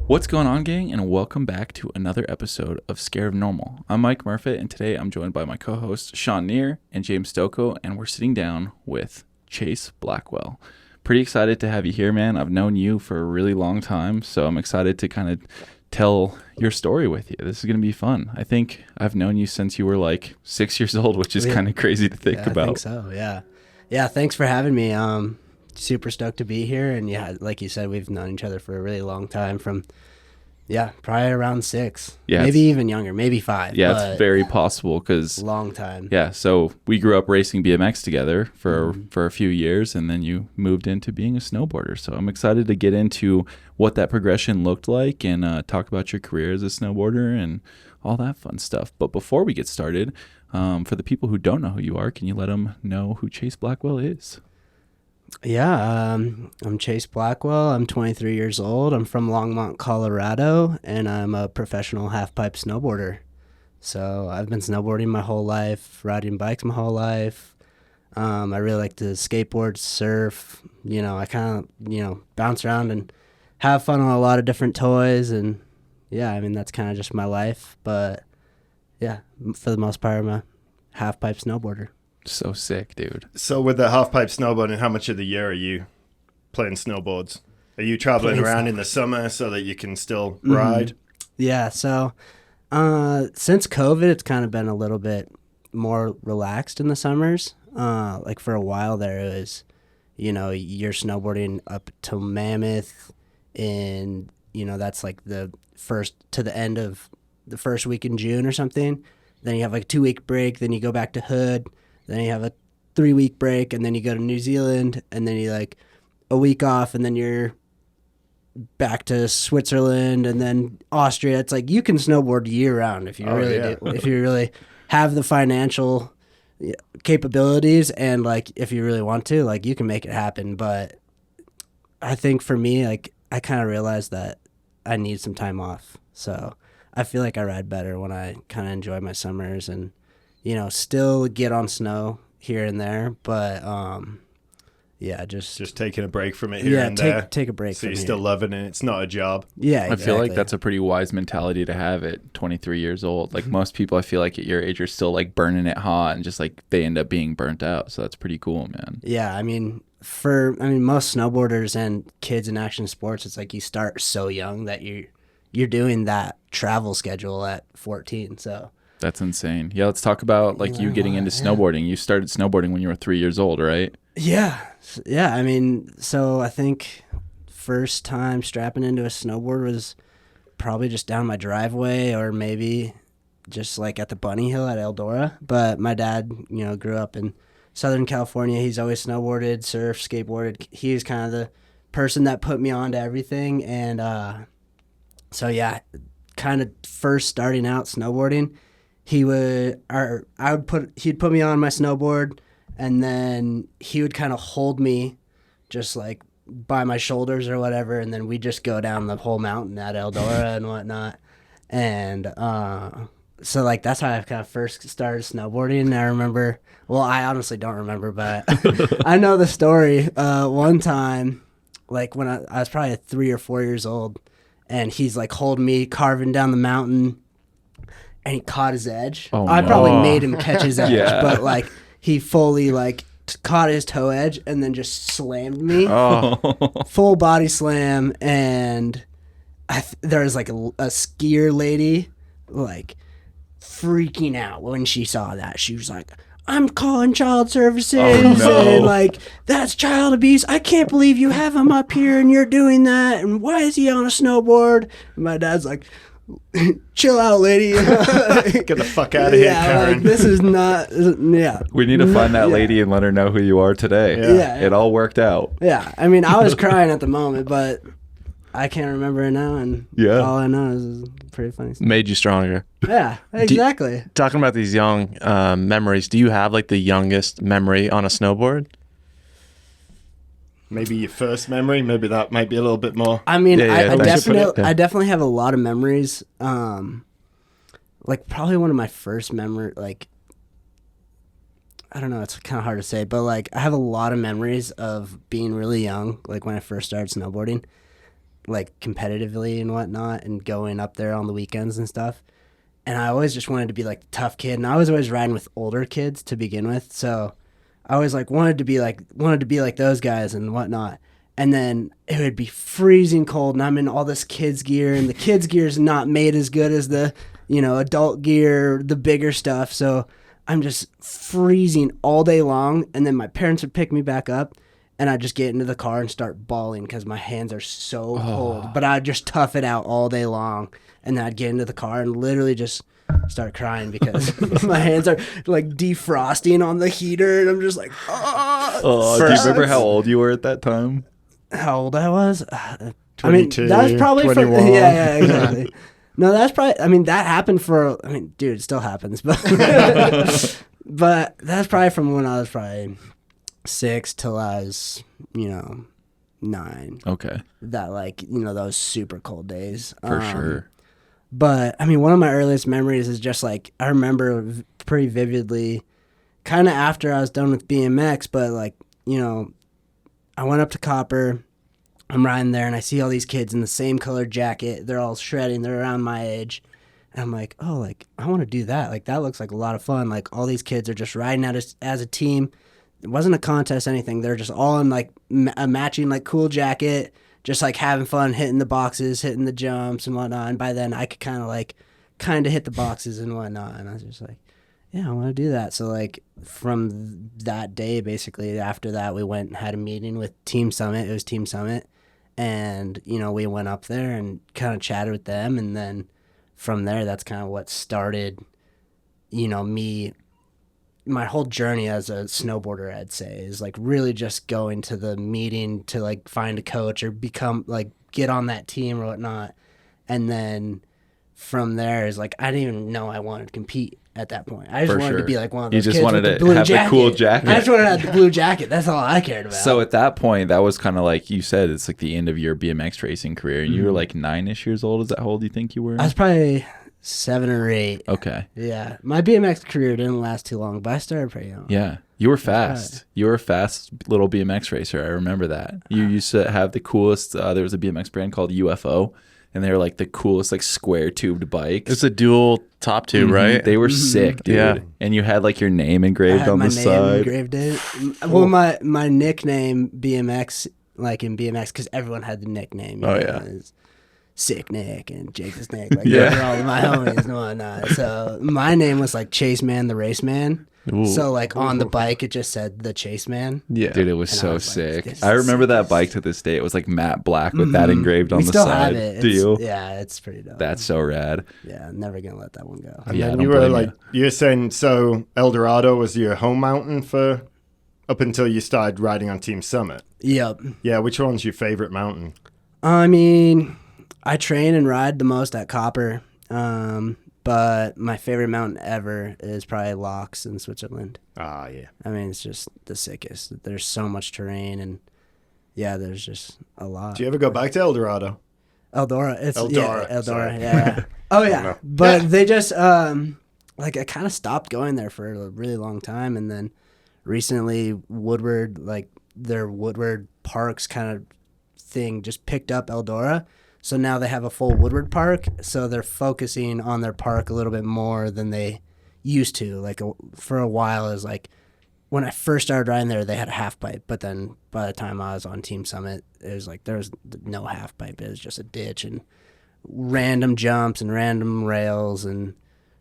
What's going on, gang, and welcome back to another episode of Scared of Normal. I'm Mike Murphy, and today I'm joined by my co-hosts Sean Neer and James Stocco, and we're sitting down with Chase Blackwell. Pretty excited to have you here, man. I've known you for a really long time, so I'm excited to kind of tell your story with you. This is going to be fun. I think I've known you since you were like 6 years old, which is kind of crazy to think about. I think so, yeah. Yeah, thanks for having me. Super stoked to be here, and yeah, like you said, we've known each other for a really long time from probably around 6, maybe even younger, maybe 5. Yeah, it's very possible because long time. Yeah, so we grew up racing BMX together for a few years, and then you moved into being a snowboarder. So I'm excited to get into what that progression looked like and talk about your career as a snowboarder and all that fun stuff. But before we get started, for the people who don't know who you are, can you let them know who Chase Blackwell is? Yeah, I'm Chase Blackwell. I'm 23 years old. I'm from Longmont, Colorado, and I'm a professional half-pipe snowboarder. So I've been snowboarding my whole life, riding bikes my whole life. I really like to skateboard, surf. I kind of, bounce around and have fun on a lot of different toys. And, yeah, I mean, that's kind of just my life. But, yeah, for the most part, I'm a half-pipe snowboarder. So sick, dude. So with the half-pipe snowboarding, how much of the year are you playing snowboards? Are you traveling around in the summer so that you can still ride? Yeah, so since COVID, it's kind of been a little bit more relaxed in the summers. Like for a while there, it was, you're snowboarding up to Mammoth, and, that's like the first to the end of the first week in June or something. Then you have like a 2-week break, then you go back to Hood. Then you have a 3-week break, and then you go to New Zealand, and then you like a week off, and then you're back to Switzerland, and then Austria. It's like you can snowboard year round if you if you really have the financial capabilities, and like if you really want to, like you can make it happen. But I think for me, like I kind of realized that I need some time off, so I feel like I ride better when I kind of enjoy my summers and still get on snow here and there, but just taking a break from it here and there. Take a break. So you're still loving it. It's not a job. Yeah, exactly. I feel like that's a pretty wise mentality to have at 23 years old. Like most people, I feel like at your age are still like burning it hot and just like they end up being burnt out. So that's pretty cool, man. Yeah, I mean, most snowboarders and kids in action sports, it's like you start so young that you're doing that travel schedule at 14. So. That's insane. Yeah, let's talk about like you getting into snowboarding. You started snowboarding when you were 3 years old, right? Yeah. I mean, so I think first time strapping into a snowboard was probably just down my driveway, or maybe just like at the Bunny Hill at Eldora. But my dad, grew up in Southern California. He's always snowboarded, surfed, skateboarded. He was kind of the person that put me on to everything. And so yeah, kind of first starting out snowboarding. He'd put me on my snowboard, and then he would kind of hold me just like by my shoulders or whatever, and then we'd just go down the whole mountain at Eldora and whatnot. And so like that's how I kind of first started snowboarding. And I remember, well, I honestly don't remember, but I know the story. One time, like when I was probably 3 or 4 years old, and he's like holding me carving down the mountain. And he caught his edge. Oh, I probably made him catch his edge, Yeah. but like he fully like caught his toe edge and then just slammed me. Full body slam. And there was like a skier lady like freaking out when she saw that. She was like, I'm calling child services. And like, that's child abuse. I can't believe you have him up here and you're doing that. And why is he on a snowboard? And my dad's like, chill out, lady. Get the fuck out of here, Karen. Like, this is not. Yeah. We need to find that lady and let her know who you are today. Yeah. It all worked out. Yeah. I mean, I was crying at the moment, but I can't remember it now. And all I know is pretty funny stuff. Made you stronger. Yeah, exactly. Talking about these young memories, do you have like the youngest memory on a snowboard? Maybe your first memory, maybe that might be a little bit more. I mean, Yeah, I definitely have a lot of memories. Like probably one of my first memory, like, I don't know, it's kind of hard to say, but like I have a lot of memories of being really young, like when I first started snowboarding. like competitively and whatnot, and going up there on the weekends and stuff. And I always just wanted to be like the tough kid, and I was always riding with older kids to begin with, so I always like wanted to be like those guys and whatnot. And then it would be freezing cold, and I'm in all this kids gear, and the kids gear is not made as good as the, you know, adult gear, the bigger stuff. So I'm just freezing all day long, and then my parents would pick me back up, and I'd just get into the car and start bawling because my hands are so cold. But I'd just tough it out all day long, and then I'd get into the car and literally just start crying because my hands are like defrosting on the heater, and I'm just like, do you remember how old you were at that time? How old I was? 22, that was probably 21. yeah, exactly. No, that's probably, that happened dude, it still happens, but but that's probably from when I was probably 6 till I was, 9. Okay. That, like, those super cold days. For sure. But, one of my earliest memories is just, like, I remember pretty vividly, kind of after I was done with BMX, but, like, I went up to Copper, I'm riding there, and I see all these kids in the same colored jacket. They're all shredding. They're around my age. And I'm like, oh, like, I want to do that. Like, that looks like a lot of fun. Like, all these kids are just riding out as a team. It wasn't a contest, anything. They're just all in, like, a matching, like, cool jacket, just, like, having fun, hitting the boxes, hitting the jumps and whatnot. And by then, I could kind of hit the boxes and whatnot. And I was just like, yeah, I want to do that. So, like, from that day, basically, after that, we went and had a meeting with Team Summit. It was Team Summit. And, we went up there and kind of chatted with them. And then from there, that's kind of what started, my whole journey as a snowboarder, I'd say, is, like, really just going to the meeting to, like, find a coach or become, like, get on that team or whatnot. And then from there is, like, I didn't even know I wanted to compete at that point. I just wanted to be like one of those kids with the blue jacket. The cool jacket. I just wanted to have the blue jacket. That's all I cared about. So at that point, that was kind of like you said, it's like the end of your BMX racing career. And you were like 9-ish years old. Is that how old do you think you were? I was probably 7 or 8. Okay. Yeah. My BMX career didn't last too long, but I started pretty young. Yeah. You were fast. You were a fast little BMX racer. I remember that. You used to have the coolest, there was a BMX brand called UFO. And they were like the coolest, like square tubed bikes. It's a dual top tube, right? They were sick, dude. Yeah. And you had like your name engraved on the side. I had my name engraved in. Well, my nickname BMX, like in BMX, because everyone had the nickname. Is Sick Nick and Jake's Nick. Like, they were all my homies and whatnot. So my name was like Chase Man, the Race Man. Ooh. So, like, on the bike, it just said the Chase Man. Yeah. Dude, it was so sick. Like, I remember that bike to this day. It was, like, matte black with that engraved on the side. We still have it. Do you? Yeah, it's pretty dope. That's so rad. Yeah, I'm never going to let that one go. And then you were, like, you were saying, so El Dorado was your home mountain for up until you started riding on Team Summit? Yep. Yeah, which one's your favorite mountain? I train and ride the most at Copper. But my favorite mountain ever is probably 𝙎𝘾𝘼 in Switzerland. Ah, yeah. It's just the sickest. There's so much terrain, and yeah, there's just a lot. Do you ever go back to El Dorado? Eldora. Sorry. Yeah. Oh, yeah. But they just, I kind of stopped going there for a really long time, and then recently Woodward, like their Woodward Parks kind of thing just picked up Eldora. So now they have a full Woodward Park, so they're focusing on their park a little bit more than they used to. Like, for a while, it was like, when I first started riding there, they had a half pipe, but then by the time I was on Team Summit, it was like there was no half pipe. It was just a ditch and random jumps and random rails and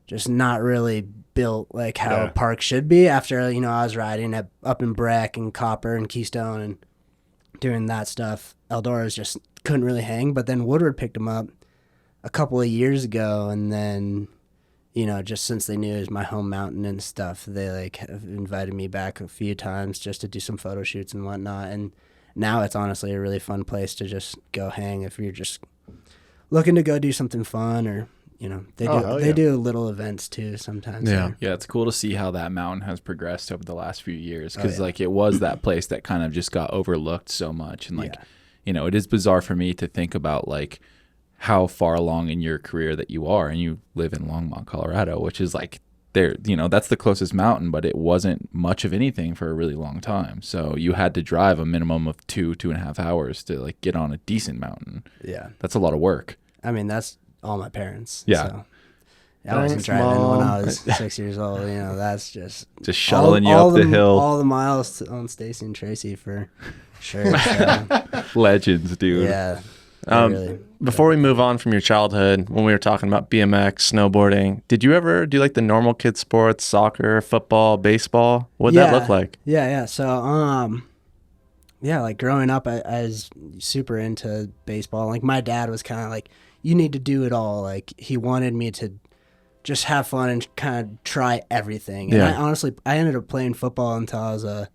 just not really built like how a park should be. After, I was riding up in Breck and Copper and Keystone and doing that stuff, Eldora's just couldn't really hang. But then Woodward picked them up a couple of years ago, and then just since they knew it was my home mountain and stuff, they like have invited me back a few times just to do some photo shoots and whatnot. And now it's honestly a really fun place to just go hang if you're just looking to go do something fun, or they do little events too sometimes. Yeah, it's cool to see how that mountain has progressed over the last few years, because like it was that place that kind of just got overlooked so much, and like it is bizarre for me to think about like how far along in your career that you are, and you live in Longmont, Colorado, which is like that's the closest mountain, but it wasn't much of anything for a really long time. So you had to drive a minimum of 2.5 hours to like get on a decent mountain. Yeah. That's a lot of work. I mean, that's all my parents. Yeah. So. I wasn't driving when I was 6 years old. That's just shuttling you up the hill. All the miles on Stacy and Tracy for sure. So. Legends, dude. Yeah. Before we move on from your childhood, when we were talking about BMX, snowboarding, did you ever do like the normal kid sports, soccer, football, baseball? What'd that look like? Yeah. So, like growing up, I was super into baseball. Like my dad was kind of like, you need to do it all. Like he wanted me to just have fun and kind of try everything. And I ended up playing football until I was a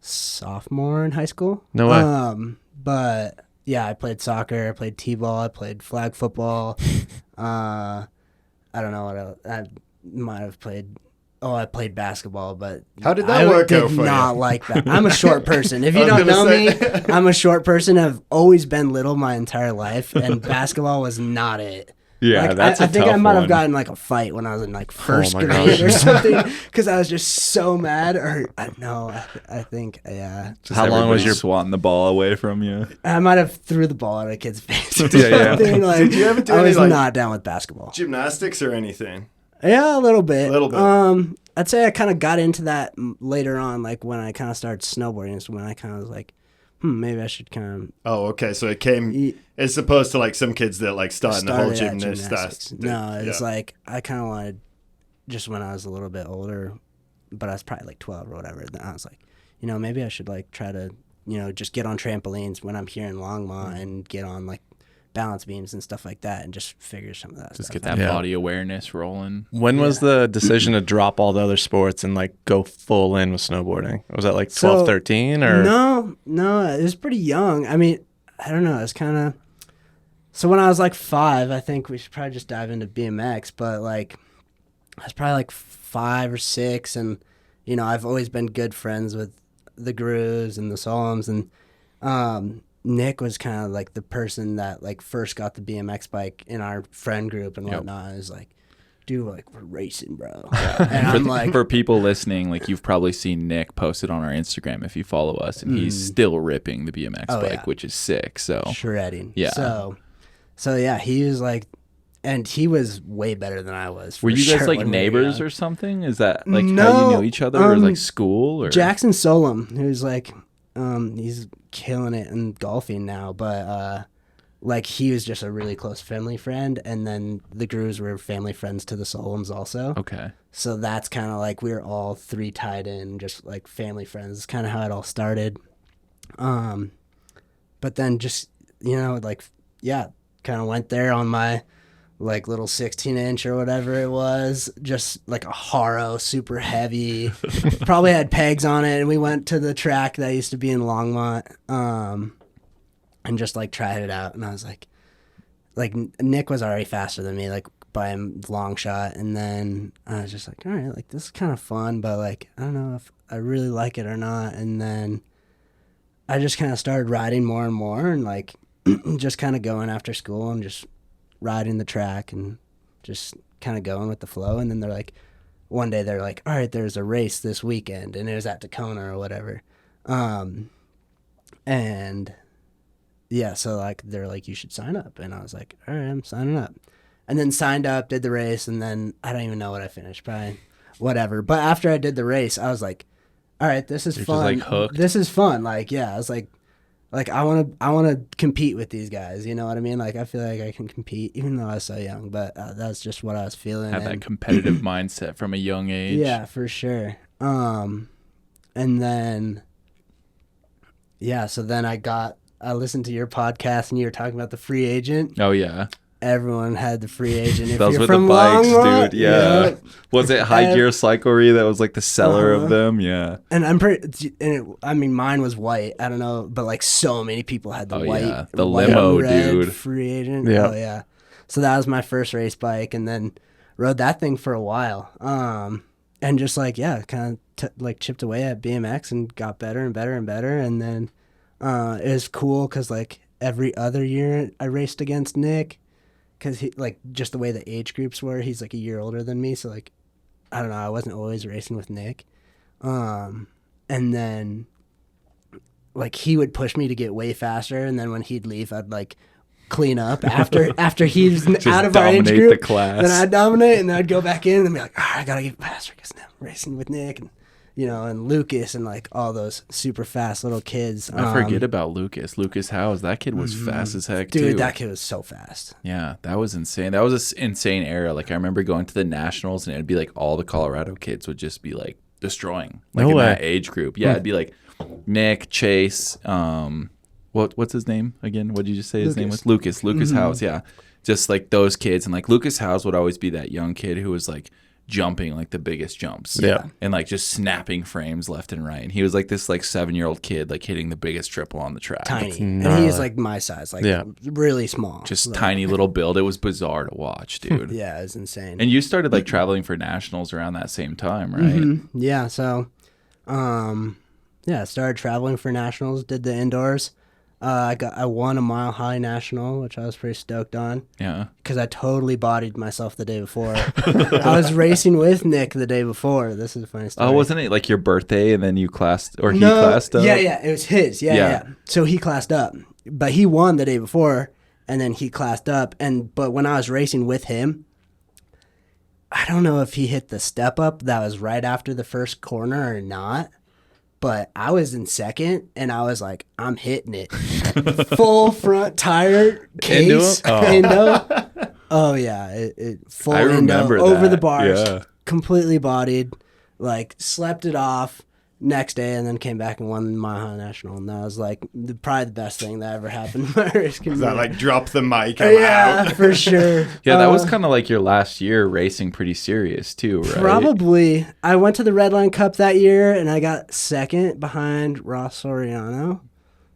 sophomore in high school. No way. But yeah, I played soccer, I played t-ball, I played flag football. I don't know what else. I might have played. Oh, I played basketball, but how did that work out for you? I did not like that. I'm a short person. If you don't know me, I'm a short person. I've always been little my entire life, and basketball was not it. Yeah, like, that's I a think tough I might have one. gotten like a fight when I was in like first grade gosh. or something because I was just so mad. Or I think Just how long was everybody your swatting the ball away from you? I might have threw the ball at a kid's face or Yeah. something. Like, Did you ever do I any, was like, not down with basketball. Gymnastics or anything? Yeah, a little bit. bit. I'd say I kind of got into that later on, like when I kind of started snowboarding. Is when I kind of was like, maybe I should kind of. Oh, okay. So it came as opposed to like some kids that like starting the whole gymnastics. No, it's like I kind of wanted just when I was a little bit older, but I was probably like 12 or whatever. Then I was like, maybe I should like try to, just get on trampolines when I'm here in Longmont and get on like balance beams and stuff like that and just figure some of that Just stuff get that body awareness rolling. When was the decision to drop all the other sports and like go full in with snowboarding? Was that like 12, 13 or? No, it was pretty young. I mean, I don't know. It's kind of, so when I was like 5, I think we should probably just dive into BMX, but like I was probably like 5 or 6 and, I've always been good friends with the Gs and the 𝙎𝘾𝘼𝙍𝙬 and, Nick was kind of like the person that like first got the BMX bike in our friend group and whatnot. It was like, dude, like we're racing, bro. And I'm like, for people listening, like you've probably seen Nick posted on our Instagram if you follow us, and he's still ripping the BMX bike, which is sick. So shredding. Yeah. So yeah, he was like, and he was way better than I was. Were you guys like when we were neighbors young. or something? Is that like No, how you knew each other, or like school? Or Jackson Solom, who's like, he's killing it in golfing now, but like he was just a really close family friend, and then the Gs were family friends to the Solom's also. Okay. So that's kind of like we were all 3 tied in, just like family friends. It's kind of how it all started. But then just kind of went there on my like little 16-inch or whatever it was, just like a Haro, super heavy, probably had pegs on it, and we went to the track that used to be in Longmont, and just like tried it out, and I was like Nick was already faster than me, like by a long shot, and then I was just like, all right, like this is kind of fun, but like I don't know if I really like it or not, and then I just kind of started riding more and more, and like just kind of going after school and just riding the track and just kind of going with the flow. And then one day they're like, all right, there's a race this weekend, and it was at Tacona or whatever. And yeah, so like they're like, you should sign up, and I was like, all right, I'm signing up. And then signed up, did the race, and then I don't even know what I finished, probably whatever. But after I did the race, I was like, all right, this is fun. Just like hooked. This is fun. Like, yeah, I was like I want to compete with these guys. You know what I mean? Like, I feel like I can compete, even though I was so young. But that's just what I was feeling. Have that competitive mindset from a young age. Yeah, for sure. And then, yeah, so then I listened to your podcast, and you were talking about the free agent. Oh yeah. Everyone had the free agent. If Those you're were from the bikes, Longmont, dude. Yeah. yep. Was it High Gear Cyclery that was like the seller of them? Yeah. And mine was white. I don't know, but like so many people had the white. Yeah. The white limo, red dude. Free agent. Yeah. Oh yeah. So that was my first race bike, and then rode that thing for a while. And just like, yeah, kind of like chipped away at BMX and got better and better and better. And then it was cool because like every other year I raced against Nick, because he like just the way the age groups were. He's like a year older than me, so like I don't know, I wasn't always racing with Nick. And then like he would push me to get way faster, and then when he'd leave, I'd like clean up after he's out of our age dominate group. the class. Then I'd dominate, and then I'd go back in and be like, I gotta get faster because now I'm racing with Nick and and Lucas and like all those super fast little kids. I forget about Lucas. Lucas Howes. That kid was fast as heck, dude, too. that kid was so fast. Yeah, that was insane. That was an insane era. Like I remember going to the nationals, and it'd be like all the Colorado kids would just be like destroying, like No in way. that age group. Yeah, it'd be like Nick, Chase, what's his name again? What did you just say his name was? Lucas Howes. Yeah, just like those kids, and like Lucas Howes would always be that young kid who was like jumping like the biggest jumps, and like just snapping frames left and right. And he was like this like 7-year-old kid like hitting the biggest triple on the track. Tiny, and he's like my size, like really small, Just like, tiny little build. It was bizarre to watch, dude. Yeah, it was insane. And you started like traveling for nationals around that same time, right? Yeah, so I started traveling for nationals, did the indoors. I won a Mile High national, which I was pretty stoked on. Yeah. Because I totally bodied myself the day before. I was racing with Nick the day before. This is a funny story. Oh, wasn't it like your birthday and then you classed, or he No, classed up? Yeah, it was his. Yeah. Yeah. So he classed up, but he won the day before, and then he classed up. But when I was racing with him, I don't know if he hit the step up that was right after the first corner or not. But I was in second, and I was like, I'm hitting it. Full front tire case. Indo. Oh, yeah. It full I remember Indo, over that. the bars. Yeah. Completely bodied. Like, slept it off next day, and then came back and won my High National. And that was, like, probably the best thing that ever happened in my race career. Is that like drop the mic? I'm out. For sure. Yeah, that was kind of like your last year racing pretty serious too, right? Probably. I went to the Red Line Cup that year, and I got second behind Ross Soriano,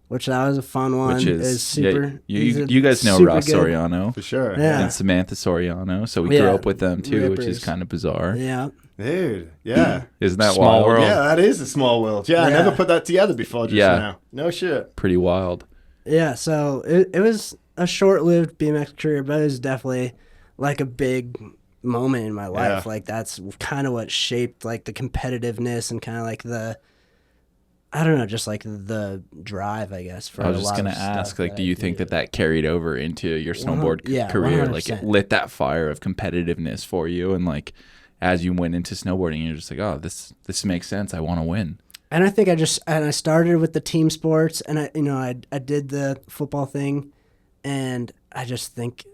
which that was a fun one. Which is super. you guys know super Ross good. Soriano. For sure. Yeah. And Samantha Soriano. So we grew up with them too, which is Rippers. kind of bizarre. Yeah. Dude, yeah. Isn't that Small wild? world. Yeah, that is a small world. Yeah, I Yeah. never put that together before just now. No shit. Pretty wild. Yeah. So it was a short-lived BMX career, but it was definitely like a big moment in my life. Yeah. Like that's kind of what shaped like the competitiveness and kind of like I don't know, just like the drive, I guess. For I was a just lot gonna of ask, stuff like, do you think that carried over into your snowboard yeah, career? Like, 100%. it lit that fire of competitiveness for you, and like, as you went into snowboarding, you're just like, oh, this makes sense. I want to win. And I think I started with the team sports, and I did the football thing, and I just think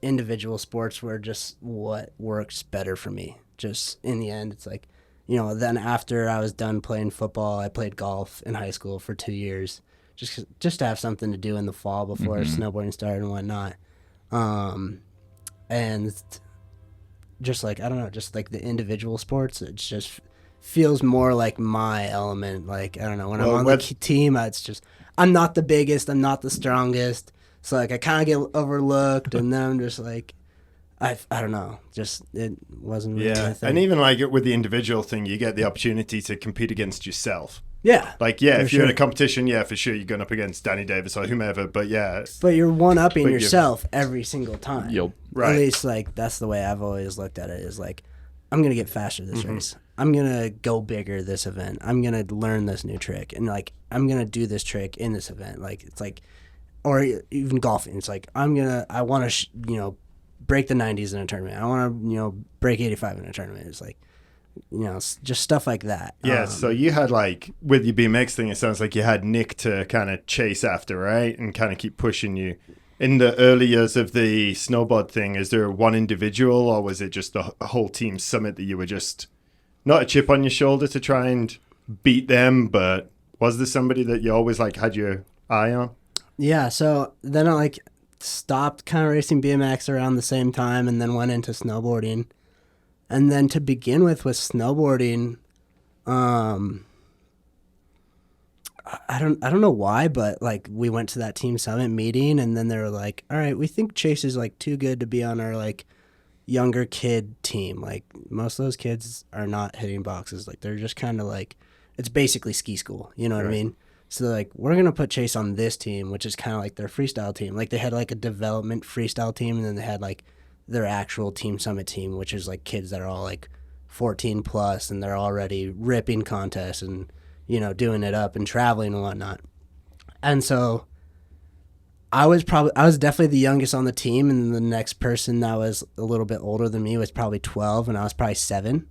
individual sports were just what works better for me. Just in the end, it's like, then after I was done playing football, I played golf in high school for 2 years, just to have something to do in the fall before snowboarding started and whatnot. And just like, I don't know, just like the individual sports, it just feels more like my element. Like, I don't know, when I'm on the team, it's just, I'm not the biggest, I'm not the strongest. So like I kind of get overlooked, and then I'm just like, I don't know, just it wasn't really my thing. And even like with the individual thing, you get the opportunity to compete against yourself. Yeah. Like, yeah, if you're in a competition, yeah, for sure, you're going up against Danny Davis or whomever. But yeah. But you're one-upping yourself every single time. Yep. Right. At least like that's the way I've always looked at it, is like, I'm going to get faster this race. I'm going to go bigger this event. I'm going to learn this new trick. And like, I'm going to do this trick in this event. Like, it's like, or even golfing. It's like, I want to, break the 90s in a tournament. I want to, break 85 in a tournament. It's like, just stuff like that. Yeah, so you had like, with your BMX thing, it sounds like you had Nick to kind of chase after, right? And kind of keep pushing you. In the early years of the snowboard thing, is there one individual, or was it just the whole team summit that you were just, not a chip on your shoulder to try and beat them, but was there somebody that you always like had your eye on? Yeah, so then I like stopped kind of racing BMX around the same time, and then went into snowboarding. And then to begin with snowboarding, I don't know why, but like we went to that team summit meeting, and then they were like, all right, we think Chase is like too good to be on our like younger kid team. Like most of those kids are not hitting boxes. Like they're just kind of like, it's basically ski school. You know what I mean? So they're like, we're going to put Chase on this team, which is kind of like their freestyle team. Like they had like a development freestyle team, and then they had like their actual team summit team, which is like kids that are all like 14 plus, and they're already ripping contests and, you know, doing it up and traveling and whatnot. And so I was definitely the youngest on the team, and the next person that was a little bit older than me was probably 12, and I was probably 7.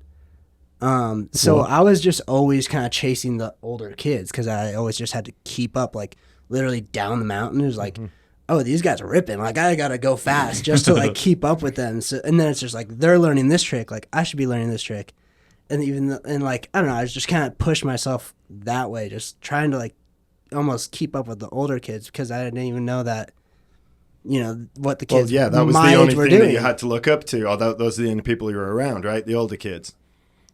So I was just always kind of chasing the older kids because I always just had to keep up, like literally down the mountain. It was like, oh, these guys are ripping. Like I gotta go fast just to like keep up with them. So, and then it's just like they're learning this trick, like I should be learning this trick, and like I don't know, I was just kind of push myself that way, just trying to like almost keep up with the older kids because I didn't even know that, you know, what the kids. Well, yeah, that was my the only age were thing that doing. you had to look up to. Or those are the only people you were around, right? The older kids.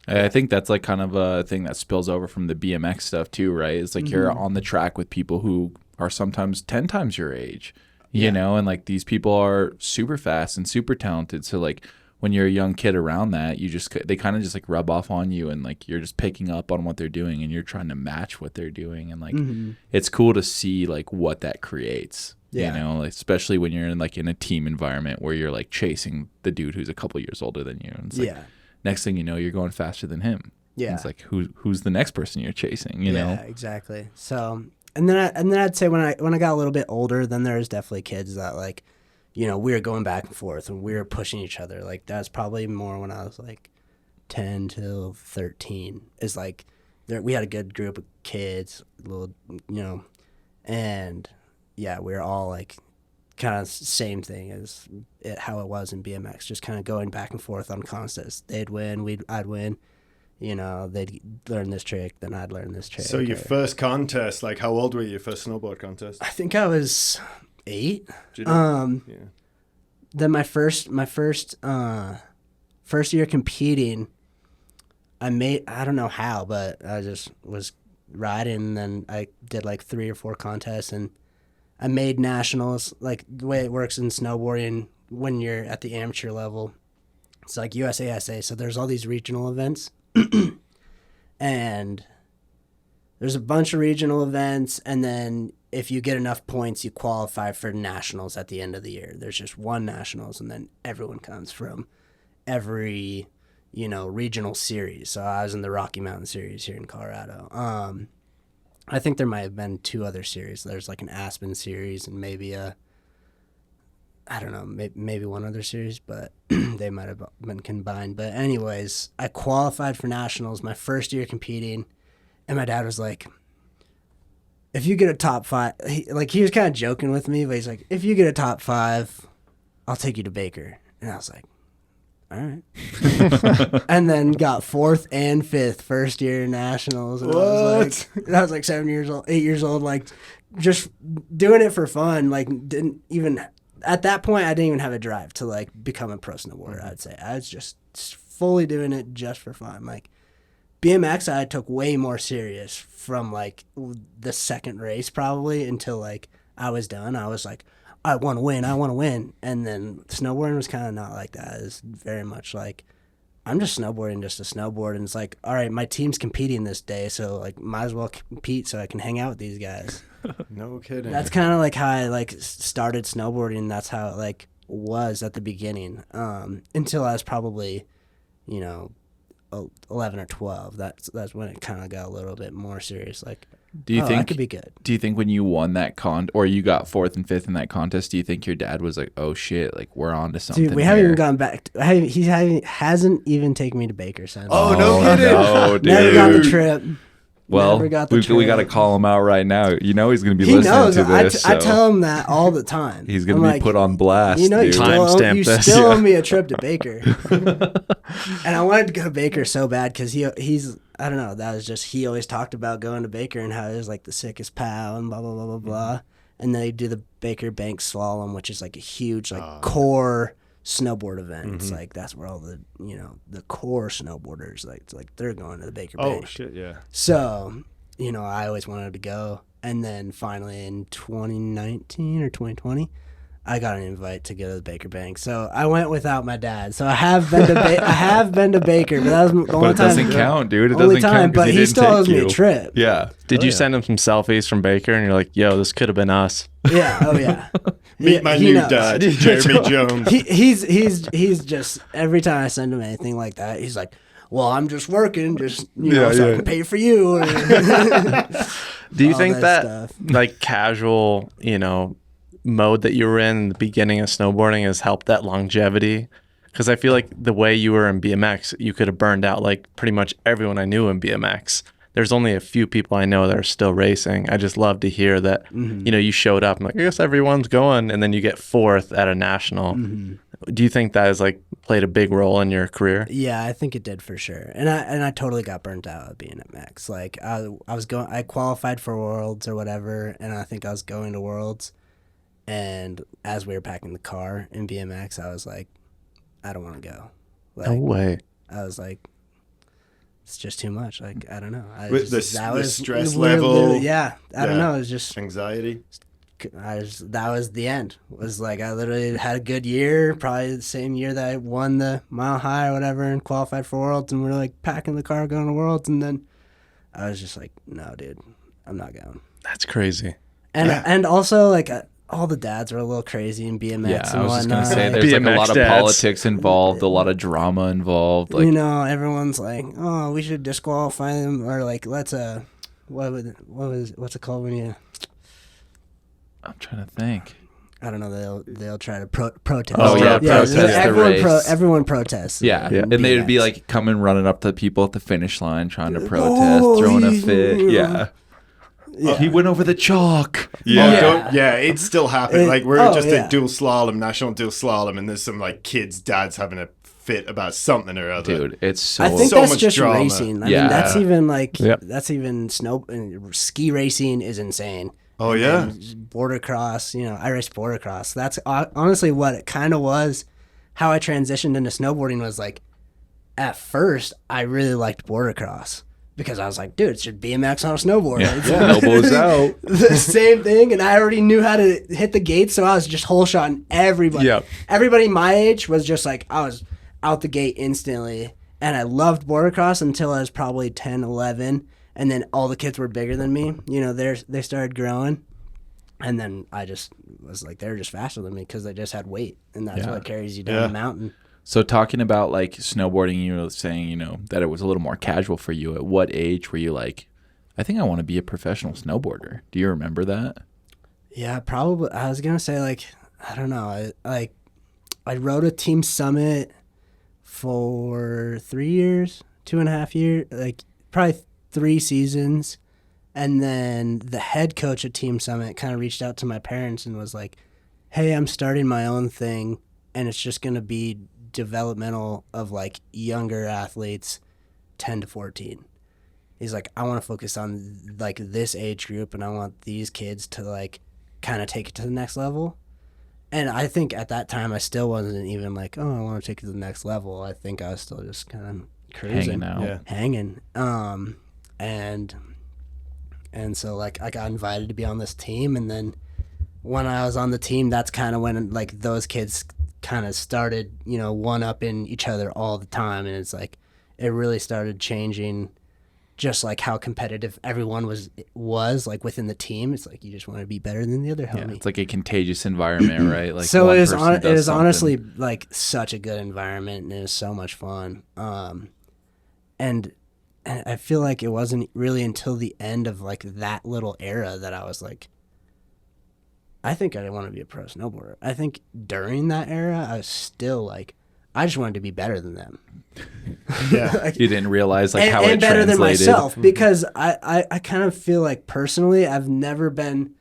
I think that's like kind of a thing that spills over from the BMX stuff too, right? It's like you're on the track with people who are sometimes 10 times your age, you know, and like these people are super fast and super talented. So like when you're a young kid around that, they kind of just like rub off on you, and like you're just picking up on what they're doing and you're trying to match what they're doing. And like it's cool to see like what that creates, you know, like, especially when you're in a team environment where you're like chasing the dude who's a couple years older than you. And it's like, next thing you know, you're going faster than him. Yeah, and it's like who's the next person you're chasing? You know? Yeah, exactly. So, and then I'd say when I got a little bit older, then there's definitely kids that like, you know, we were going back and forth and we were pushing each other. Like that's probably more when I was like 10 to 13. Is like we had a good group of kids, little, you know, and yeah, we were all like kind of same thing as how it was in BMX, just kind of going back and forth on contests. They'd win, I'd win. You know, they'd learn this trick, then I'd learn this trick. So your first contest, like how old were you? Your first snowboard contest? I think I was 8. Yeah. Then my first year competing, I don't know how, but I just was riding, and then I did like 3 or 4 contests, and I made nationals. Like the way it works in snowboarding when you're at the amateur level, it's like USASA. So there's all these regional events, and there's a bunch of regional events, and then if you get enough points, you qualify for nationals at the end of the year. There's just one nationals, and then everyone comes from every, you know, regional series. So I was in the Rocky Mountain series here in Colorado. I think there might have been 2 other series. There's like an Aspen series and maybe I don't know, maybe one other series, but they might have been combined. But anyways, I qualified for nationals my first year competing, and my dad was like, if you get a top 5, he was kind of joking with me, but he's like, if you get a top 5, I'll take you to Baker. And I was like, all right. And then got 4th and 5th first year nationals. And I was like 7 years old, 8 years old, like just doing it for fun. Like didn't even, at that point, I didn't even have a drive to like become a pro snowboarder, I'd say. I was just fully doing it just for fun. Like BMX, I took way more serious from like the second race probably until like I was done. I was like, I want to win. And then snowboarding was kind of not like that. It's very much like, I'm just snowboarding just to snowboard. And it's like, all right, my team's competing this day, so like might as well compete so I can hang out with these guys. No kidding. That's kind of like how I like started snowboarding. That's how it like was at the beginning, until I was probably, you know, 11 or 12. That's when it kind of got a little bit more serious. Like, do you think I could be good? Do you think when you won that or you got 4th and 5th in that contest, do you think your dad was like, "Oh shit, like we're on to something"? Dude, we haven't even gone back. He hasn't even taken me to Baker since. Oh no kidding! No, dude. Never got the trip. Well, we got to call him out right now. You know he's going to be listening to this. I tell him that all the time. He's going to be put on blast. You know, dude. you still owe me a trip to Baker. And I wanted to go to Baker so bad because he's I don't know. That was just he always talked about going to Baker and how it was like the sickest pal and blah blah blah blah blah. And then they do the Baker Bank Slalom, which is like a huge like core snowboard event. It's like that's where all the the core snowboarders like they're going to the Baker Bank. Oh shit, yeah. So I always wanted to go, and then finally in 2019 or 2020 I got an invite to go to the Baker Bank. So I went without my dad. So I have been to Baker, but that was the only time. But it doesn't count, dude. It only doesn't time, count but because he still owes me a trip. Yeah. Did you send him some selfies from Baker and you're like, yo, this could have been us? Yeah. Oh yeah. Meet my new dad, Jeremy Jones. He's just every time I send him anything like that, he's like, well, I'm just working, just so I can pay for you. Do you all think that stuff. like casual, mode that you were in the beginning of snowboarding has helped that longevity? Because I feel like the way you were in BMX, you could have burned out like pretty much everyone I knew in BMX. There's only a few people I know that are still racing. I just love to hear that, you showed up. I'm like, I guess everyone's going. And then you get fourth at a national. Do you think that has like played a big role in your career? Yeah, I think it did for sure. And I totally got burnt out at being at Max. Like I qualified for Worlds or whatever, and I think I was going to Worlds. And as we were packing the car in BMX, I was like, I don't want to go. Like, No way. I was like, it's just too much. Like, I don't know. With the stress level. Yeah. I don't know. It was just anxiety. That was the end. It was like I literally had a good year, probably the same year that I won the Mile High or whatever and qualified for Worlds, and we were like packing the car going to Worlds, and then I was just like, no, dude, I'm not going. That's crazy. And also like all the dads are a little crazy in BMX. Yeah, and I was just gonna whatnot. say there's like a BMX lot of dads. politics involved, a lot of drama involved. Like, everyone's like, oh, we should disqualify them, or like let's what's it called when you? I'm trying to think. I don't know. They'll try to protest. Oh, yeah, protest the race. Everyone protests. Yeah. Yeah. And they'd be like coming running up to people at the finish line trying to protest, throwing a fit. Yeah. He went over the chalk. Yeah, it's still happening. Like we're just yeah. at national dual slalom, and there's some like kids' dads having a fit about something or other. Dude, it's so... I think so that's much just drama. racing. I Yeah. mean, that's even like Yep. that's even ski racing is insane. Oh yeah, And border cross. I raced border cross. That's honestly what it kind of was. How I transitioned into snowboarding was like, at first I really liked border cross because I was like, dude, it's just BMX on a snowboard. It's elbows out. the same thing, and I already knew how to hit the gates, so I was just whole shotting everybody. Yep. Everybody my age was just like, I was out the gate instantly, and I loved border cross until I was probably 10, 11, and then all the kids were bigger than me. They started growing, and then I just was like, they were just faster than me because they just had weight, and that's what carries you down the mountain. So talking about like snowboarding, you were saying, that it was a little more casual for you. At what age were you like, I think I want to be a professional snowboarder? Do you remember that? Yeah, probably. I was gonna say like, I don't know. I rode a team summit for 3 years, 2.5 years, like probably 3 seasons. And then the head coach at Team Summit kind of reached out to my parents and was like, hey, I'm starting my own thing, and it's just going to be developmental of like younger athletes, 10 to 14. He's like, I want to focus on like this age group, and I want these kids to like kind of take it to the next level. And I think at that time I still wasn't even like, oh, I want to take it to the next level. I think I was still just kind of cruising, hanging. And so like I got invited to be on this team, and then when I was on the team, that's kind of when like those kids kind of started, one-upping each other all the time, and it's like it really started changing just like how competitive everyone was like within the team. It's like you just want to be better than the other homie. Yeah, it's like a contagious environment, right? Like so one it was person does something. honestly like such a good environment, and it was so much fun. And I feel like it wasn't really until the end of like that little era that I was like, I think I want to be a pro snowboarder. I think during that era, I was still like, I just wanted to be better than them. Yeah. Like, You didn't realize like how and it better than translated. myself, because I kind of feel like personally I've never been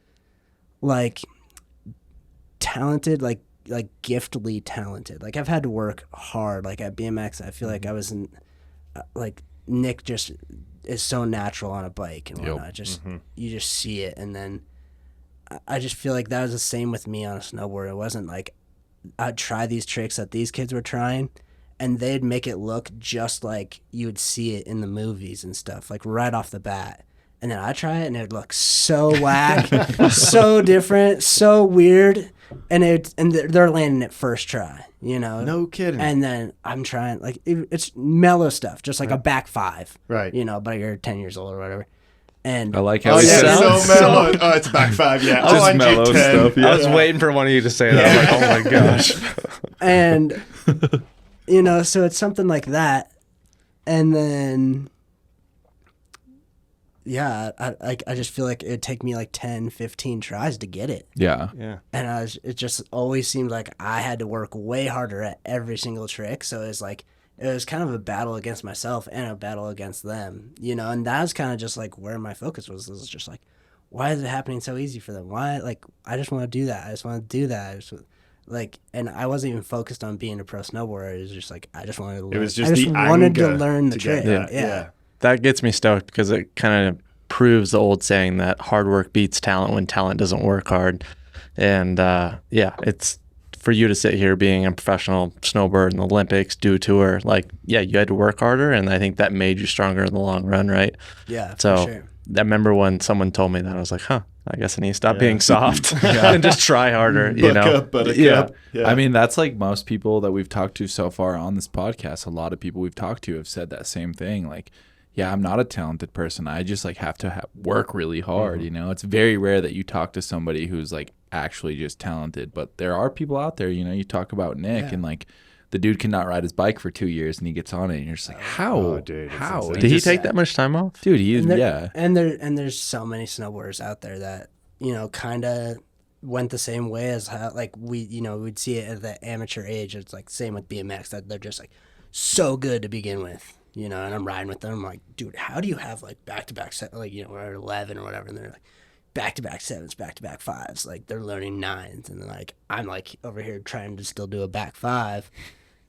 like talented, like giftedly talented. Like I've had to work hard. Like at BMX, I feel like I was in like Nick just is so natural on a bike and whatnot. You just see it, and then I just feel like that was the same with me on a snowboard. It wasn't like I'd try these tricks that these kids were trying, and they'd make it look just like you would see it in the movies and stuff, like right off the bat. And then I try it, and it'd look so whack, so different, so weird, and they're landing it first try, No kidding. And then I'm trying, like, it's mellow stuff, just like a back 5, Right. But you're 10 years old or whatever. And I like how Oh he yeah, sounds. so mellow. Oh, it's back 5. Yeah. Just I'm mellow G10. stuff, yeah. I was waiting for one of you to say that. I'm like, oh my gosh. And, so it's something like that. And then, yeah, I just feel like it would take me like 10, 15 tries to get it. Yeah. Yeah. And it just always seemed like I had to work way harder at every single trick. So it was kind of a battle against myself and a battle against them, you know? And that was kind of just like where my focus was. It was just like, why is it happening so easy for them? Why, like, I just want to do that. I just want to do that. And I wasn't even focused on being a pro snowboarder. It was just like, I just wanted to learn. It was just I just the wanted to anger learn the to get trick. that. Yeah. That gets me stoked because it kind of proves the old saying that hard work beats talent when talent doesn't work hard. And it's for you to sit here being a professional snowboarder in the Olympics, do tour, like, yeah, you had to work harder. And I think that made you stronger in the long run, right? Yeah, So for sure. I remember when someone told me that, I was like, I guess I need to stop being soft and just try harder, you know? Yeah. I mean, that's like most people that we've talked to so far on this podcast. A lot of people we've talked to have said that same thing. Like, yeah, I'm not a talented person. I just like have to work really hard. You know, it's very rare that you talk to somebody who's like actually just talented. But there are people out there. You know, you talk about Nick and like the dude cannot ride his bike for 2 years and he gets on it and you're just like, how? Oh, dude, how? Did he take that much time off? Dude, he is. And there's so many snowboarders out there that, you know, kind of went the same way as how, like, we'd see it at the amateur age. It's like same with BMX, that they're just like so good to begin with, you know, and I'm riding with them. I'm like, dude, how do you have like back-to-back like, you know, we're 11 or whatever, and they're like back-to-back 7s, back-to-back 5s, like they're learning 9s, and then like I'm like over here trying to still do a back 5,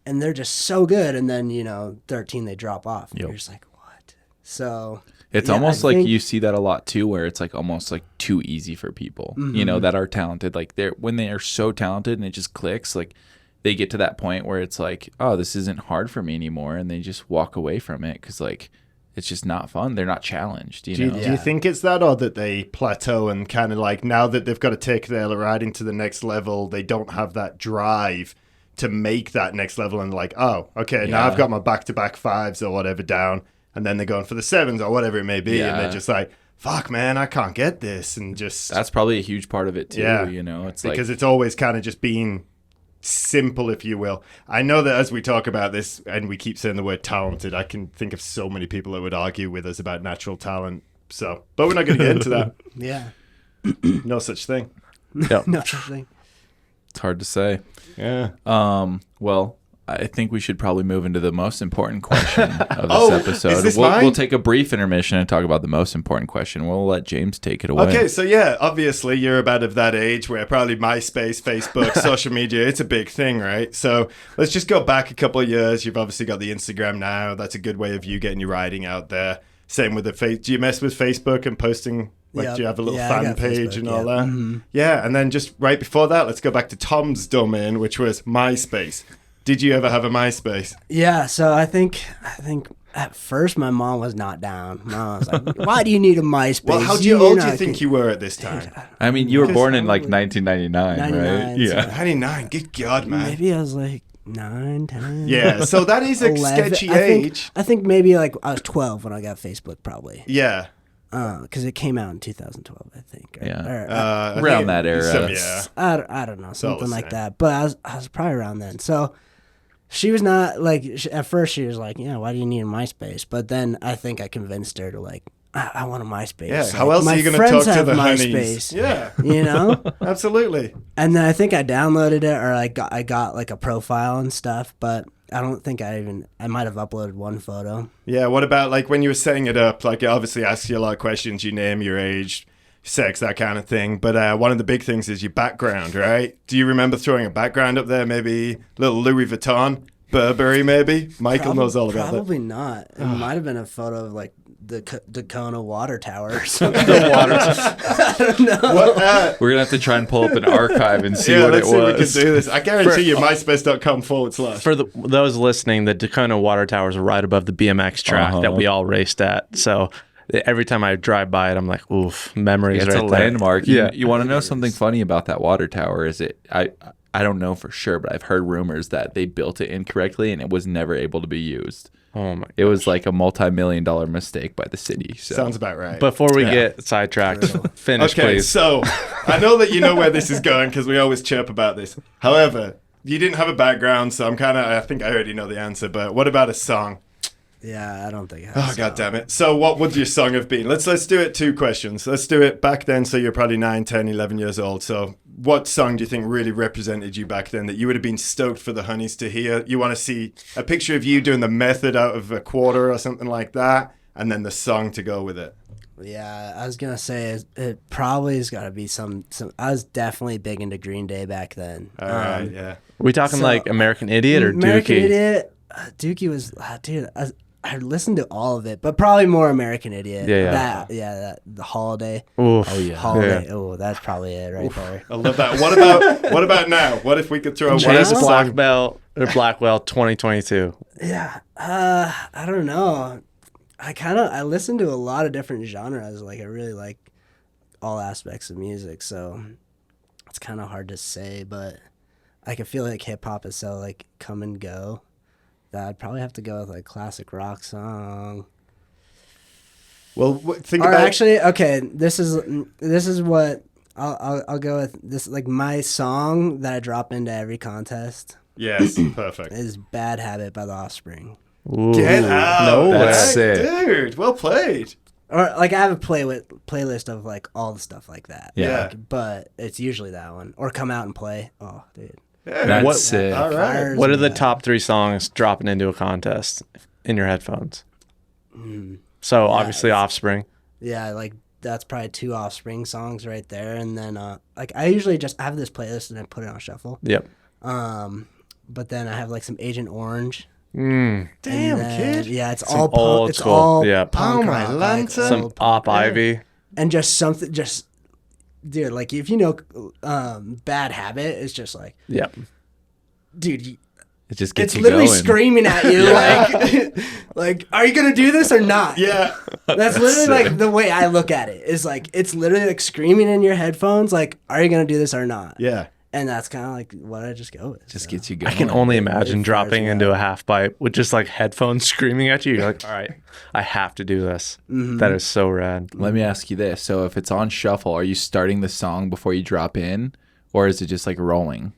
and they're just so good, and then, you know, 13 they drop off, and you're just like, what? So it's almost like you see that a lot too, where it's like almost like too easy for people, you know, that are talented. Like when they are so talented and it just clicks, like they get to that point where it's like, oh, this isn't hard for me anymore, and they just walk away from it because like it's just not fun. They're not challenged. You know? Do you think it's that, or that they plateau and kind of like now that they've got to take their riding to the next level, they don't have that drive to make that next level, and like, oh, okay, now I've got my back-to-back 5s or whatever down, and then they're going for the 7s or whatever it may be, and they're just like, fuck, man, I can't get this, and just that's probably a huge part of it too. You know, it's because like, it's always kind of just being simple, if you will. I know that as we talk about this and we keep saying the word talented, I can think of so many people that would argue with us about natural talent. So, but we're not going to get into that. Yeah. No such thing. No such thing. it's hard to say. Yeah. Well, I think we should probably move into the most important question of this episode. Is this we'll mine? take a brief intermission and talk about the most important question. We'll let James take it away. Okay, so yeah, obviously you're about of that age where probably MySpace, Facebook, social media, it's a big thing, right? So let's just go back a couple of years. You've obviously got the Instagram now. That's a good way of you getting your writing out there. Same with the do you mess with Facebook and posting? Like, do you have a little fan page and all that? Mm-hmm. Yeah, and then just right before that, let's go back to Tom's domain, which was MySpace. Did you ever have a MySpace? Yeah, so I think at first my mom was not down. Mom was like, "Why do you need a MySpace?" Well, how old do you think you were at this time? I mean, you were born in like 1999, 99, right? Yeah. 99. Good God, man. Maybe I was like 9, 10. Yeah, so that is a 11. sketchy age. I think maybe like I was 12 when I got Facebook, probably. Yeah. Because it came out in 2012, I think. Yeah. Around that era. I don't know, something like that. But I was probably around then. So she was not like, at first she was like, yeah, why do you need a MySpace? But then I think I convinced her to like, I want a MySpace. Yeah, like, how else are you going to talk to the MySpace, honeys? Yeah. You know? Absolutely. And then I think I downloaded it, or I got like a profile and stuff, but I don't think I might have uploaded one photo. Yeah, what about like when you were setting it up? Like it obviously asks you a lot of questions, your name, your age, sex, that kind of thing. But one of the big things is your background, right? Do you remember throwing a background up there? Maybe little Louis Vuitton, Burberry maybe? Michael knows all about that. Probably not. It might have been a photo of like the 𝙎𝘾𝘼𝙍𝙍𝙁 water tower or something. I don't know. We're going to have to try and pull up an archive and see what it let's see if we can was. do this. I guarantee you myspace.com/. For those listening, the 𝙎𝘾𝘼𝙍𝙍 water tower is right above the BMX track that we all raced at. So every time I drive by it, I'm like, oof, memories It's right a there. landmark. Yeah. You want to know something funny about that water tower? Is I don't know for sure, but I've heard rumors that they built it incorrectly and it was never able to be used. Oh my! It was like a multi-million-dollar mistake by the city. So. Sounds about right. Before we get sidetracked, finish, okay, please. so I know that you know where this is going because we always chirp about this. However, you didn't have a background, so I think I already know the answer. But what about a song? Yeah, I don't think I have. Oh, so. God damn it. So what would your song have been? Let's do it 2 questions. Let's do it back then. So you're probably 9, 10, 11 years old. So what song do you think really represented you back then that you would have been stoked for the honeys to hear? You want to see a picture of you doing the method out of a quarter or something like that, and then the song to go with it. Yeah, I was gonna say it probably has got to be some. I was definitely big into Green Day back then. All right, yeah. Are we talking So, like American Idiot or American Dookie? Idiot. Dookie was, dude. I listened to all of it, but probably more American Idiot. Yeah. That the Holiday. Oof. Oh, yeah. Holiday. Yeah. Oh, that's probably it right there. I love that. What about now? What if we could throw Chase one Blackwell 2022. Yeah. I don't know. I listen to a lot of different genres. Like I really like all aspects of music, so it's kind of hard to say. But I can feel like hip hop is so like come and go that I'd probably have to go with like classic rock song. Well, think Or about actually, okay, this is what I'll go with. This like my song that I drop into every contest Yes, perfect. is "Bad Habit" by The Offspring. Ooh. Get out. No That's way. sick. Dude, well played. Or like I have a playlist of like all the stuff like that. Yeah. Like, but it's usually that one. Or Come Out and Play. Oh, dude. Yeah. That's What- sick. All right. Fires What are me the up. top 3 songs dropping into a contest in your headphones? Mm. So obviously it's- Offspring. Yeah, like that's probably 2 Offspring songs right there. And then like I usually just have this playlist and I put it on shuffle. Yep. But then I have like some Agent Orange. Mm. Damn, And then- kid. Yeah, it's Some all punk. old It's school, all yeah. punk Oh, my rock, lantern. old Some punk Op rock. Ivy. And just something, just dude, like if you know, Bad Habit is just like, Yep. dude, It just gets it's you literally going. screaming at you, like, are you gonna do this or not? Yeah. That's literally like the way I look at it. Is like it's literally like screaming in your headphones, like, are you gonna do this or not? Yeah. And that's kind of like what I just go with. Just so. gets you I going. can only imagine fires dropping me into a half pipe with just like headphones screaming at you. You're like, all right, I have to do this. Mm-hmm. That is so rad. Let me ask you this. So if it's on shuffle, are you starting the song before you drop in? Or is it just like rolling?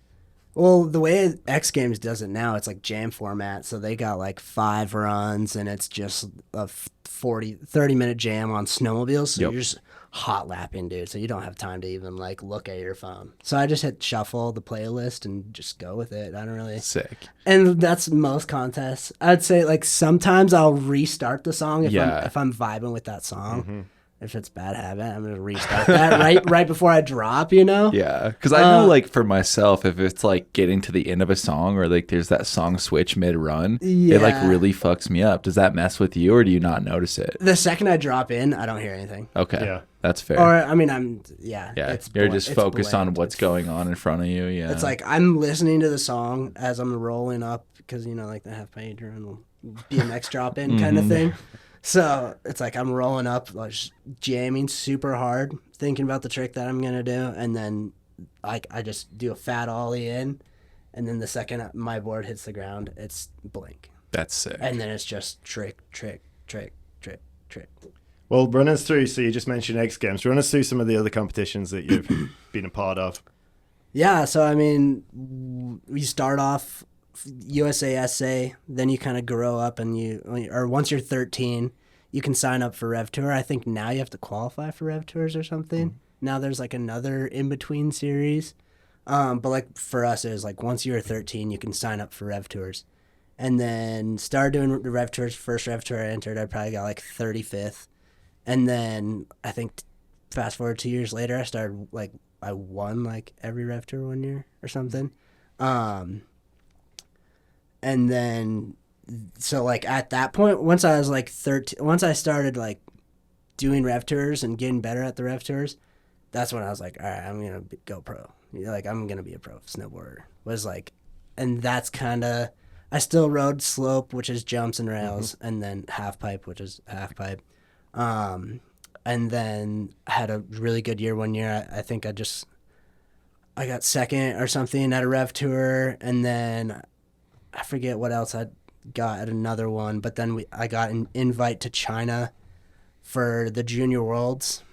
Well, the way X Games does it now, it's like jam format. So they got like 5 runs and it's just a 30-minute jam on snowmobiles. So Yep. you're just hot lapping, dude. So you don't have time to even like look at your phone. So I just hit shuffle the playlist and just go with it. I don't really. Sick. And that's most contests. I'd say like sometimes I'll restart the song if I'm vibing with that song. Mm-hmm. If it's Bad Habit, I'm gonna restart that right before I drop. You know. Yeah, because I know, like, for myself, if it's, like, getting to the end of a song or, like, there's that song switch mid-run, it, like, Yeah. really fucks me up. Does that mess with you, or do you not notice it? The second I drop in, I don't hear anything. Okay, Yeah. that's fair. Or I mean, yeah, it's you're bl- just it's focused on bland. what's going on in front of you, yeah. It's like I'm listening to the song as I'm rolling up because you know, like the half page and BMX drop in kind of thing. So it's like I'm rolling up, like just jamming super hard, thinking about the trick that I'm gonna do, and then like I just do a fat ollie in, and then the second my board hits the ground, it's blink, That's sick. and then it's just trick, trick, trick, trick, trick. Well, run us through. So you just mentioned X Games. Run us through some of the other competitions that you've been a part of. Yeah, so I mean, we start off USASA, then you kind of grow up and once you're 13, you can sign up for Rev Tour. I think now you have to qualify for Rev Tours or something. Now there's like another in-between series. But like for us, it was like once you were 13, you can sign up for Rev Tours. And then started doing the Rev Tours. First Rev Tour I entered, I probably got like 35th. And then I think fast forward 2 years later, I won like every Rev Tour 1 year or something. And then, so like at that point, once I was like 13, once I started like doing Rev Tours and getting better at the Rev Tours, that's when I was like, all right, I'm going to go pro. Like, I'm going to be a pro snowboarder. Was like, and that's kind of, I still rode slope, which is jumps and rails, and then half pipe, which is half pipe. And then I had a really good year 1 year. I think I got second or something at a Rev Tour, and then I forget what else I got at another one, but then I got an invite to China for the Junior Worlds,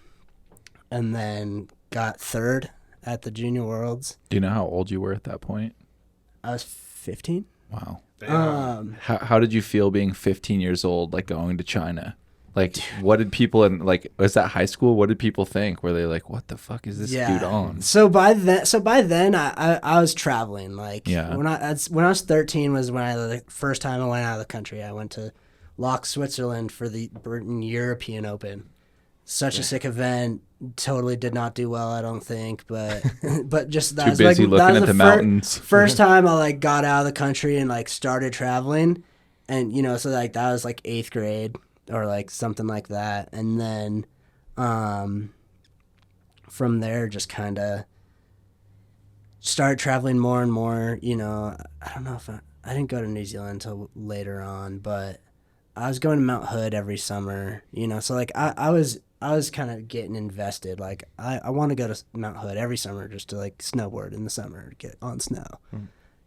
and then got third at the Junior Worlds. Do you know how old you were at that point? I was 15. Wow. Um, How did you feel being 15 years old, like going to China? Like, what did people was that high school? What did people think? Were they like, what the fuck is this dude on? So by then, I was traveling. Like, Yeah. when I was 13 was when the first time I went out of the country. I went to Locke, Switzerland for the Britain European Open. Such a sick event. Totally did not do well, I don't think, but just that Too was busy like looking that was at the the mountains. first time I like got out of the country and like started traveling, and so like that was like 8th grade or like something like that, and then from there just kind of started traveling more and more. I don't know if I didn't go to New Zealand until later on, but I was going to Mount Hood every summer, so like I was kind of getting invested. Like I want to go to Mount Hood every summer just to like snowboard in the summer, get on snow.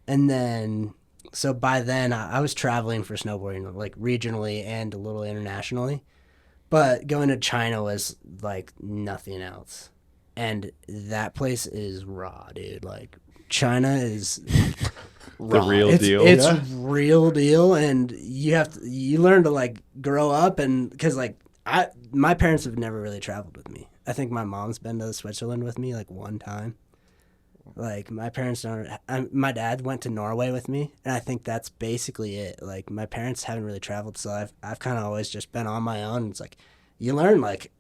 And then, so by then I was traveling for snowboarding like regionally and a little internationally, but going to China was like nothing else. And that place is raw, dude. Like China is raw. The real deal. It's real deal, and you learn to like grow up, and because like my parents have never really traveled with me. I think my mom's been to Switzerland with me like one time. Like my parents don't. My dad went to Norway with me, and I think that's basically it. Like my parents haven't really traveled, so I've kind of always just been on my own. It's like you learn like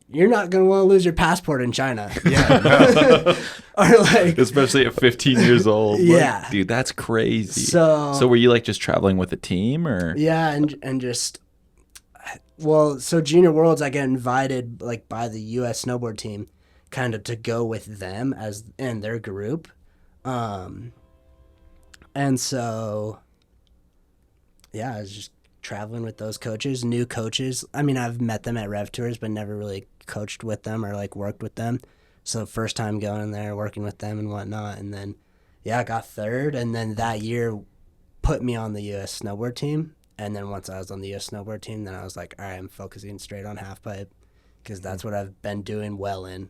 you're not gonna want to lose your passport in China. Yeah. Or like, especially at 15 years old. Yeah. Like, dude, that's crazy. So were you like just traveling with a team or? Yeah, and just, well, so Junior Worlds, I get invited like by the U.S. snowboard team, kind of to go with them as in their group, and so, yeah, I was just traveling with those coaches, new coaches. I mean, I've met them at Rev Tours, but never really coached with them or like worked with them. So first time going in there, working with them and whatnot, and then, yeah, I got third, and then that year put me on the U.S. snowboard team. And then once I was on the U.S. snowboard team, then I was like, all right, I'm focusing straight on halfpipe because that's what I've been doing well in.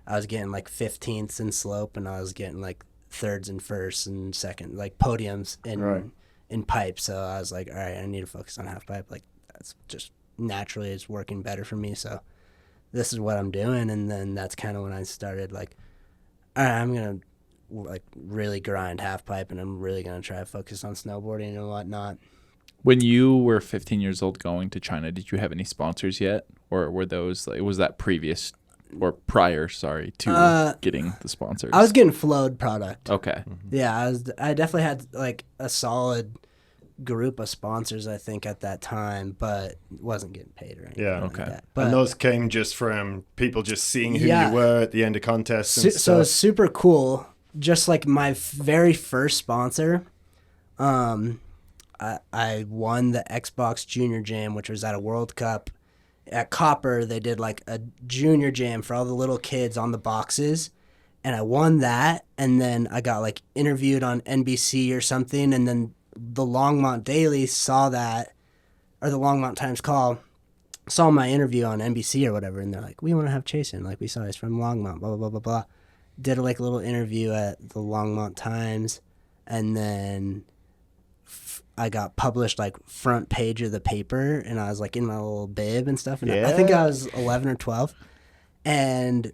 I was getting like 15ths in slope, and I was getting like thirds and firsts and second, like podiums in pipe. So I was like, all right, I need to focus on halfpipe. Like that's just naturally it's working better for me. So this is what I'm doing. And then that's kind of when I started like, all right, I'm going to like really grind halfpipe, and I'm really going to try to focus on snowboarding and whatnot. When you were 15 years old going to China, did you have any sponsors yet? Or were those, like, was that previous or prior, sorry, to getting the sponsors? I was getting flowed product. Okay. Yeah, I definitely had like a solid group of sponsors, I think, at that time, but wasn't getting paid or anything. Yeah. Like Okay. that. But And those came just from people just seeing who you were at the end of contests and stuff. so it's super cool. Just like my very first sponsor, I won the Xbox Junior Jam, which was at a World Cup. At Copper, they did like a junior jam for all the little kids on the boxes, and I won that. And then I got like interviewed on NBC or something, and then the Longmont Daily saw that, or the Longmont Times Call saw my interview on NBC or whatever, and they're like, we want to have Chase in. Like, we saw he's from Longmont, blah, blah, blah, blah, blah. Did like a little interview at the Longmont Times, and then I got published like front page of the paper, and I was like in my little bib and stuff. And I think I was 11 or 12. And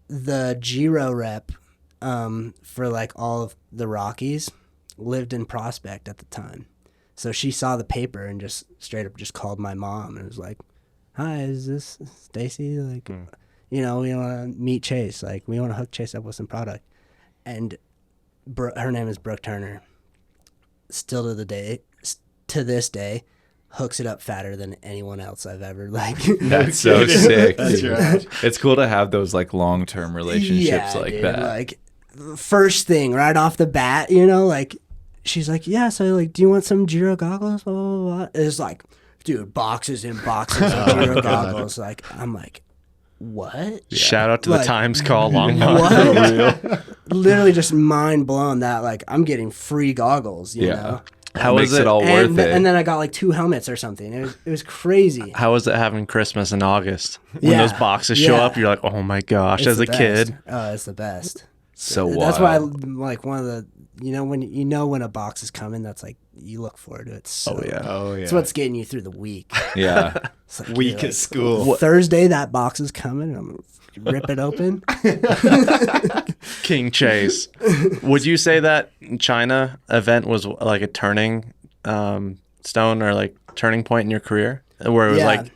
the Giro rep for like all of the Rockies lived in Prospect at the time. So she saw the paper and just straight up just called my mom and was like, hi, is this Stacy? Like, you know, we want to meet Chase. Like, we want to hook Chase up with some product. And her name is Brooke Turner. Still to this day, hooks it up fatter than anyone else I've ever like. That's so sick. That's dude. right. It's cool to have those like long-term relationships like dude, that. Like first thing right off the bat, you know, like she's like, yeah, so like, do you want some Giro goggles? Blah, blah, blah. It's like, dude, boxes and boxes of Giro goggles. Like, I'm like, what? Yeah. Shout out to the Like, Times Call Longmont. What? Literally just mind blown that like I'm getting free goggles, you know? How was it all worth it? And then I got like 2 helmets or something. It was crazy. How was it having Christmas in August? When Yeah. those boxes show Yeah. up, you're like, oh my gosh, It's as the a kid. best. Oh, it's the best. So That's why wild. like one of the when a box is coming, that's like you look forward to it. So, Oh yeah. it's what's getting you through the week. Yeah. It's like, Week you're at like, school. Thursday, that box is coming. And I'm gonna rip it open. King Chase. Would you say that China event was like a turning stone or like turning point in your career, where it was like,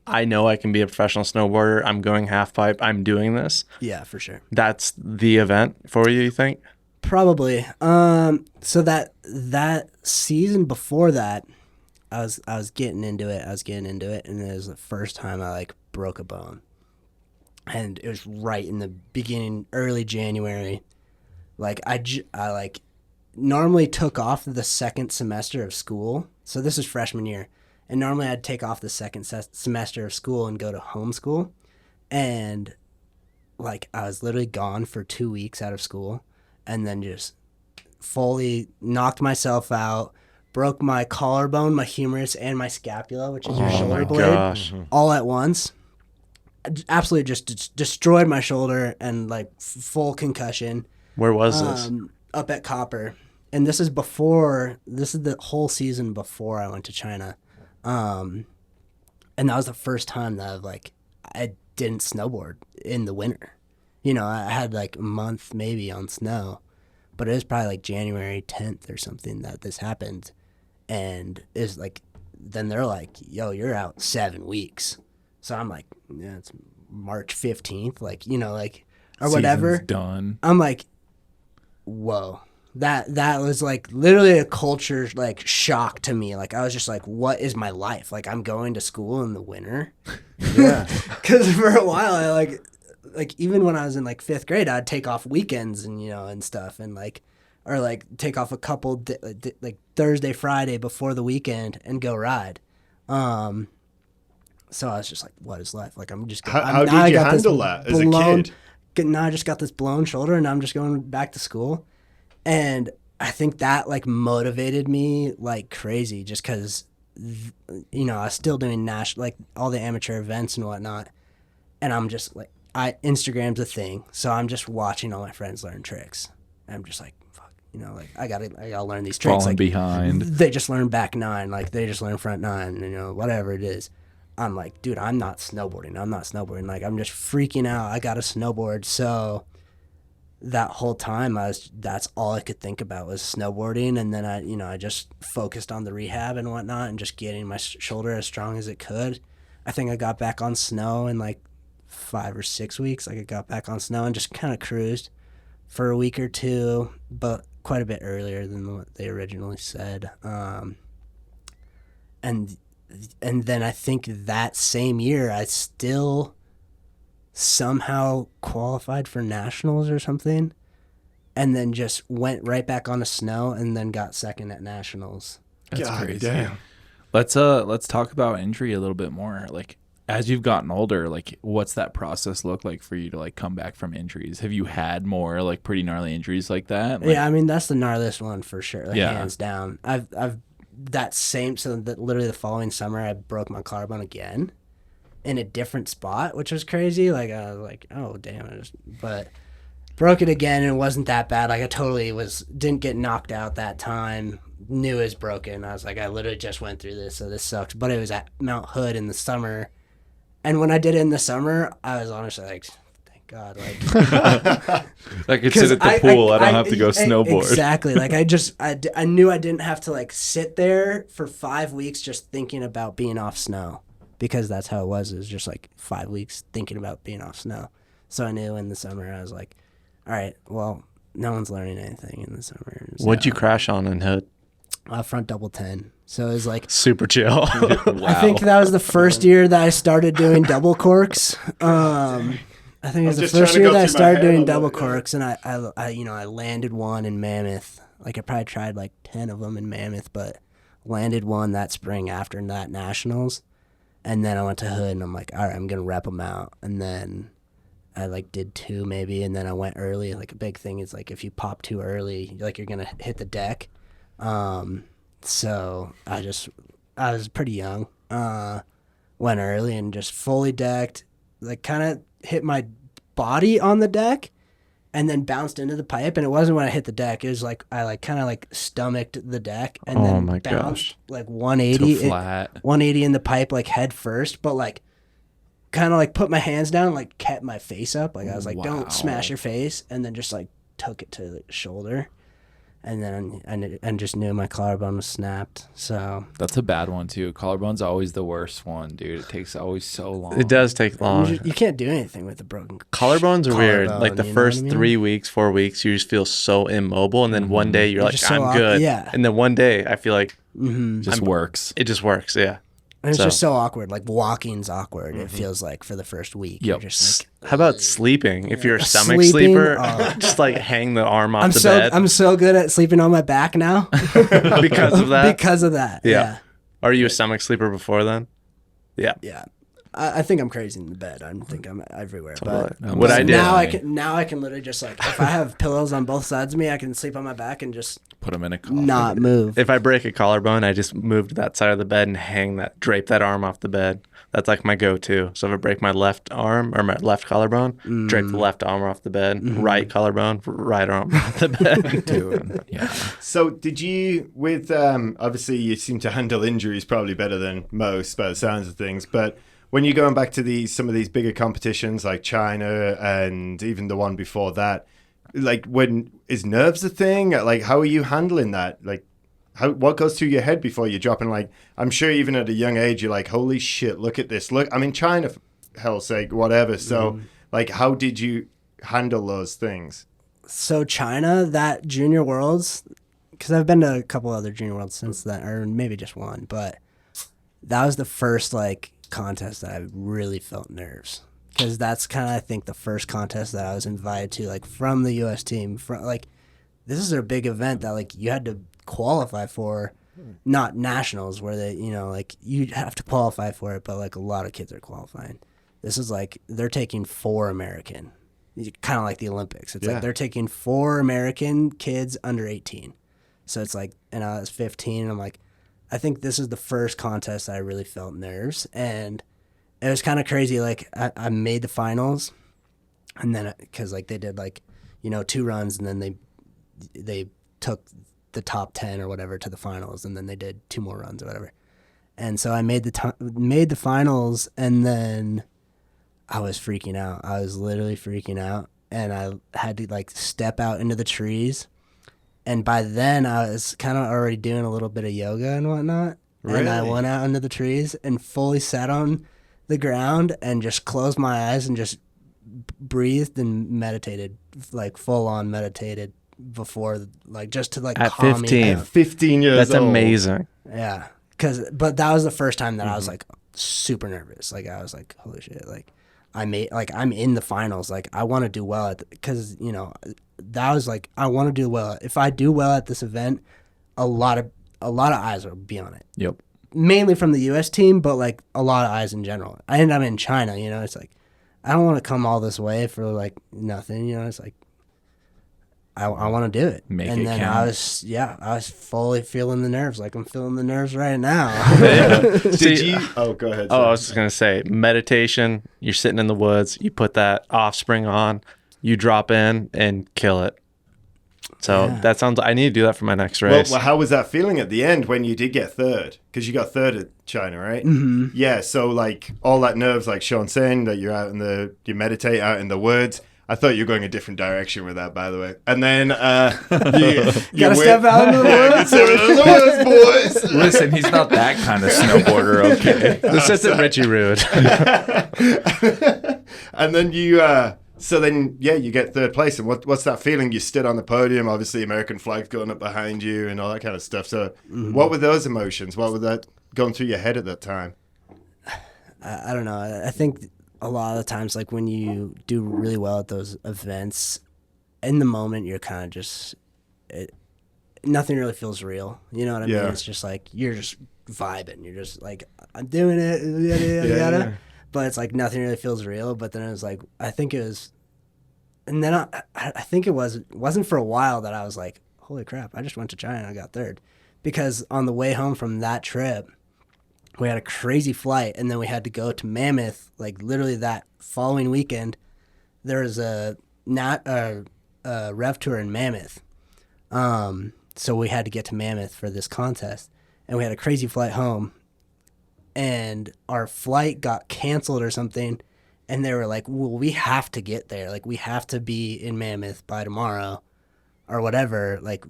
I know I can be a professional snowboarder. I'm going half pipe. I'm doing this. Yeah, for sure. That's the event for you think? Probably. So that season before that, I was getting into it. And it was the first time I like broke a bone. And it was right in the beginning, early January. Like I like normally took off the second semester of school. So this is freshman year. And normally I'd take off the second semester of school and go to homeschool. And like I was literally gone for 2 weeks out of school, and then just fully knocked myself out, broke my collarbone, my humerus, and my scapula, which is your shoulder blade, Gosh. all at once. Absolutely just destroyed my shoulder and like full concussion. Where was this? Up at Copper. And this is the whole season before I went to China. And that was the first time that I didn't snowboard in the winter. I had like a month maybe on snow, but it was probably like January 10th or something that this happened. And it's like, then they're like, yo, you're out 7 weeks. So I'm like, yeah, it's March 15th, or whatever. Season's done. I'm like, whoa. That was like literally a culture like shock to me. Like I was just like, what is my life? Like I'm going to school in the winter. Yeah. Because for a while I like even when I was in like 5th grade, I'd take off weekends and stuff and or take off a couple like Thursday, Friday before the weekend and go ride. So I was just like, what is life? Like I'm just How did you handle that as a kid? Now I just got this blown shoulder and I'm just going back to school. And I think that like motivated me like crazy just because, I was still doing like all the amateur events and whatnot. And I'm just like, Instagram's a thing. So I'm just watching all my friends learn tricks. And I'm just like, fuck, I gotta learn these tricks. Falling like, behind. They just learn back 9. Like they just learn front 9, whatever it is. I'm like, dude, I'm not snowboarding. Like I'm just freaking out. I got to snowboard. So that whole time that's all I could think about was snowboarding. And then I just focused on the rehab and whatnot and just getting my shoulder as strong as it could. I think I got back on snow in like 5 or 6 weeks. Like I got back on snow and just kind of cruised for a week or two, but quite a bit earlier than what they originally said. And then I think that same year I still somehow qualified for nationals or something, and then just went right back on the snow and then got second at nationals. That's God crazy. damn. Let's talk about injury a little bit more. Like as you've gotten older, like what's that process look like for you to like come back from injuries? Have you had more like pretty gnarly injuries like that? Like, Yeah, I mean that's the gnarliest one for sure, like, Yeah. hands down. I've literally the following summer I broke my collarbone again in a different spot, which was crazy. Like I was like, oh damn, but broke it again and it wasn't that bad. Like I totally didn't get knocked out that time. Knew it was broken. I was like, I literally just went through this, so this sucks. But it was at Mount Hood in the summer, and when I did it in the summer, I was honestly like, thank God, like I could sit at the pool. I don't have to go snowboard. Exactly. Like I knew I didn't have to like sit there for 5 weeks just thinking about being off snow, because that's how it was. It was just like 5 weeks thinking about being off snow. So I knew in the summer I was like, all right, well, no one's learning anything in the summer. So, What'd you crash on in Hood? front double 10. So it was like, Super chill. Wow. I think that was the first year that I started doing double corks. I think it was the just first trying to year go that I through my started head a doing little double bit, corks, and I landed one in Mammoth. Like I probably tried like 10 of them in Mammoth, but landed one that spring after that nationals. And then I went to Hood and I'm like, all right, I'm going to rep them out. And then I like did 2 maybe. And then I went early. Like a big thing is like, if you pop too early, like you're going to hit the deck. So I was pretty young, went early and just fully decked, like kind of hit my body on the deck and then bounced into the pipe. And it wasn't when I hit the deck. It was like I like kind of like stomached the deck and then my bounced gosh. like 180, To flat. 180 in the pipe like head first, but like kind of like put my hands down, like kept my face up. Like I was like, Wow. don't smash your face, and then just like took it to the shoulder. And then I just knew my collarbone was snapped. So That's a bad one too. Collarbone's always the worst one, dude. It takes always so long. It does take long. you can't do anything with a broken Collarbones are weird. collarbone, Like the you know what first I mean? 3 weeks, 4 weeks, you just feel so immobile, and then one day you're like, just so I'm awkward. good. Yeah. And then one day I feel like Just works. it just works. Yeah. And it's So- just so awkward. Like walking's awkward. It feels like for the first week. Yep. You're just like, How about sleeping? If you're a stomach Sleeping? sleeper, Oh. just like hang the arm off I'm the so bed I'm so good at sleeping on my back now because of that. because of that. Yeah. Are you a stomach sleeper before then? Yeah. Yeah. I think I'm crazy in the bed. I think I'm everywhere. But What I did- now I can literally just like if I have pillows on both sides of me, I can sleep on my back and just Put them in a coffin. not move. If I break a collarbone, I just move to that side of the bed and drape that arm off the bed. That's like my go-to. So if I break my left arm or my left collarbone, drape the left arm off the bed, right collarbone, right arm off the bed. Dude, yeah. So did you, with obviously you seem to handle injuries probably better than most by the sounds of things, but when you're going back to some of these bigger competitions like China and even the one before that, like is nerves a thing? Like how are you handling that? Like what goes through your head before you're dropping? Like I'm sure even at a young age you're like, holy shit, look at this. Look, I'm in China for hell's sake, whatever. So like how did you handle those things? So China, that Junior Worlds, because I've been to a couple other Junior Worlds since then, or maybe just one, but that was the first like contest that I really felt nerves, because that's kind of I think the first contest that I was invited to, like from the U.S. team. From like this is a big event that like you had to qualify for, not nationals where they like you have to qualify for it, but like a lot of kids are qualifying. This is like they're taking 4 American, kind of like the Olympics. It's like they're taking 4 American kids under 18. So it's like, and I was 15, and I'm like, I think this is the first contest I really felt nerves, and it was kind of crazy. Like I made the finals, and then because like they did like 2 runs, and then they took the top 10 or whatever to the finals, and then they did 2 more runs or whatever. And so I made the finals, and then I was freaking out. I was literally freaking out, and I had to like step out into the trees. And by then, I was kind of already doing a little bit of yoga and whatnot. Really? And I went out into the trees and fully sat on the ground and just closed my eyes and just breathed and meditated, like full on meditated before, like just to like At calm me 15. down. 15 years That's old. amazing. Yeah, but that was the first time that I was like super nervous. Like I was like, holy shit! Like I'm in the finals. Like I want to do well because that was like I want to do well. If I do well at this event, a lot of eyes will be on it. Yep. Mainly from the U.S. team, but like a lot of eyes in general. And I'm in China. It's like I don't want to come all this way for like nothing. It's like I want to do it. Make and it then count. I was fully feeling the nerves. Like I'm feeling the nerves right now. Did you? Oh, go ahead. Oh, I sorry. was just going to say meditation. You're sitting in the woods. You put that offspring on. You drop in and kill it. So that sounds. I need to do that for my next race. Well, how was that feeling at the end when you did get third? Because you got third at China, right? Mm-hmm. Yeah. So like all that nerves, like Sean saying that you're you meditate out in the woods. I thought you were going a different direction with that, by the way. And then you Gotta step out into the woods. Step out into the woods, boys. Listen, he's not that kind of snowboarder, okay? This isn't Richie Rude. And then you get third place. And what's that feeling? You stood on the podium, obviously American flag going up behind you and all that kind of stuff. So what were those emotions? What was that going through your head at that time? I don't know. I think a lot of the times, like when you do really well at those events, in the moment you're kind of just nothing really feels real. You know what I mean? It's just like you're just vibing. You're just like I'm doing it, yada yada yada. But it's like nothing really feels real. But then it was like I think it was, and then I think it wasn't for a while that I was like, holy crap! I just went to China and I got third, because on the way home from that trip, we had a crazy flight, and then we had to go to Mammoth, like literally that following weekend. There was a rev tour in Mammoth. So we had to get to Mammoth for this contest, and we had a crazy flight home, and our flight got canceled or something, and they were like, well, we have to get there. Like, we have to be in Mammoth by tomorrow or whatever. Like,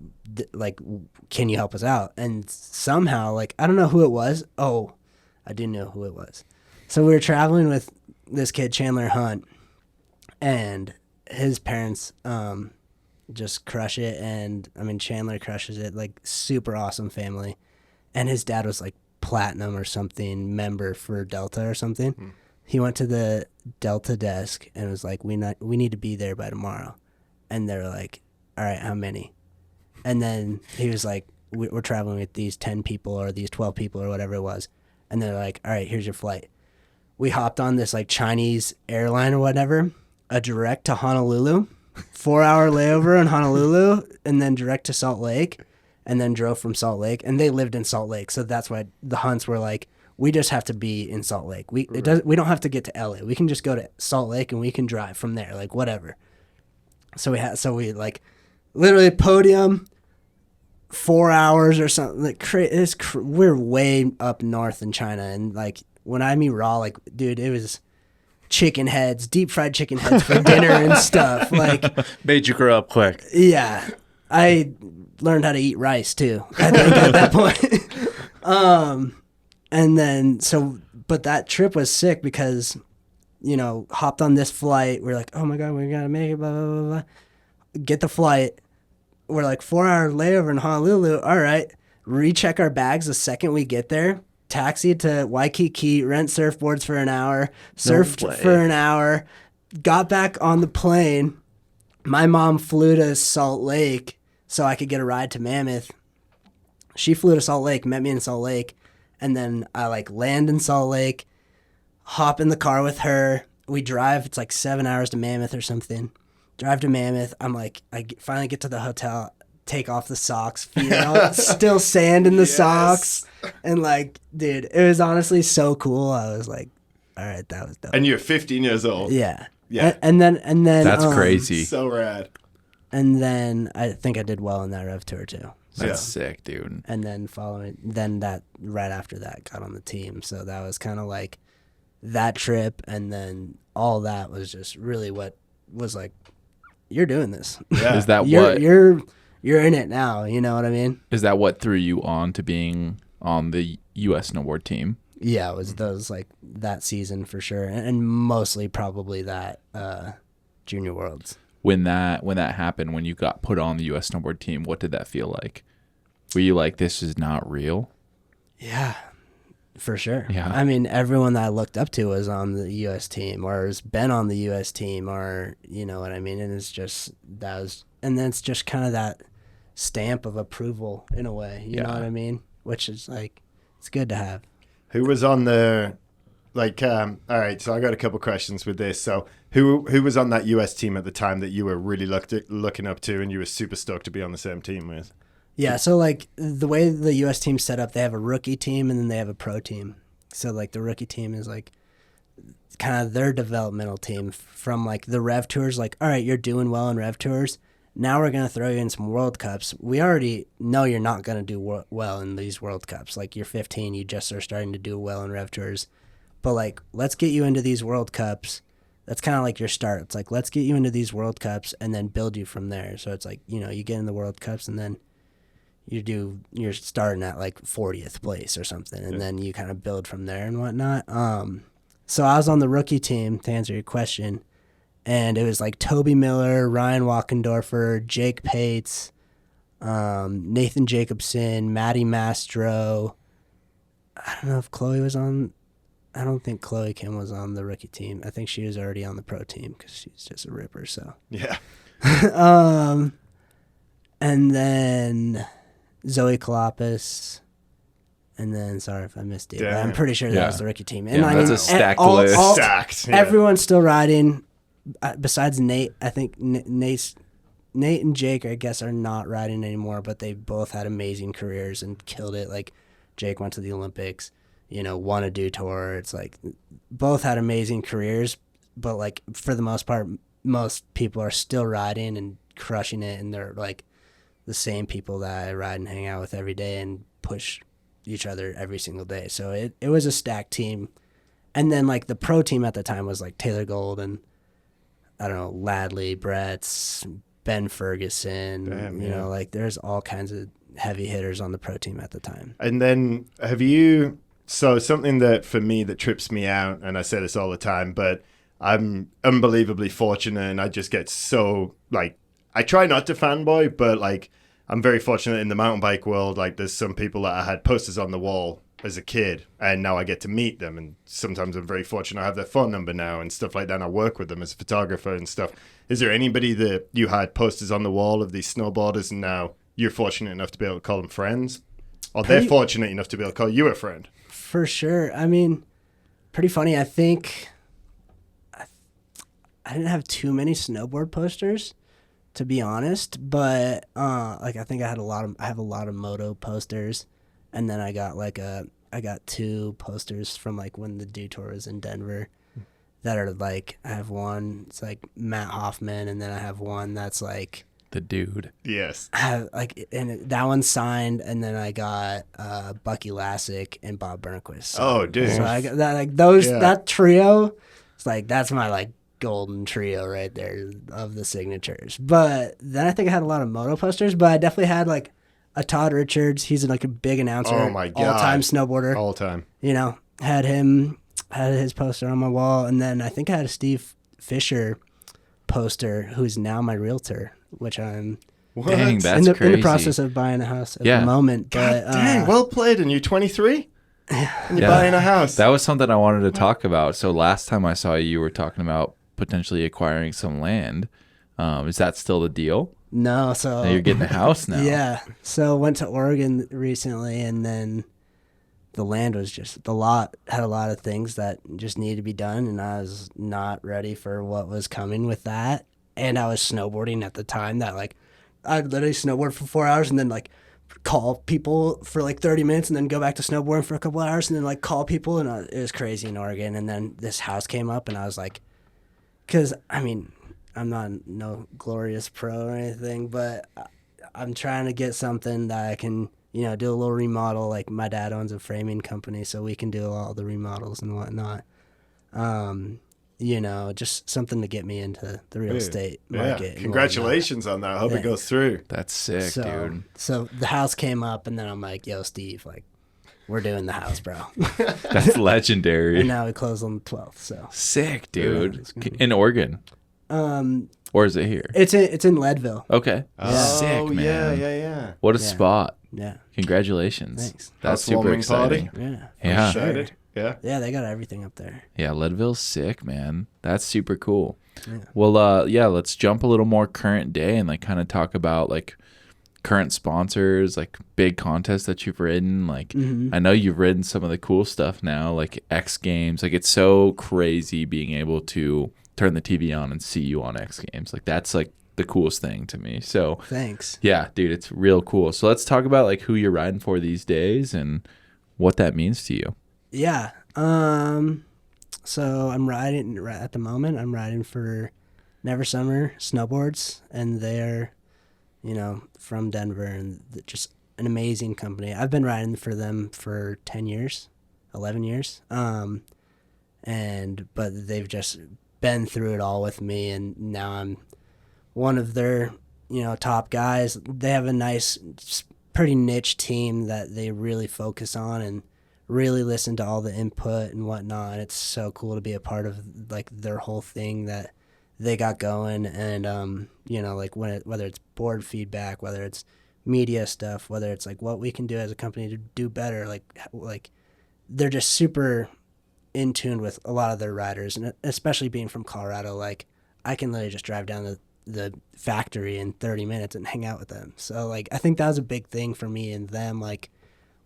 can you help us out? And somehow, like, I don't know who it was. Oh, I do know who it was. So we were traveling with this kid, Chandler Hunt, and his parents just crush it. And I mean, Chandler crushes it, like, super awesome family. And his dad was like platinum or something member for Delta or something. He went to the Delta desk and was like, we need to be there by tomorrow. And they're like, all right, how many? And then he was like, we're traveling with these 10 people or these 12 people or whatever it was. And they're like, all right, here's your flight. We hopped on this like Chinese airline or whatever, a direct to Honolulu, 4-hour layover in Honolulu, and then direct to Salt Lake, and then drove from Salt Lake. And they lived in Salt Lake, so that's why the Hunts were like, we just have to be in Salt Lake. We don't have to get to LA. We can just go to Salt Lake and we can drive from there, like whatever. So we like literally podium, 4 hours or something. Like we're way up north in China, and like when I mean raw, like dude, it was chicken heads, deep fried chicken heads for dinner and stuff. Like Made you grow up quick. Yeah, I learned how to eat rice too, I think, at that point. And then but that trip was sick because, you know, hopped on this flight. We're like, oh my God, we gotta make it, blah, blah, blah, blah. Get the flight. We're like 4-hour layover in Honolulu. All right. Recheck our bags the second we get there. Taxi to Waikiki, rent surfboards for an hour, surfed for an hour, got back on the plane. My mom flew to Salt Lake so I could get a ride to Mammoth. She flew to Salt Lake, met me in Salt Lake, and then I like land in Salt Lake, hop in the car with her. We drive, it's like 7 hours to Mammoth or something. Drive to Mammoth. I'm like, finally get to the hotel, take off the socks, feet out, still sand in the socks. And like, dude, it was honestly so cool. I was like, all right, that was dope. And you're 15 years old. Yeah. Yeah. And then That's crazy. So rad. And then I think I did well in that rev tour too. That's sick, dude. And then right after that got on the team. So that was kind of like that trip. And then all that was just really what was like, you're doing this. Yeah. Is that you're in it now. You know what I mean? Is that what threw you on to being on the U.S. snowboard team? Yeah, it was those like that season for sure. And mostly probably that Junior Worlds. When that happened, when you got put on the U.S. snowboard team, what did that feel like? Were you like, this is not real? Yeah, for sure. Yeah. I mean, everyone that I looked up to was on the U.S. team or has been on the U.S. team or, you know what I mean? And it's just, and then it's just kind of that stamp of approval in a way, you know what I mean? Which is like, it's good to have. Who was on the, like, all right, so I got a couple questions with this. So who was on that US team at the time that you were really looking up to and you were super stoked to be on the same team with? Yeah, so like the way the US team's set up, they have a rookie team and then they have a pro team. So like the rookie team is like kind of their developmental team from like the rev tours, like, all right, you're doing well in rev tours. Now we're going to throw you in some World Cups. We already know you're not going to do well in these World Cups. Like you're 15, you just are starting to do well in rev tours. But like, let's get you into these World Cups. That's kind of like your start. It's like, let's get you into these World Cups and then build you from there. So it's like, you know, you get in the World Cups and then you're starting at like 40th place or something. And then you kind of build from there and whatnot. So I was on the rookie team to answer your question. And it was like Toby Miller, Ryan Walkendorfer, Jake Pates, Nathan Jacobson, Maddie Mastro. I don't know if Chloe was on. I don't think Chloe Kim was on the rookie team. I think she was already on the pro team because she's just a ripper. So yeah. And then Zoe Kalopis. And then, sorry if I missed it, but I'm pretty sure that was the rookie team. And that's a stacked list. Stacked. Yeah. Everyone's still riding. Besides Nate, I think Nate and Jake, I guess, are not riding anymore, but they both had amazing careers and killed it. Like Jake went to the Olympics, you know, won a Dew Tour. It's like both had amazing careers, but like for the most part, most people are still riding and crushing it, and they're like the same people that I ride and hang out with every day and push each other every single day. So it was a stacked team. And then like the pro team at the time was like Taylor Gold and I don't know, Ladley, Bretts, Ben Ferguson. Damn, you know, like there's all kinds of heavy hitters on the pro team at the time. And then so something that for me that trips me out, and I say this all the time, but I'm unbelievably fortunate, and I just get so like, I try not to fanboy, but like I'm very fortunate in the mountain bike world. Like there's some people that I had posters on the wall as a kid, and now I get to meet them, and sometimes I'm very fortunate I have their phone number now and stuff like that, and I work with them as a photographer and stuff. Is there anybody that you had posters on the wall of these snowboarders and now you're fortunate enough to be able to call them friends, or they're fortunate enough to be able to call you a friend? For sure. I mean, pretty funny. I think I didn't have too many snowboard posters, to be honest, but like I think I have a lot of moto posters, and then I got 2 posters from like when the Dew Tour was in Denver that are like, I have one, it's like Matt Hoffman, and then I have one that's like The dude. Yes. That one's signed, and then I got Bucky Lassick and Bob Burnquist. Oh, dude. So I got that, like those that trio. It's like that's my like golden trio right there of the signatures. But then I think I had a lot of moto posters, but I definitely had like a Todd Richards. He's like a big announcer. Oh my God. All-time snowboarder. All time. You know, had his poster on my wall, and then I think I had a Steve Fisher poster, who's now my realtor, which I'm Dang, that's in the crazy. process of buying a house at the moment. God But dang, well played. And you're 23? And you're buying a house. That was something I wanted to talk about. So last time I saw you, you were talking about potentially acquiring some land. Is that still the deal? No, so Now you're getting a house now. Yeah. So went to Oregon recently, and then the land was just, the lot had a lot of things that just needed to be done, and I was not ready for what was coming with that. And I was snowboarding at the time that like I'd literally snowboard for 4 hours and then like call people for like 30 minutes and then go back to snowboarding for a couple hours and then like call people, and it was crazy in Oregon. And then this house came up, and I was like, because I mean, I'm not no glorious pro or anything, but I'm trying to get something that I can, you know, do a little remodel. Like my dad owns a framing company, so we can do all the remodels and whatnot. You know, just something to get me into the real estate market. Yeah. Congratulations on that. I hope it goes through. That's sick, dude. So the house came up, and then I'm like, yo, Steve, like, we're doing the house, bro. That's legendary. And now we close on the 12th, so. Sick, dude. Yeah, In Oregon? Or is it here? It's in Leadville. Okay. Oh, Sick, man. yeah. What a Yeah. spot. Yeah. Congratulations. Thanks. That's super Housewarming exciting. party? Yeah. Yeah. For sure. Excited. Yeah. Yeah, they got everything up there. Yeah, Leadville's sick, man. That's super cool. Yeah. Well, let's jump a little more current day and like kind of talk about like current sponsors, like big contests that you've ridden. Like I know you've ridden some of the cool stuff now, like X Games. Like it's so crazy being able to turn the TV on and see you on X Games. Like that's like the coolest thing to me. So Thanks. yeah, dude, it's real cool. So let's talk about like who you're riding for these days and what that means to you. Yeah. So I'm riding at the moment. I'm riding for Never Summer Snowboards, and they're, you know, from Denver, and just an amazing company. I've been riding for them for 10 years, 11 years. But they've just been through it all with me, and now I'm one of their, you know, top guys. They have a nice, pretty niche team that they really focus on and really listen to all the input and whatnot. It's so cool to be a part of like their whole thing that they got going. And you know, like whether it's board feedback, whether it's media stuff, whether it's like what we can do as a company to do better, like they're just super in tune with a lot of their riders, and especially being from Colorado, like I can literally just drive down the factory in 30 minutes and hang out with them. So like I think that was a big thing for me and them, like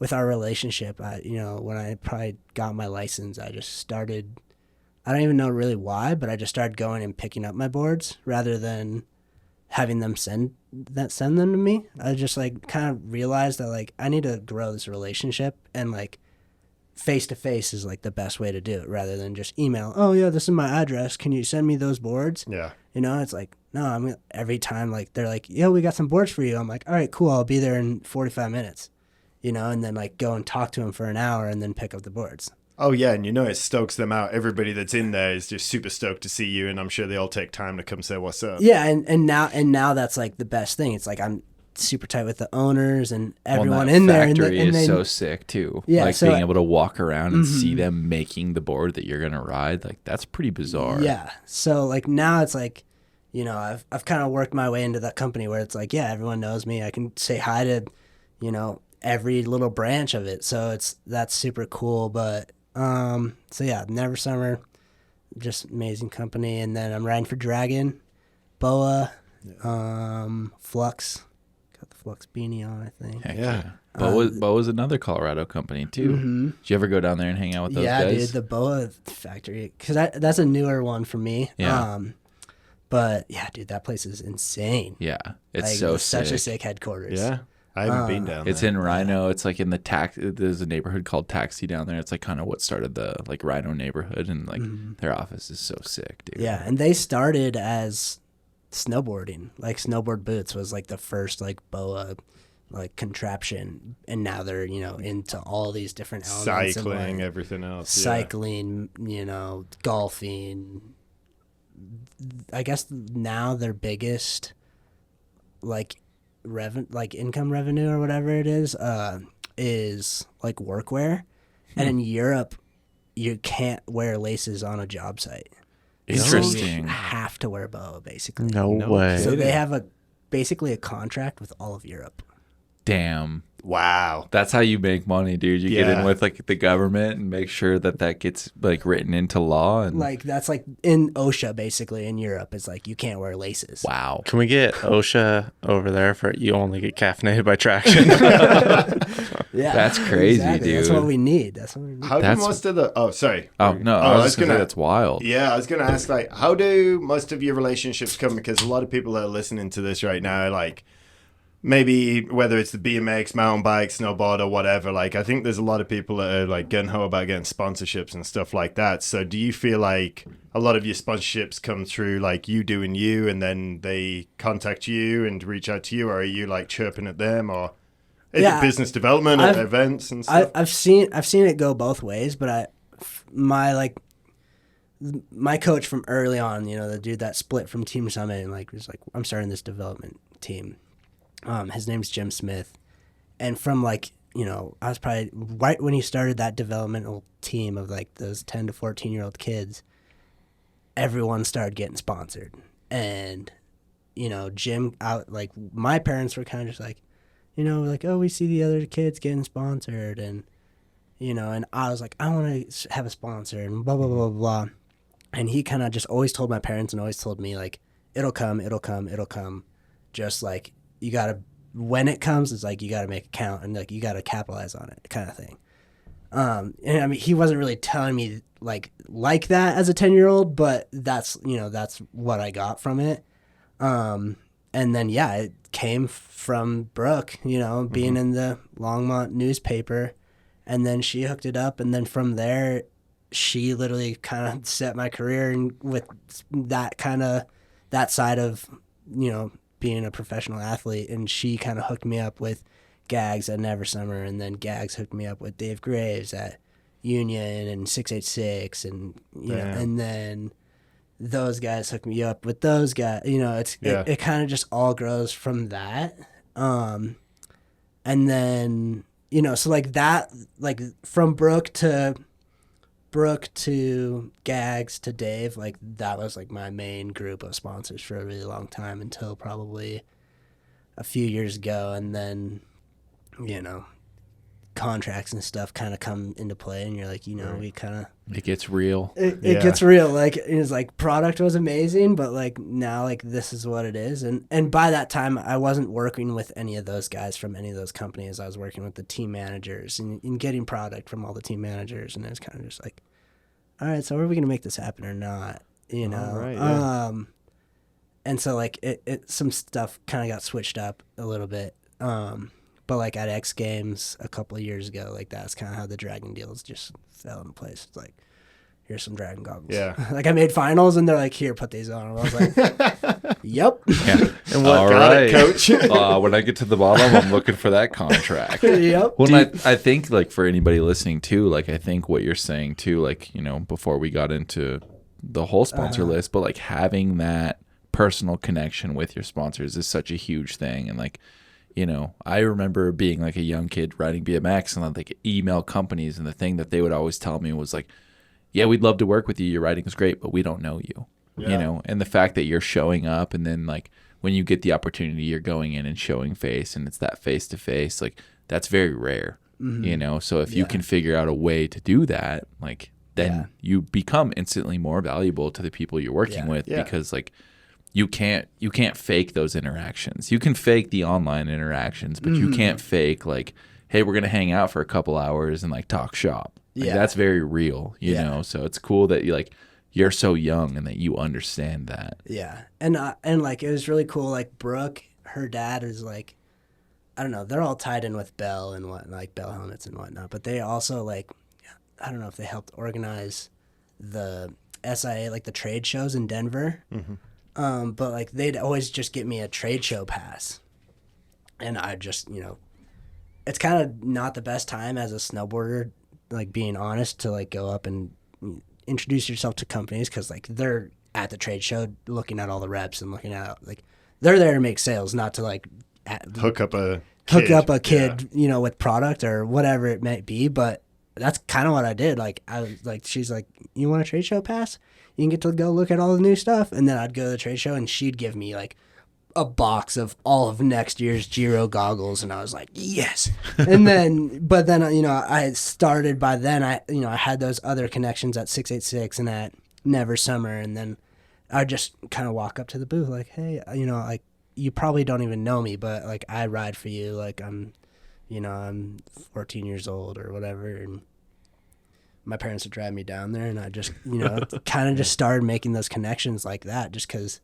with our relationship. You know, when I probably got my license, I just started, I don't even know really why, but I just started going and picking up my boards rather than having them send them to me. I just like kind of realized that like I need to grow this relationship and like face to face is like the best way to do it rather than just email. Oh yeah, this is my address. Can you send me those boards? Yeah. You know, it's like, no, every time like they're like, yeah, we got some boards for you. I'm like, all right, cool. I'll be there in 45 minutes, you know, and then like go and talk to them for an hour and then pick up the boards. Oh yeah, and you know it stokes them out. Everybody that's in there is just super stoked to see you, and I'm sure they all take time to come say what's up. Yeah, and now that's like the best thing. It's like I'm super tight with the owners and everyone in there. Factory and is so sick too. Yeah, like so being able to walk around and see them making the board that you're gonna ride. Like that's pretty bizarre. Yeah. So like now it's like, you know, I've kind of worked my way into that company where it's like, yeah, everyone knows me. I can say hi to, you know, every little branch of it. So that's super cool. But so yeah, Never Summer, just amazing company. And then I'm riding for Dragon, Boa, Flux. Got the Flux beanie on, I think. Heck Yeah. Boa's another Colorado company too. Mm-hmm. Did you ever go down there and hang out with those Yeah, guys? dude, the Boa factory, because that's a newer one for me. Yeah. But yeah, dude, that place is insane. Yeah, it's Like, so it's such a sick. sick headquarters. Yeah. I haven't been down there. It's in Rhino. It's like in the there's a neighborhood called Taxi down there. It's like kind of what started the like Rhino neighborhood, and like their office is so sick, dude. Yeah, and they started as snowboarding. Like snowboard boots was like the first like Boa like contraption, and now they're, you know, into all these different elements. cycling, and, like, everything else. cycling, you know, golfing. I guess now their biggest like income revenue or whatever it is like workwear. And in Europe you can't wear laces on a job site. Interesting. You have to wear Boa basically. No No way. So they have basically a contract with all of Europe. Damn. Wow. That's how you make money, dude. You get Yeah. in with like the government and make sure that gets like written into law. And Like that's like in OSHA basically in Europe. It's like you can't wear laces. wow. Can we get OSHA over there for you only get caffeinated by traction? Yeah, That's crazy, exactly. That's dude. what we need. That's what we need. How do That's- most of the... Oh, sorry. Oh no, I was just gonna say that's wild. Yeah, I was going to ask, like, how do most of your relationships come? Because a lot of people that are listening to this right now, like, maybe whether it's the BMX, mountain bike, snowboard, or whatever, like, I think there's a lot of people that are, like, gung-ho about getting sponsorships and stuff like that. So do you feel like a lot of your sponsorships come through, like, you doing you, and then they contact you and reach out to you, or are you, like, chirping at them, or... Is it business development at events and stuff? I've seen it go both ways, but my coach from early on, you know, the dude that split from Team Summit and like was like, I'm starting this development team. His name's Jim Smith, and from like, you know, I was probably right when he started that developmental team of like those 10 to 14-year-old kids. Everyone started getting sponsored, and you know, Jim out like my parents were kind of just like, you know, like, oh, we see the other kids getting sponsored, and, you know, and I was like, I want to have a sponsor, and blah, blah, blah, blah, blah. And he kind of just always told my parents and always told me, like, it'll come. Just, like, you got to, when it comes, it's like, you got to make it count, and, like, you got to capitalize on it kind of thing. And, I mean, he wasn't really telling me, like that as a 10-year-old, but that's, you know, that's what I got from it. And then, yeah, it came from Brooke, you know, being in the Longmont newspaper. And then she hooked it up. And then from there, she literally kind of set my career and with that side of, you know, being a professional athlete. And she kind of hooked me up with Gags at Never Summer. And then Gags hooked me up with Dave Graves at Union and 686. And, you know, and then... those guys hook me up with those guys, you know, it kind of just all grows from that. And then, you know, so like that, like from Brooke to Gags to Dave, like that was like my main group of sponsors for a really long time until probably a few years ago. And then, you know, contracts and stuff kind of come into play, and you're like, you know, we kind of... It gets real. It gets real. Like, it's like product was amazing, but like now, like this is what it is. And by that time, I wasn't working with any of those guys from any of those companies. I was working with the team managers and getting product from all the team managers. And it was kind of just like, all right, so are we going to make this happen or not? You know? Right, yeah. And so like it some stuff kind of got switched up a little bit. But like at X Games a couple of years ago, like that's kind of how the Dragon deals just fell into place. It's like, here's some Dragon goggles. Yeah. Like I made finals and they're like, here, put these on. And I was like, yep. Yeah. And what All got right. it, coach? When I get to the bottom, I'm looking for that contract. Yep. Well, and I think like for anybody listening too, like I think what you're saying too, like, you know, before we got into the whole sponsor list, but like having that personal connection with your sponsors is such a huge thing. And like, you know, I remember being like a young kid riding BMX and I'd like email companies, and the thing that they would always tell me was like, yeah, we'd love to work with you. Your riding is great, but we don't know you, you know, and the fact that you're showing up, and then like when you get the opportunity, you're going in and showing face, and it's that face to face, like that's very rare, you know? So if you can figure out a way to do that, like then you become instantly more valuable to the people you're working with, because like you can't fake those interactions. You can fake the online interactions, but you can't fake like, hey, we're going to hang out for a couple hours and like talk shop. Like, that's very real, you know? So it's cool that you're so young and that you understand that. Yeah. And like, it was really cool. Like Brooke, her dad is like, I don't know, they're all tied in with Bell and what, like Bell helmets and whatnot, but they also like, I don't know if they helped organize the SIA, like the trade shows in Denver. But like they'd always just get me a trade show pass. And I just, you know, it's kind of not the best time as a snowboarder, like being honest, to like go up and introduce yourself to companies, because like they're at the trade show looking at all the reps and looking at like they're there to make sales, not to like Hook up a kid, you know, with product or whatever it might be. But that's kind of what I did. Like I was like, she's like, you want a trade show pass? You can get to go look at all the new stuff. And then I'd go to the trade show and she'd give me like a box of all of next year's Giro goggles. And I was like, yes. And then, but then, you know, I started by then, I had those other connections at 686 and at Never Summer. And then I'd just kind of walk up to the booth like, hey, you know, like you probably don't even know me, but like I ride for you. Like I'm 14 years old or whatever. And my parents would drive me down there, and I just, you know, kind of just started making those connections like that, just because,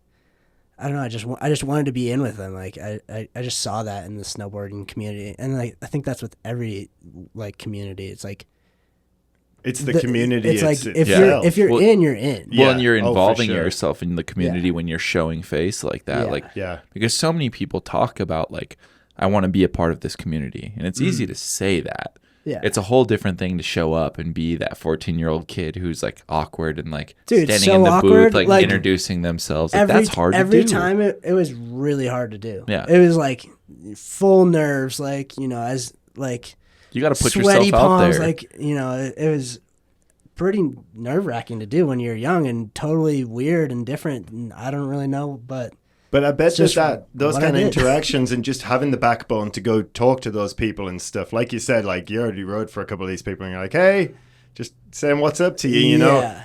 I don't know, I just wanted to be in with them. Like I just saw that in the snowboarding community, and like I think that's with every like community. It's like it's the community. It's like if you're in, you're in. Well, and you're involving sure. yourself in the community when you're showing face like that. Because so many people talk about like, I want to be a part of this community, and it's easy to say that. Yeah. It's a whole different thing to show up and be that 14-year-old kid who's like awkward and like standing so in the awkward, booth, like introducing themselves. Like, that's hard to do. Every time it was really hard to do. Yeah. It was like full nerves, like, you know, as like you got to put sweaty yourself palms, out there. like, you know, it was pretty nerve-wracking to do when you're young and totally weird and different. And I don't really know, but I bet just those kind of did. interactions and just having the backbone to go talk to those people and stuff. Like you said, like you already rode for a couple of these people and you're like, hey, just saying what's up to you, you know?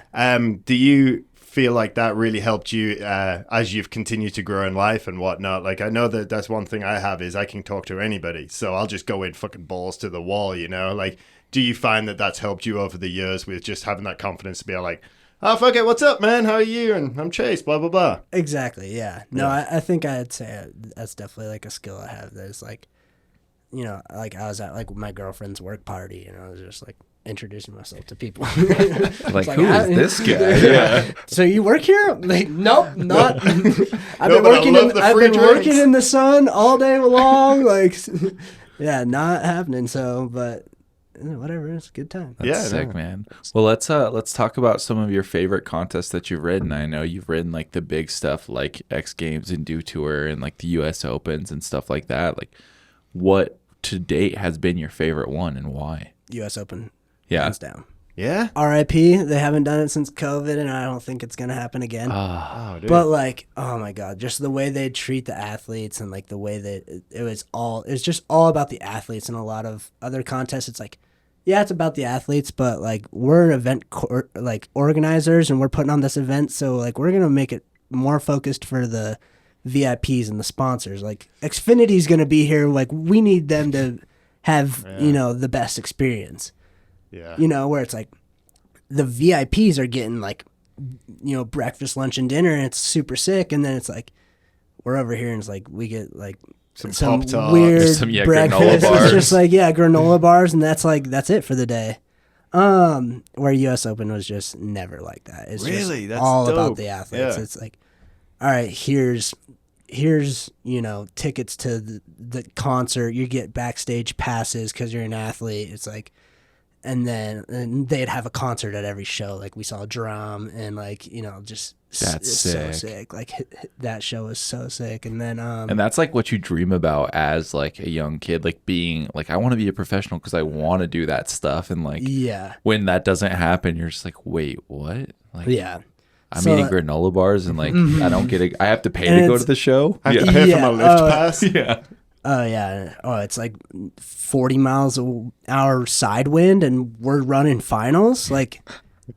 Do you feel like that really helped you as you've continued to grow in life and whatnot? Like I know that's one thing I have is I can talk to anybody. So I'll just go in fucking balls to the wall, you know? Like, do you find that that's helped you over the years with just having that confidence to be like, oh, fuck it, what's up, man? How are you? And I'm Chase, blah, blah, blah. Exactly, yeah. No, I think I'd say that's definitely like a skill I have. There's like, you know, like I was at like my girlfriend's work party and I was just like introducing myself to people. like who is this guy? Yeah. So you work here? Like, nope, not. I've been working in the sun all day long. Like, yeah, not happening. So, but whatever, it's a good time. That's sick, man. Well, let's talk about some of your favorite contests that you've ridden. I know you've ridden like the big stuff like X Games and Dew Tour and like the US Opens and stuff like that. Like, what to date has been your favorite one and why? US Open, hands down. Yeah. RIP. They haven't done it since COVID, and I don't think it's gonna happen again. Dude. But like, oh my god, just the way they treat the athletes and like the way that it was just all about the athletes. And a lot of other contests, it's like, yeah, it's about the athletes, but like we're event organizers and we're putting on this event, so like we're gonna make it more focused for the VIPs and the sponsors. Like Xfinity's gonna be here, like we need them to have you know, the best experience. Yeah, you know, where it's like the VIPs are getting like, you know, breakfast, lunch, and dinner, and it's super sick, and then it's like we're over here and it's like we get like some Pop-Tarts. weird Some, yeah, breakfast. granola bars. It's just like, yeah, granola bars, and that's it for the day. Where US Open was just never like that. It's Really? just That's all dope. about the athletes. Yeah. It's like, all right, here's tickets to the concert. You get backstage passes because you're an athlete. It's like, and they'd have a concert at every show. Like we saw Drum, and like just That's it's so sick. sick. Like that show was so sick. And then And that's like what you dream about as like a young kid, like being like, I want to be a professional because I want to do that stuff. And like, yeah, when that doesn't happen, you're just like, wait, what? Like, yeah. I'm So, eating granola bars and like, I don't get I have to pay And to go it's- to the show. I have to Yeah. pay for my lift Yeah, pass. Yeah. Oh yeah. Oh, it's like 40 miles an hour side wind, and we're running finals. Like,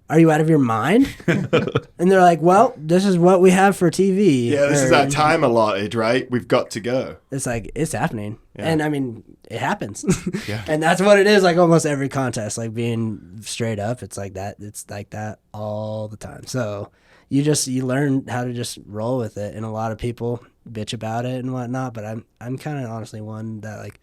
are you out of your mind? And they're like, well, this is what we have for TV. Yeah, this is Or- our time allotted, right? We've got to go. It's like, it's happening. Yeah. And I mean, it happens. Yeah. And that's what it is. Like almost every contest, like being straight up, it's like that. It's like that all the time. So you learn how to just roll with it. And a lot of people bitch about it and whatnot, but I'm kind of honestly one that like,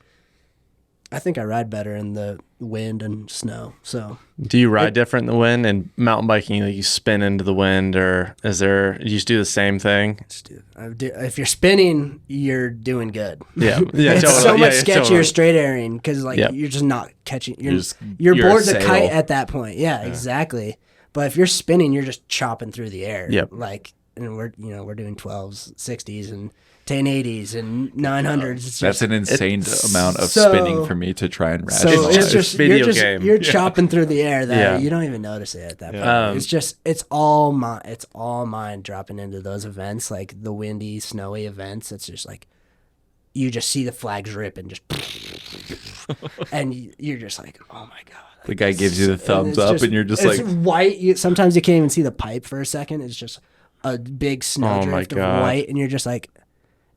I think I ride better in the wind and snow. So Do you ride different in the wind? And mountain biking, like you spin into the wind, or you just do the same thing? if you're spinning, you're doing good. Yeah, yeah, It's totally. so much Yeah, sketchier totally. straight airing because like Yep. you're just not catching. You're You're bored a to sail. kite at that point. Yeah, exactly. But if you're spinning, you're just chopping through the air. Yep. Like, and we're doing 12s, 60s, and 1080s and 900s. It's That's just, an insane amount of so- spinning for me to try and so rationalize. it's just video you're game. You're chopping through the air that Yeah. you don't even notice it at that point. Um, It's all mine dropping into those events, like the windy, snowy events. It's just like you just see the flags rip and just, and you're just like, oh my god. The guy gives you the thumbs it's up, and you're just it's like, white. Sometimes you can't even see the pipe for a second. It's just a big Oh my snowdrift of God. white, and you're just like,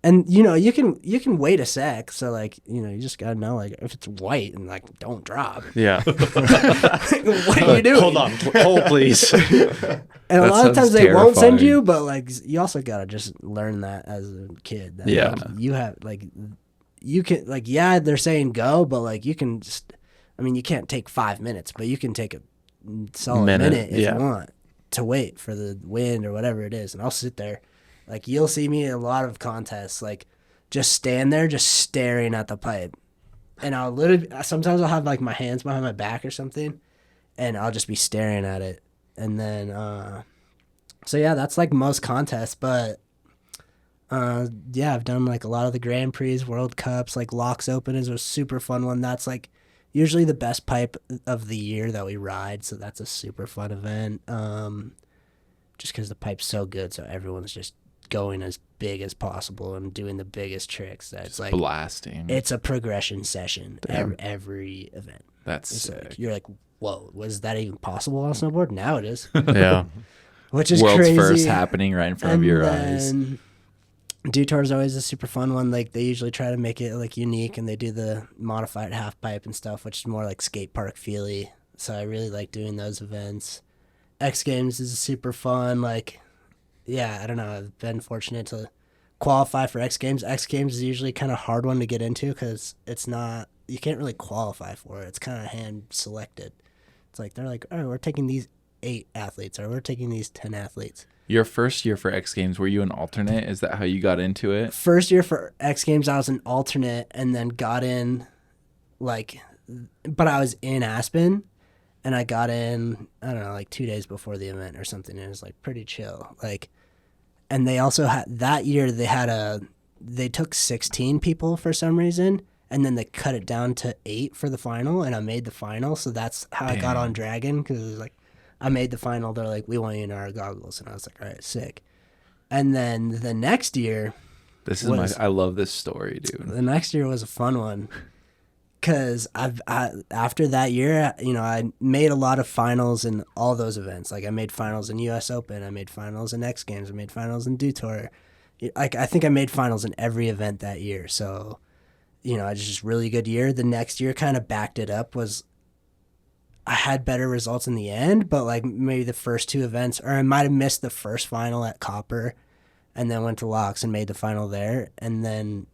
and you can wait a sec. So like you just gotta know like if it's white and like don't drop. Yeah. What are you doing? Hold on. Hold, please. And a That lot of times sounds they won't send terrifying. you, but like you also gotta just learn that as a kid. That, Yeah. like, you have like you can like they're saying go, but like you can just. I mean, you can't take 5 minutes, but you can take a solid minute if yeah. you want to wait for the wind or whatever it is. And I'll sit there. Like, you'll see me in a lot of contests, like, just stand there, just staring at the pipe. And I'll literally, sometimes I'll have, like, my hands behind my back or something, and I'll just be staring at it. And then, so yeah, that's, like, most contests. But, yeah, I've done, like, a lot of the Grand Prix, World Cups, like, Locks Open is a super fun one. That's, like, usually the best pipe of the year that we ride, so that's a super fun event. Just because the pipe's so good, so everyone's just going as big as possible and doing the biggest tricks. That's like blasting. it's a progression session every event. That's It's sick. like, you're like, whoa, was that even possible on a snowboard? Now it is, Yeah. which is World's crazy. first happening right in front of your eyes. Dew Tour is always a super fun one. Like they usually try to make it like unique, and they do the modified half pipe and stuff, which is more like skate park feely. So I really like doing those events. X Games is super fun. Like, yeah, I don't know. I've been fortunate to qualify for X Games. X Games is usually kind of hard one to get into because it's not. You can't really qualify for it. It's kind of hand selected. It's like they're like, oh, we're taking these 8 athletes, or we're taking these 10 athletes. Your first year for X Games, were you an alternate? Is that how you got into it? First year for X Games, I was an alternate, and then got in, like, but I was in Aspen, and I got in, I don't know, like 2 days before the event or something. And it was like pretty chill. Like, and they also had that year they took 16 people for some reason, and then they cut it down to 8 for the final, and I made the final. So that's how I got on Dragon, because it was like, I made the final. They're like, we want you in our goggles. And I was like, all right, sick. And then the next year. This is I love this story, dude. The next year was a fun one. Because after that year, I made a lot of finals in all those events. Like I made finals in US Open. I made finals in X Games. I made finals in Dew Tour. Like I think I made finals in every event that year. So, I just really good year. The next year kind of backed it up. I had better results in the end, but like maybe the first 2 events, or I might have missed the first final at Copper and then went to Locks and made the final there. And then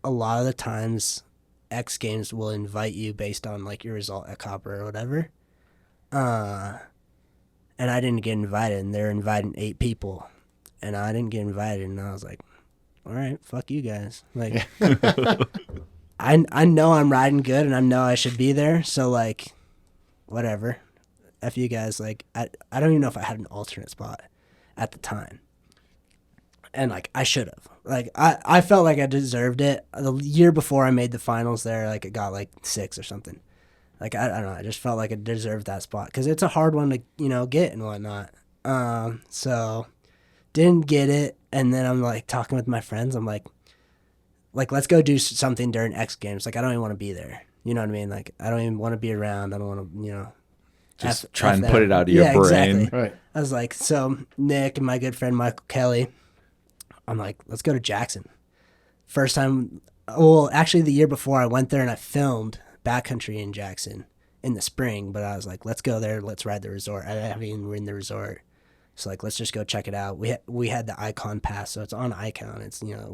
a lot of the times X Games will invite you based on like your result at Copper or whatever. And I didn't get invited, and they're inviting 8 people, and I didn't get invited, and I was like, all right, fuck you guys. Like, I know I'm riding good, and I know I should be there, so like, whatever. F you guys. Like, I don't even know if I had an alternate spot at the time. And like, I should have. Like, I felt like I deserved it. The year before I made the finals there, like, it got like 6 or something. Like, I don't know. I just felt like I deserved that spot because it's a hard one to, you know, get and whatnot. So didn't get it. And then I'm like talking with my friends. I'm like, let's go do something during X Games. Like, I don't even want to be there. You know what I mean? Like, I don't even want to be around. I don't want to, you know. Just try and put it out of your brain. Exactly. Right. I was like, so Nick and my good friend Michael Kelly, I'm like, let's go to Jackson. First time, well, actually the year before I went there and I filmed backcountry in Jackson in the spring, but I was like, let's go there, let's ride the resort. I haven't even ridden the resort, so like, let's just go check it out. We had the Icon Pass, so it's on Icon. It's, you know,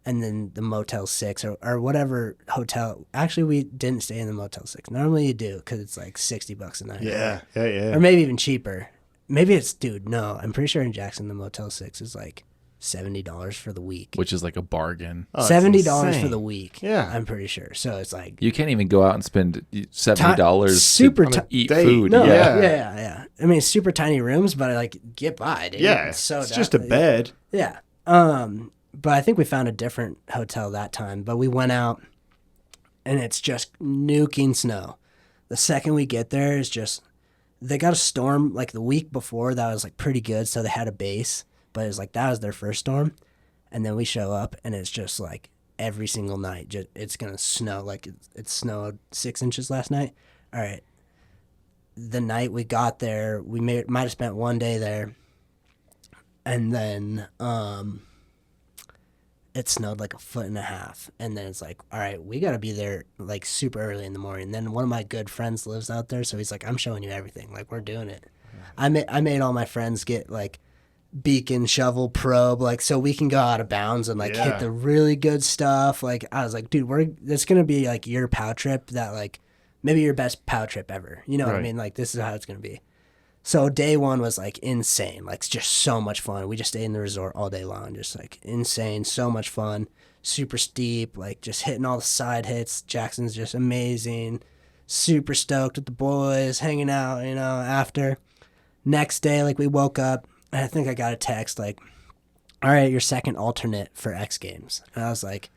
and then the Motel 6 or whatever hotel. Actually, we didn't stay in the Motel 6. Normally you do because it's like $60 a night. Yeah. Or maybe even cheaper. Maybe it's, no, I'm pretty sure in Jackson the Motel 6 is like $70 for the week. Which is like a bargain. Oh, $70 for the week. Yeah. I'm pretty sure. So it's like, you can't even go out and spend $70 to eat food. No, yeah. yeah. I mean, super tiny rooms, but I like get by, dude. Yeah. It's just a bed. Yeah. But I think we found a different hotel that time. But we went out, and it's just nuking snow. The second we get there, is just, they got a storm like the week before that was like pretty good, so they had a base. But it's like, that was their first storm. And then we show up, and it's just like every single night, it's going to snow. Like, it snowed 6 inches last night. All right. The night we got there, we might have spent one day there. And then it snowed like 1.5 feet. And then it's like, all right, we got to be there like super early in the morning. And then one of my good friends lives out there, so he's like, I'm showing you everything. Like, we're doing it. I made all my friends get like beacon, shovel, probe, like, so we can go out of bounds and like hit the really good stuff. Like, I was like, dude, it's gonna be like your POW trip, that like maybe your best POW trip ever. You know what I mean? Like, this is how it's gonna be. So day one was like insane, like just so much fun. We just stayed in the resort all day long, just like insane, so much fun, super steep, like just hitting all the side hits. Jackson's just amazing, super stoked with the boys, hanging out, you know, after. Next day, like, we woke up, and I think I got a text like, all right, your second alternate for X Games. And I was like,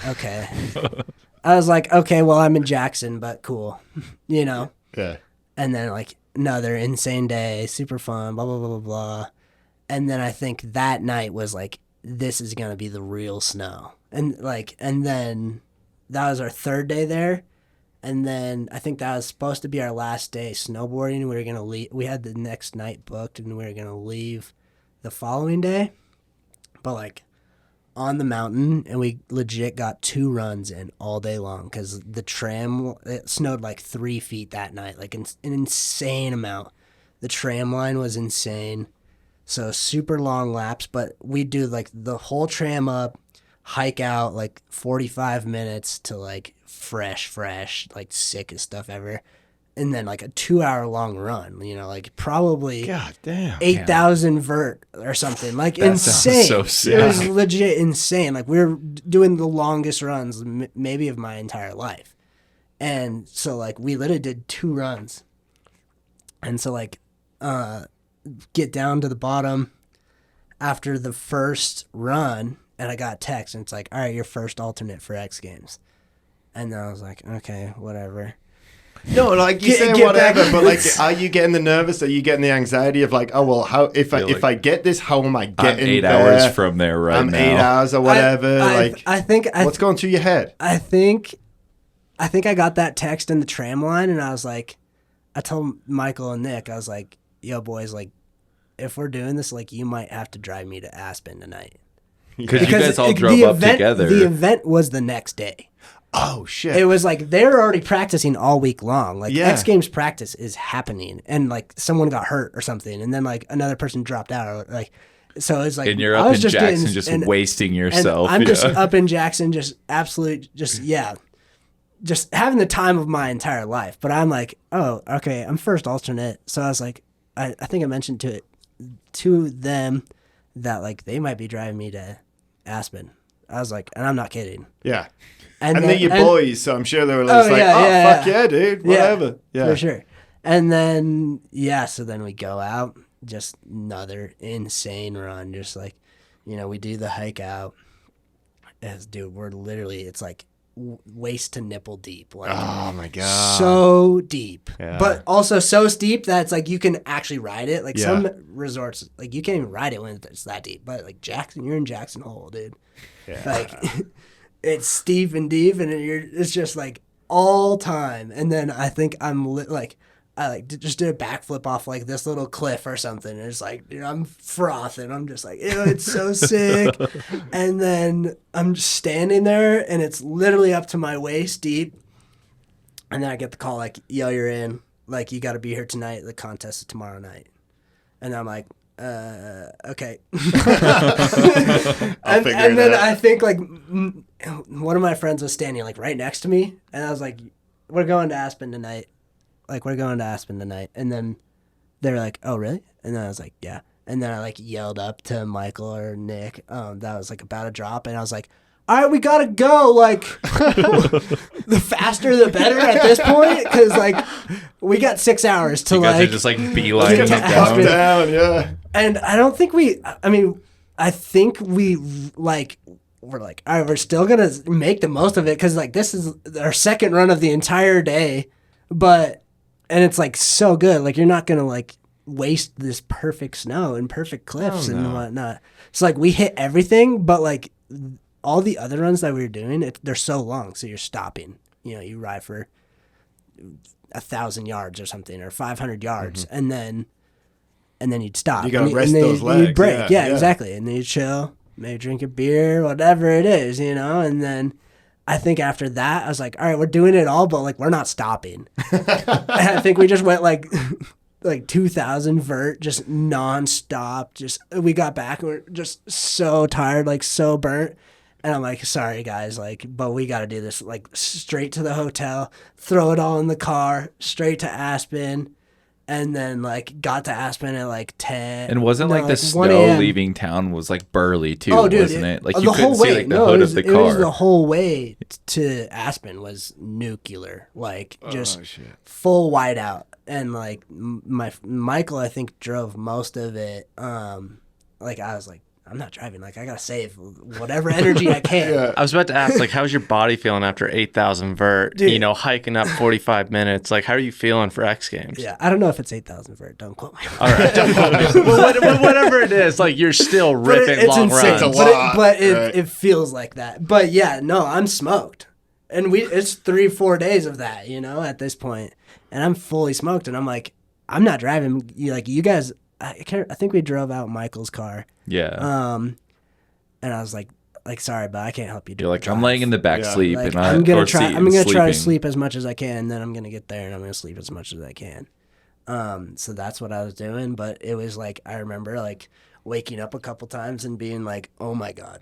okay. Okay, well, I'm in Jackson, but cool, you know? Yeah. And then, like, another insane day, super fun, blah, blah, blah, blah, blah. And then I think that night was like, this is going to be the real snow. And then that was our third day there. And then I think that was supposed to be our last day snowboarding. We were going to leave. We had the next night booked, and we were going to leave the following day. But, like, on the mountain, and we legit got 2 runs in all day long because the tram, it snowed like 3 feet that night, like an insane amount. The tram line was insane. So super long laps, but we do like the whole tram up, hike out like 45 minutes to like fresh, like sickest stuff ever. And then like a 2-hour long run, you know, like probably God damn 8,000 vert or something, like insane. So sick. It was legit insane. Like, we were doing the longest runs maybe of my entire life. And so like we literally did 2 runs. And so like get down to the bottom after the first run, and I got a text, and it's like, all right, your first alternate for X Games. And then I was like, okay, whatever. No, like you say whatever, but like, are you getting the nervous? Are you getting the anxiety of like, oh well, how if I get this, how am I getting? I'm 8 there? hours from there right I'm now. 8 hours or whatever. I think what's going through your head? I think I got that text in the tram line, and I was like, I told Michael and Nick, I was like, yo boys, like, if we're doing this, like, you might have to drive me to Aspen tonight. Because you guys all drove up together. The event was the next day. Oh shit! It was like they were already practicing all week long. Like, X Games practice is happening, and like someone got hurt or something, and then like another person dropped out. Or like So it's like And you're I up was in just Jackson getting, just and- wasting and yourself. I'm just yeah. up in Jackson, just absolutely, just having the time of my entire life. But I'm like, oh, okay, I'm first alternate. So I was like, I think I mentioned to them that like they might be driving me to Aspen. I was like, and I'm not kidding. Yeah. And And they're your boys, so I'm sure they were just fuck yeah, dude, whatever. Yeah. For sure. And then, so then we go out, just another insane run. Just like, we do the hike out. Dude, we're literally, it's like waist to nipple deep. Like, Oh my God. so deep. Yeah. But also so steep that it's like you can actually ride it. Like Yeah. some resorts, like you can't even ride it when it's that deep. But like Jackson, you're in Jackson Hole, dude. Yeah. Like it's steep and deep, and it's just like all time. And then I think I just did a backflip off like this little cliff or something. And it's like, dude, I'm frothing. I'm just like, ew, it's so sick. And then I'm just standing there, and it's literally up to my waist deep. And then I get the call like, yo, you're in. Like, you got to be here tonight. The contest is tomorrow night. And I'm like, okay. and then I think like one of my friends was standing like right next to me, and I was like, we're going to Aspen tonight. And then they're like, oh really? And then I was like, yeah. And then I like yelled up to Michael or Nick that was like about to drop, and I was like, all right, we gotta go. Like, the faster the better at this point, because like we got 6 hours to You guys like are just like beelining to it Aspen. down. Down, yeah. And I don't think I think we like, we're like, all right, we're still going to make the most of it. Cause like this is our second run of the entire day, and it's like so good. Like you're not going to like waste this perfect snow and perfect cliffs and whatnot. So like we hit everything, but like all the other runs that we were doing, they're so long. So you're stopping, you ride for 1,000 yards or something, or 500 yards. And then you'd stop. You gotta and rest then those you'd legs. break. Yeah. Exactly. And then you'd chill, maybe drink a beer, whatever it is, And then I think after that, I was like, all right, we're doing it all, but like we're not stopping. And I think we just went like 2,000 vert, just nonstop. Just we got back and we're just so tired, like so burnt. And I'm like, sorry guys, like, but we got to do this, like straight to the hotel, throw it all in the car, straight to Aspen. And then like got to Aspen at like 10. And wasn't like the 1 snow a.m. leaving town was like burly too, Oh, dude, wasn't it? Like the you couldn't whole see way. like the No, hood it was, of the it was car. the whole way to Aspen was nuclear, like just shit. full whiteout. And like Michael, I think drove most of it. Like I was like, I'm not driving. Like I gotta save whatever energy I can. Yeah. I was about to ask, like, how's your body feeling after 8,000 vert? Dude. Hiking up 45 minutes. Like, how are you feeling for X Games? Yeah, I don't know if it's 8,000 vert. Don't quote me. All right, don't quote me. Well, whatever it is, like you're still ripping it's long insane. runs. It's a lot, But right. it feels like that. But yeah, no, I'm smoked. And it's 3-4 days of that, at this point. And I'm fully smoked. And I'm like, I'm not driving. You guys, I think we drove out Michael's car. Yeah. And I was like, sorry, but I can't help you. You're like, drive. I'm laying in the back Yeah. sleep, Like, and I'm gonna or try. seat I'm and gonna try to sleeping. sleep as much as I can. And then I'm gonna get there and I'm gonna sleep as much as I can. So that's what I was doing. But it was like I remember like waking up a couple times and being like, oh my god,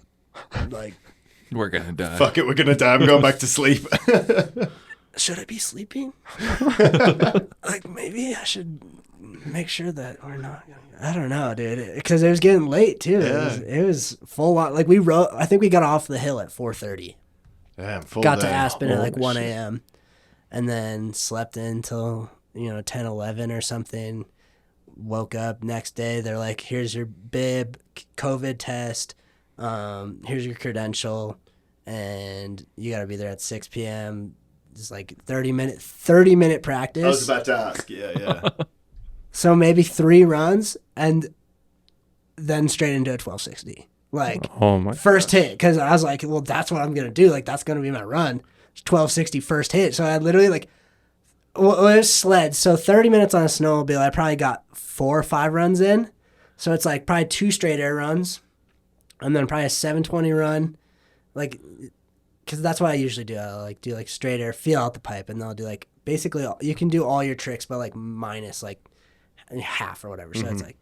like We're gonna die. Fuck it, we're gonna die. I'm going back to sleep. should I be sleeping? Like maybe I should make sure that we're not. I don't know, dude, because it was getting late too. Yeah. It was full on. Like we rode. I think we got off the hill at 4:30. Damn, full Got day. to Aspen at like Holy 1 shit. a.m. and then slept until 10, 11 or something. Woke up next day. They're like, here's your bib, COVID test. Here's your credential, and you got to be there at 6 p.m. It's like 30 minute practice. I was about to ask. Yeah. So maybe 3 runs and then straight into a 1260. Like Oh my! first hit, because I was like, well, that's what I'm gonna do. Like that's gonna be my run. 1260 first hit. So I literally like, well, it was sled. So 30 minutes on a snowmobile, I probably got 4 or 5 runs in. So it's like probably 2 straight air runs, and then probably a 720 run, like, because that's what I usually do. I like do like straight air, feel out the pipe, and then I'll do like basically you can do all your tricks, but like minus like half or whatever. So it's like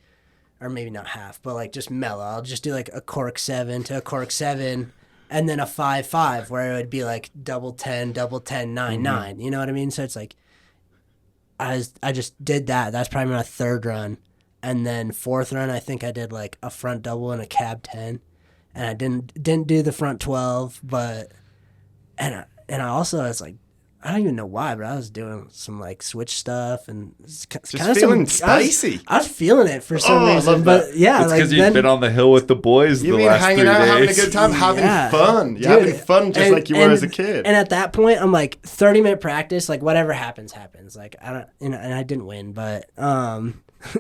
or maybe not half, but like just mellow. I'll just do like a cork 7 to a cork 7, and then a 5-5 where it would be like double 10, 9-9. You know what I mean? So it's like I just did that. That's probably my third run, and then fourth run I think I did like a front double and a cab 10, and I didn't do the front 12, but and I also was like. I don't even know why, but I was doing some like switch stuff and just feeling spicy. I was feeling it for some reason, but yeah, it's because you've been on the hill with the boys the last 3 days. Hanging out, having a good time, having fun. You're having fun just like you were as a kid. And at that point, I'm like 30-minute practice, like whatever happens. Like I don't, and I didn't win, but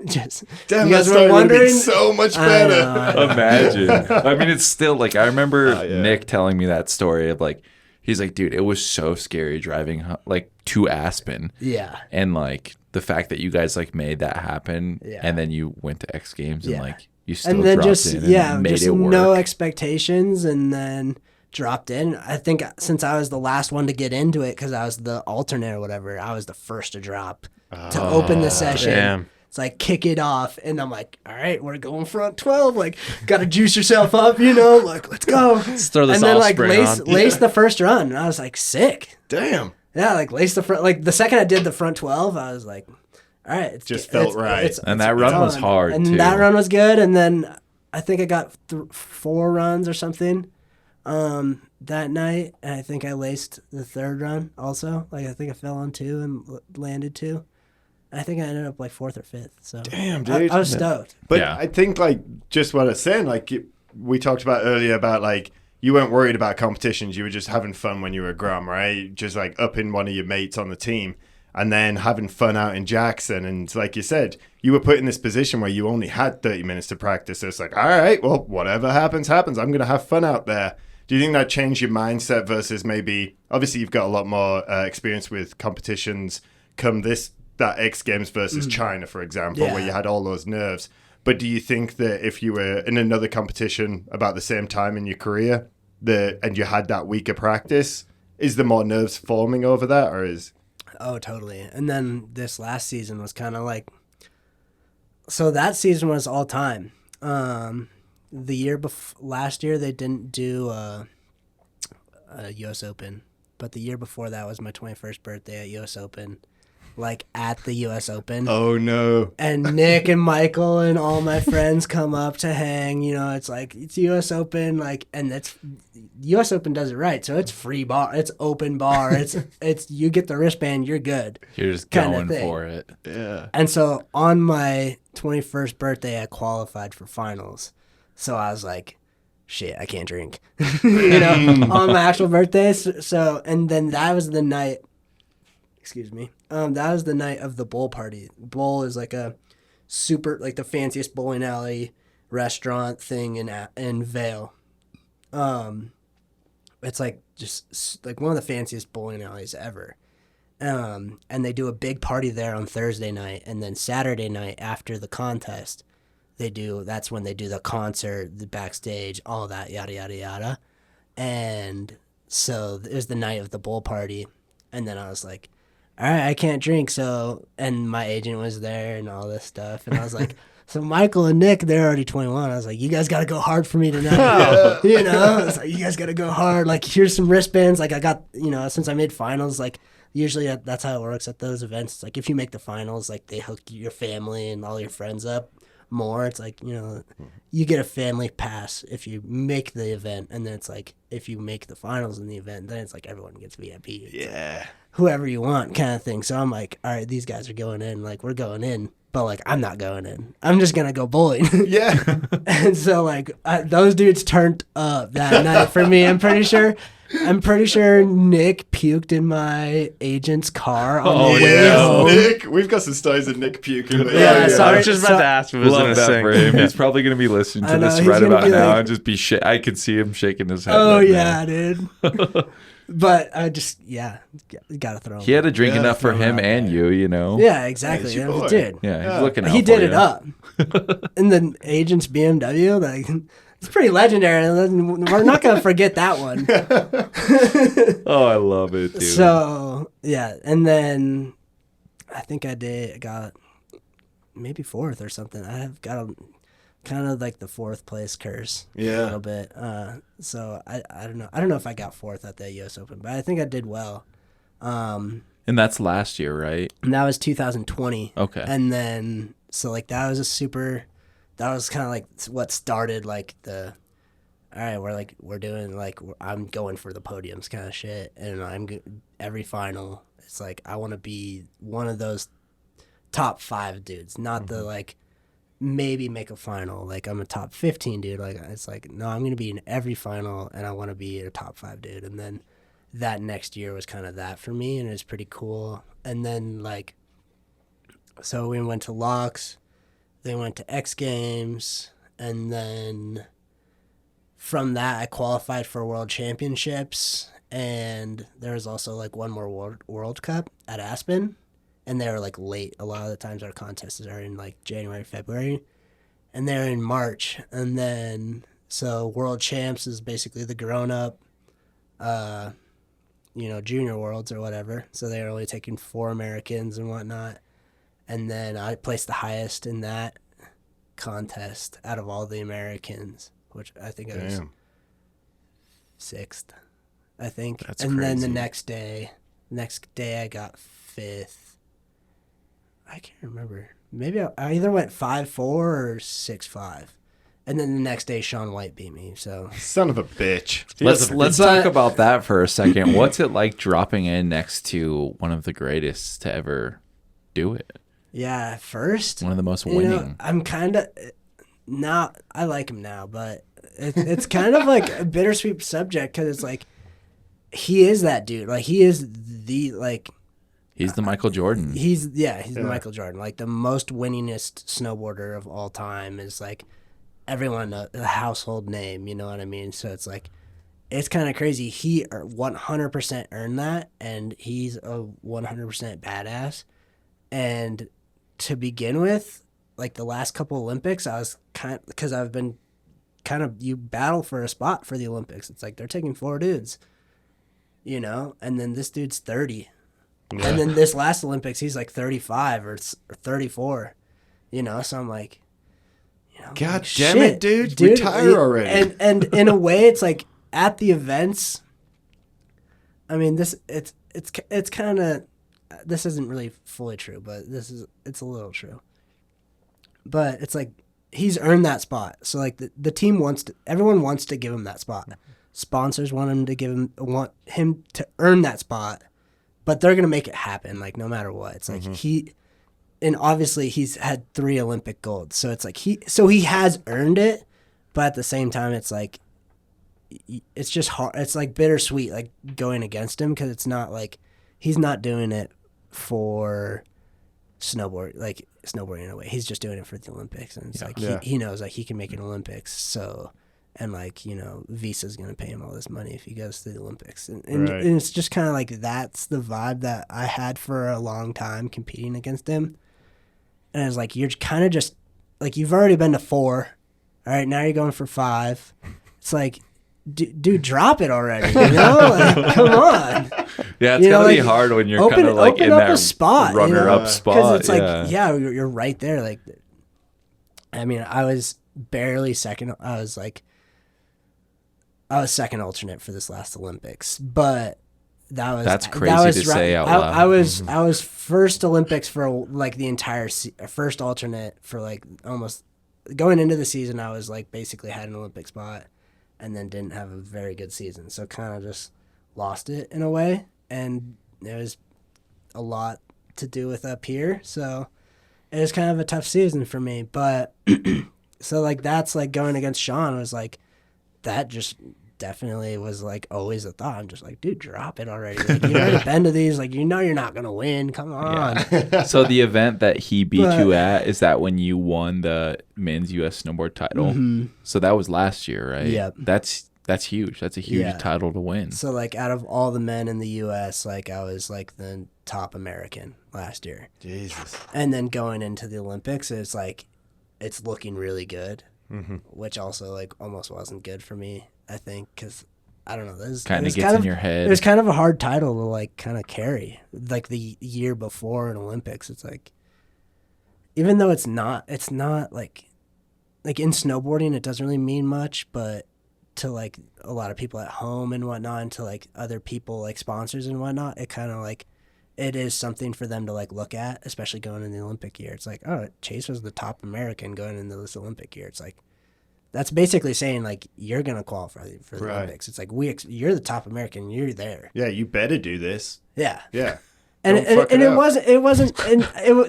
just damn, you guys that were wondering. So much better. I know. Imagine. I mean, it's still like I remember Nick telling me that story of like. He's like, dude, it was so scary driving like to Aspen. Yeah. And like the fact that you guys like made that happen, and then you went to X Games and like you still and then dropped just in and made just it work. No expectations, and then dropped in. I think since I was the last one to get into it because I was the alternate or whatever, I was the first to drop to open the session. Damn. It's like kick it off, and I'm like, all right, we're going front 12. Like, gotta juice yourself up, you know. Like, let's go. Let's throw this and then like offspring on. lace the first run, and I was like, sick. Damn. Yeah, like lace the front. Like the second I did the front 12, I was like, all right, it's just felt right. And that run was hard and too. that run was good. And then I think I got 4 runs or something that night, and I think I laced the third run also. Like I think I fell on 2 and landed 2. I think I ended up like 4th or 5th. So damn, dude, I was stoked. But I think like just what I was saying, like we talked about earlier about like you weren't worried about competitions. You were just having fun when you were a Grum, right? Just like upping one of your mates on the team and then having fun out in Jackson. And like you said, you were put in this position where you only had 30 minutes to practice. So it's like, all right, well, whatever happens, happens. I'm going to have fun out there. Do you think that changed your mindset versus maybe, obviously you've got a lot more experience with competitions come that X Games versus China, for example, where you had all those nerves. But do you think that if you were in another competition about the same time in your career and you had that week of practice, is there more nerves forming over that or is... Oh, totally. And then this last season was kind of like... So that season was all time. The year last year, they didn't do a U.S. Open. But the year before that was my 21st birthday at U.S. Open. Like at the U.S. Open. Oh no! And Nick and Michael and all my friends come up to hang. You know, it's like it's U.S. Open, like, and that's U.S. Open does it right. So it's free bar, it's open bar, it's you get the wristband, you're good. You're just going for it. Yeah. And so on my 21st birthday, I qualified for finals. So I was like, shit, I can't drink. You know, on my actual birthday. So and then that was the night. Excuse me. That was the night of the bowl party. Bowl is like a super, like the fanciest bowling alley restaurant thing in Vail. It's like just like one of the fanciest bowling alleys ever. And they do a big party there on Thursday night, and then Saturday night after the contest, that's when they do the concert, the backstage, all that, yada yada yada. And so it was the night of the bowl party, and then I was like, all right, I can't drink, so, and my agent was there and all this stuff, and I was like, so Michael and Nick, they're already 21. I was like, you guys got to go hard for me tonight. You know, I was like, you guys got to go hard. Like, here's some wristbands. Like, I got, you know, since I made finals, like, usually that's how it works at those events. It's like, if you make the finals, like, they hook your family and all your friends up more. It's like, you know, you get a family pass if you make the event, and then it's like, if you make the finals in the event, then it's like everyone gets VIP. Yeah. Whoever you want kind of thing. So I'm like, all right, these guys are going in. Like, we're going in. But, like, I'm not going in. I'm just going to go bowling. Yeah. And so, like, those dudes turned up that night for me. I'm pretty sure Nick puked in my agent's car on the way home. Nick, we've got some stories of Nick puking. Yeah, I was just about to ask if it was in Love a that sing. for him. He's probably going to be listening to this he's right gonna about be now like- and just be I could see him shaking his head. Oh, right yeah, now. dude. But I just, got to throw him. He had to drink Yeah, enough for throw him out and there. you, you know? Yeah, exactly. Yeah, Yeah, it's he your did. boy. Yeah, he's looking out He for did you. it up. And the agent's BMW, like, it's pretty legendary. We're not going to forget that one. Oh, I love it, dude. So, yeah. And then I think got maybe 4th or something. kind of like the fourth place curse a Yeah. little bit. So I don't know. I don't know if I got fourth at the U.S. Open, but I think I did well. And that's last year, right? And that was 2020. Okay. And then, so like that was that was kind of like what started like all right, we're doing like, I'm going for the podiums kind of shit. And every final, it's like, I want to be one of those top 5 dudes, not the like, maybe make a final. Like I'm a top 15 dude. Like it's like, no, I'm going to be in every final and I want to be a top 5 dude. And then that next year was kind of that for me, and it was pretty cool. And then like, so we went to Locks, then went to X Games, and then from that I qualified for World Championships, and there was also like one more World Cup at Aspen, and they were like late. A lot of the times our contests are in like January, February, and they're in March. And then so World Champs is basically the grown up junior worlds or whatever. So they were only taking 4 Americans and whatnot. And then I placed the highest in that contest out of all the Americans, which I think I was 6th, I think. That's and then the crazy. next day I got 5th. I can't remember. Maybe I either went 5-4 or 6-5. And then the next day, Shaun White beat me. So Son of a bitch. Let's talk about that for a second. What's it like dropping in next to one of the greatest to ever do it? yeah, at first, One of the most you know, winning. I'm kind of now. I like him now, but it's kind of like a bittersweet subject because it's like he is that dude. Like he is the like. He's the Michael Jordan. He's the Michael Jordan. Like the most winningest snowboarder of all time is like everyone a household name. You know what I mean? So it's like it's kind of crazy. He 100% earned that, and he's a 100% badass. And to begin with, like the last couple Olympics, I was because I've been you battle for a spot for the Olympics. It's like they're taking 4 dudes, and then this dude's 30. Yeah. And then this last Olympics, he's like 35 or 34, so I'm like, God like, damn it, dude. Retire already. And in a way, it's like at the events, I mean, it's kind of, this isn't really fully true, but it's a little true. But it's like, he's earned that spot. So like the team everyone wants to give him that spot. Sponsors want him to earn that spot. But they're going to make it happen, like, no matter what. It's like and obviously he's had 3 Olympic golds. So it's like he has earned it, but at the same time, it's like, it's just hard. It's like bittersweet, like going against him, because it's not like, he's not doing it for snowboarding in a way. He's just doing it for the Olympics. And it's he knows like he can make an Olympics. So, and like, Visa's going to pay him all this money if he goes to the Olympics. And it's just kind of like, that's the vibe that I had for a long time competing against him. And it's like, you're kind of just like, you've already been to 4. All right, now you're going for 5. It's like, dude, drop it already. Like, come on. Yeah, it's gotta be hard when you're kind of like in that spot, runner-up spot. Because it's like, you're right there. Like, I mean, I was barely second. I was second alternate for this last Olympics, but that's crazy to say out loud. I was first Olympics for like the entire first alternate for like almost going into the season. I was like basically had an Olympic spot, and then didn't have a very good season, so kind of just lost it in a way. And there was a lot to do with up here, so it was kind of a tough season for me. But so like that's like going against Shaun was like that just definitely was like always a thought. I'm just like, dude, drop it already. Like, you've already been to these. Like, you're not gonna win. Come on. Yeah. So the event that he beat you at, is that when you won the men's U.S. snowboard title? Mm-hmm. So that was last year, right? Yep. That's huge. That's a huge title to win. So like out of all the men in the U.S., like I was like the top American last year. Jesus. And then going into the Olympics, it's like it's looking really good, which also like almost wasn't good for me. I think because I don't know. This kind of gets in your head. It was kind of a hard title to like kind of carry. Like the year before in Olympics, it's like even though it's not like like in snowboarding, it doesn't really mean much, but to like a lot of people at home and whatnot, and to like other people like sponsors and whatnot, it kind of like it is something for them to like look at, especially going in the Olympic year. It's like, oh, Chase was the top American going into this Olympic year. It's like that's basically saying like you're gonna qualify for the Olympics. It's like you're the top American, you're there. Yeah, you better do this. Yeah. Yeah. And it wasn't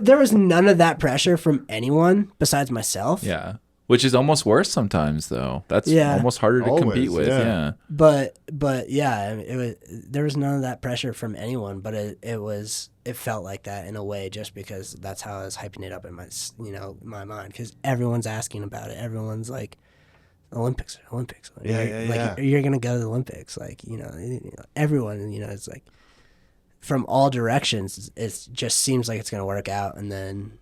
there was none of that pressure from anyone besides myself. Yeah. Which is almost worse sometimes, though. That's almost harder to compete with. Yeah. But yeah, there was none of that pressure from anyone. But it felt like that in a way, just because that's how I was hyping it up in my mind. Because everyone's asking about it. Everyone's like, Olympics. Like, you're gonna go to the Olympics. Like, everyone. It's like from all directions. It just seems like it's gonna work out, and then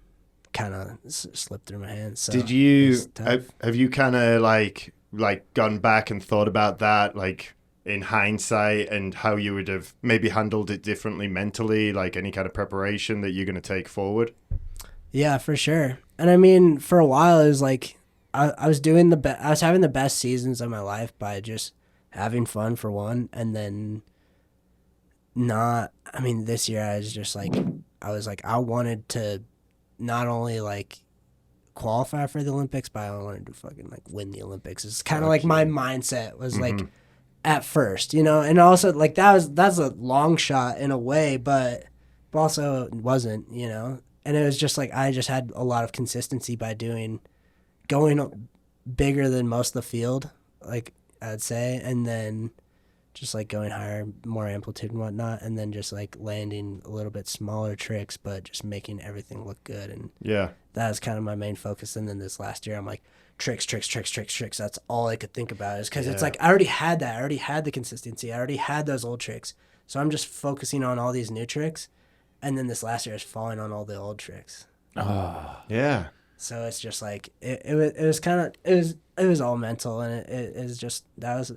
kind of slipped through my hands. So did you have you kind of like gone back and thought about that, like in hindsight, and how you would have maybe handled it differently mentally, like any kind of preparation that you're going to take forward? Yeah, for sure. And I mean, for a while it was like I was doing I was having the best seasons of my life by just having fun for one, and then this year I was just like I wanted to not only like qualify for the Olympics, but I wanted to fucking like win the Olympics. It's kind of like my mindset was like at first, and also like that's a long shot in a way, but also it wasn't, and it was just like I just had a lot of consistency by going bigger than most of the field, like I'd say, and then just like going higher, more amplitude and whatnot, and then just like landing a little bit smaller tricks, but just making everything look good. And that was kind of my main focus. And then this last year, I'm like, tricks. That's all I could think about, is because it's like I already had that. I already had the consistency. I already had those old tricks. So I'm just focusing on all these new tricks. And then this last year is falling on all the old tricks. Oh, yeah. So it's just like it was all mental, and it was just it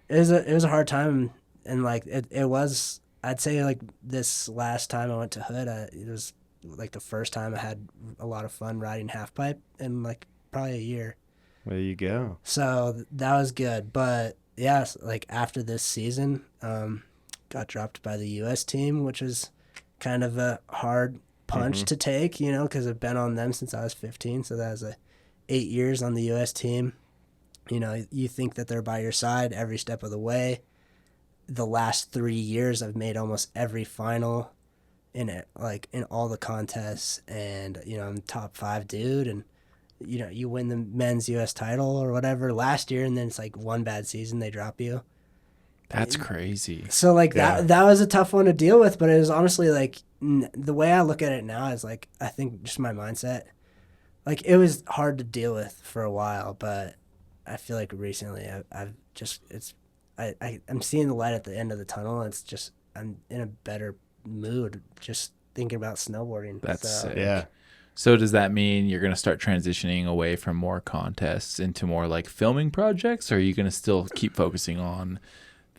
was a hard time, and like it was. I'd say like this last time I went to Hood, it was like the first time I had a lot of fun riding half pipe in like probably a year. There you go. So that was good, but yeah, like after this season, got dropped by the U.S. team, which is kind of a hard punch to take, because I've been on them since I was 15. So that was 8 years on the U.S. team. You think that they're by your side every step of the way. The last 3 years, I've made almost every final in it, like in all the contests, and I'm top 5 dude, and you win the men's U.S. title or whatever last year, and then it's like one bad season they drop you. That's crazy. So like that was a tough one to deal with, but it was honestly like the way I look at it now is like I think just my mindset, like it was hard to deal with for a while, but I feel like recently I'm seeing the light at the end of the tunnel. And it's just I'm in a better mood just thinking about snowboarding. That's sick. Yeah. So does that mean you're going to start transitioning away from more contests into more like filming projects, or are you going to still keep focusing on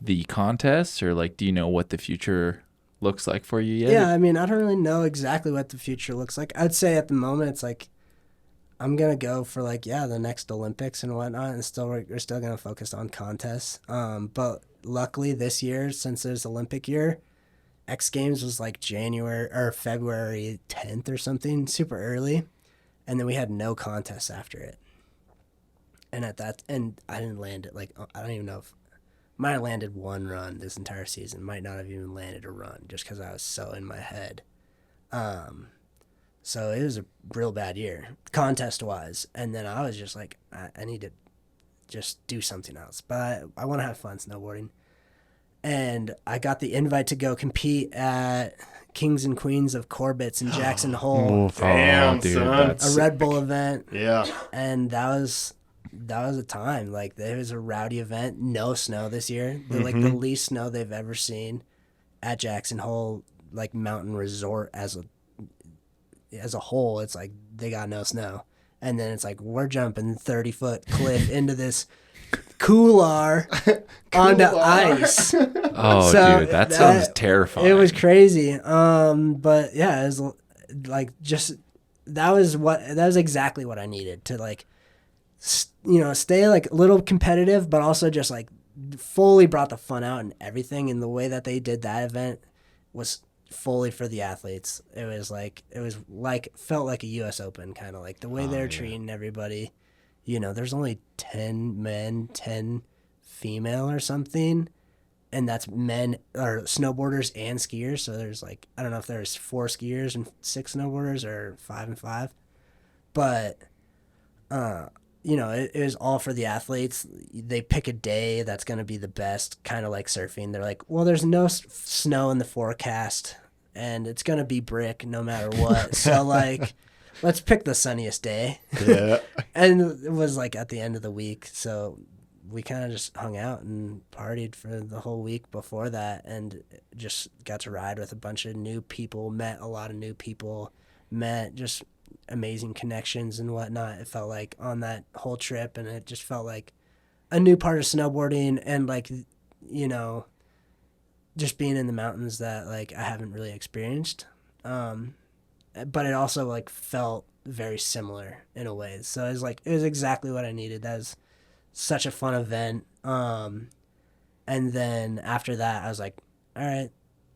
the contests, or like do you know what the future looks like for you yet? Yeah, I mean, I don't really know exactly what the future looks like. I'd say at the moment it's like I'm gonna go for like the next Olympics and whatnot, and we're still gonna focus on contests. But luckily this year, since there's Olympic year, X Games was like January or February 10th or something, super early, and then we had no contests after it. And I didn't land it. Like I don't even know if might have landed one run this entire season. Might not have even landed a run just because I was so in my head. So it was a real bad year, contest-wise. And then I was just like, I need to just do something else. But I want to have fun snowboarding. And I got the invite to go compete at Kings and Queens of Corbet's in Jackson Hole. Damn, dude, son. that's A Red Bull event. Yeah. And that was a time. Like, it was a rowdy event. No snow this year. Like, the least snow they've ever seen at Jackson Hole, like, mountain resort as a whole. It's like they got no snow. And then it's like we're jumping 30-foot cliff into this couloir onto ice. Oh, so dude, that sounds terrifying. It was crazy. But yeah, it was like just that was exactly what I needed to like stay like a little competitive, but also just like fully brought the fun out and everything. And the way that they did that event was fully for the athletes. It was felt like a US Open, kind of like the way they're treating everybody. There's only 10 men, 10 female or something, and that's men or snowboarders and skiers. So there's like, I don't know if there's 4 skiers and 6 snowboarders or 5 and 5, but it was all for the athletes. They pick a day that's going to be the best, kind of like surfing. They're like, well, there's no snow in the forecast and it's going to be brick no matter what. So like, let's pick the sunniest day. Yeah. And it was like at the end of the week. So we kind of just hung out and partied for the whole week before that, and just got to ride with a bunch of new people, met a lot of new people, met just amazing connections and whatnot. It felt like on that whole trip, and it just felt like a new part of snowboarding, and like, just being in the mountains that like I haven't really experienced. But it also like felt very similar in a way. So it was exactly what I needed. That was such a fun event. And then after that I was like, all right,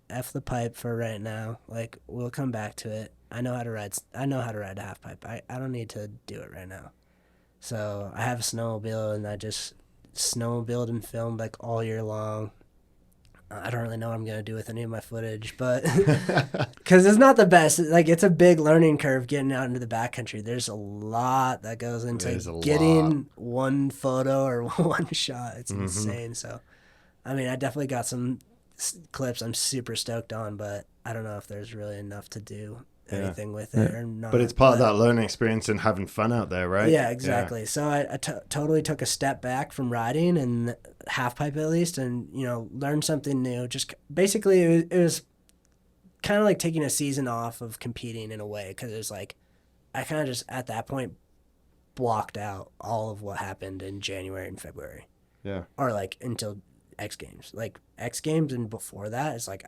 F the pipe for right now. Like, we'll come back to it. I know how to ride a half pipe. I don't need to do it right now. So I have a snowmobile, and I just snowmobiled and filmed like all year long. I don't really know what I'm going to do with any of my footage, but because it's not the best. Like, it's a big learning curve getting out into the backcountry. There's a lot that goes into getting one photo or one shot. It's insane. So, I mean, I definitely got some clips I'm super stoked on, but I don't know if there's really enough to do anything with it or not. But it's part of that learning experience and having fun out there, right? Yeah, exactly. So I totally took a step back from riding, and half pipe at least, and learned something new. Just basically it was kind of like taking a season off of competing in a way, because it was like I kind of just at that point blocked out all of what happened in January and February. Yeah. Or like until X Games. Like X Games and before that, it's like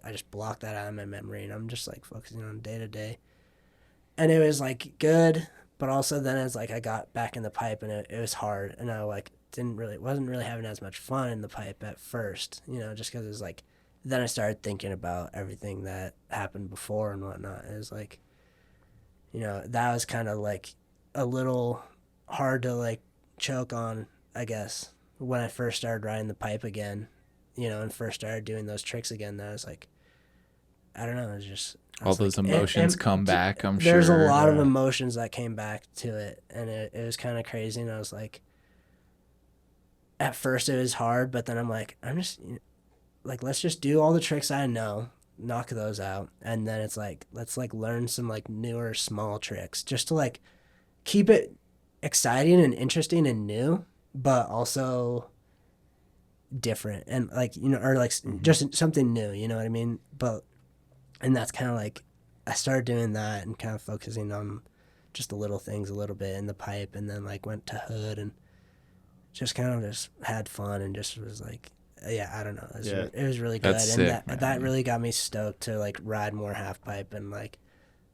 I just blocked that out of my memory, and I'm just like focusing on day to day. And it was like good, but also then it's like I got back in the pipe, and it was hard, and I like wasn't really having as much fun in the pipe at first, just because it was like, then I started thinking about everything that happened before and whatnot. It was like, that was kind of like a little hard to like choke on, I guess, when I first started riding the pipe again, and first started doing those tricks again. That was like, I don't know, it was just all those emotions come back. I'm sure there's a lot of emotions that came back to it, and it was kind of crazy. And I was like, at first it was hard, but then I'm like, like, let's just do all the tricks I know, knock those out, and then it's like, let's like learn some like newer small tricks just to like keep it exciting and interesting and new, but also different, and like, or like just something new, you know what I mean? And that's kind of like, I started doing that and kind of focusing on just the little things a little bit in the pipe, and then like went to hood and just kind of just had fun, and just was like, I don't know. It was really good. That's and sick, that really got me stoked to like ride more half pipe. And like,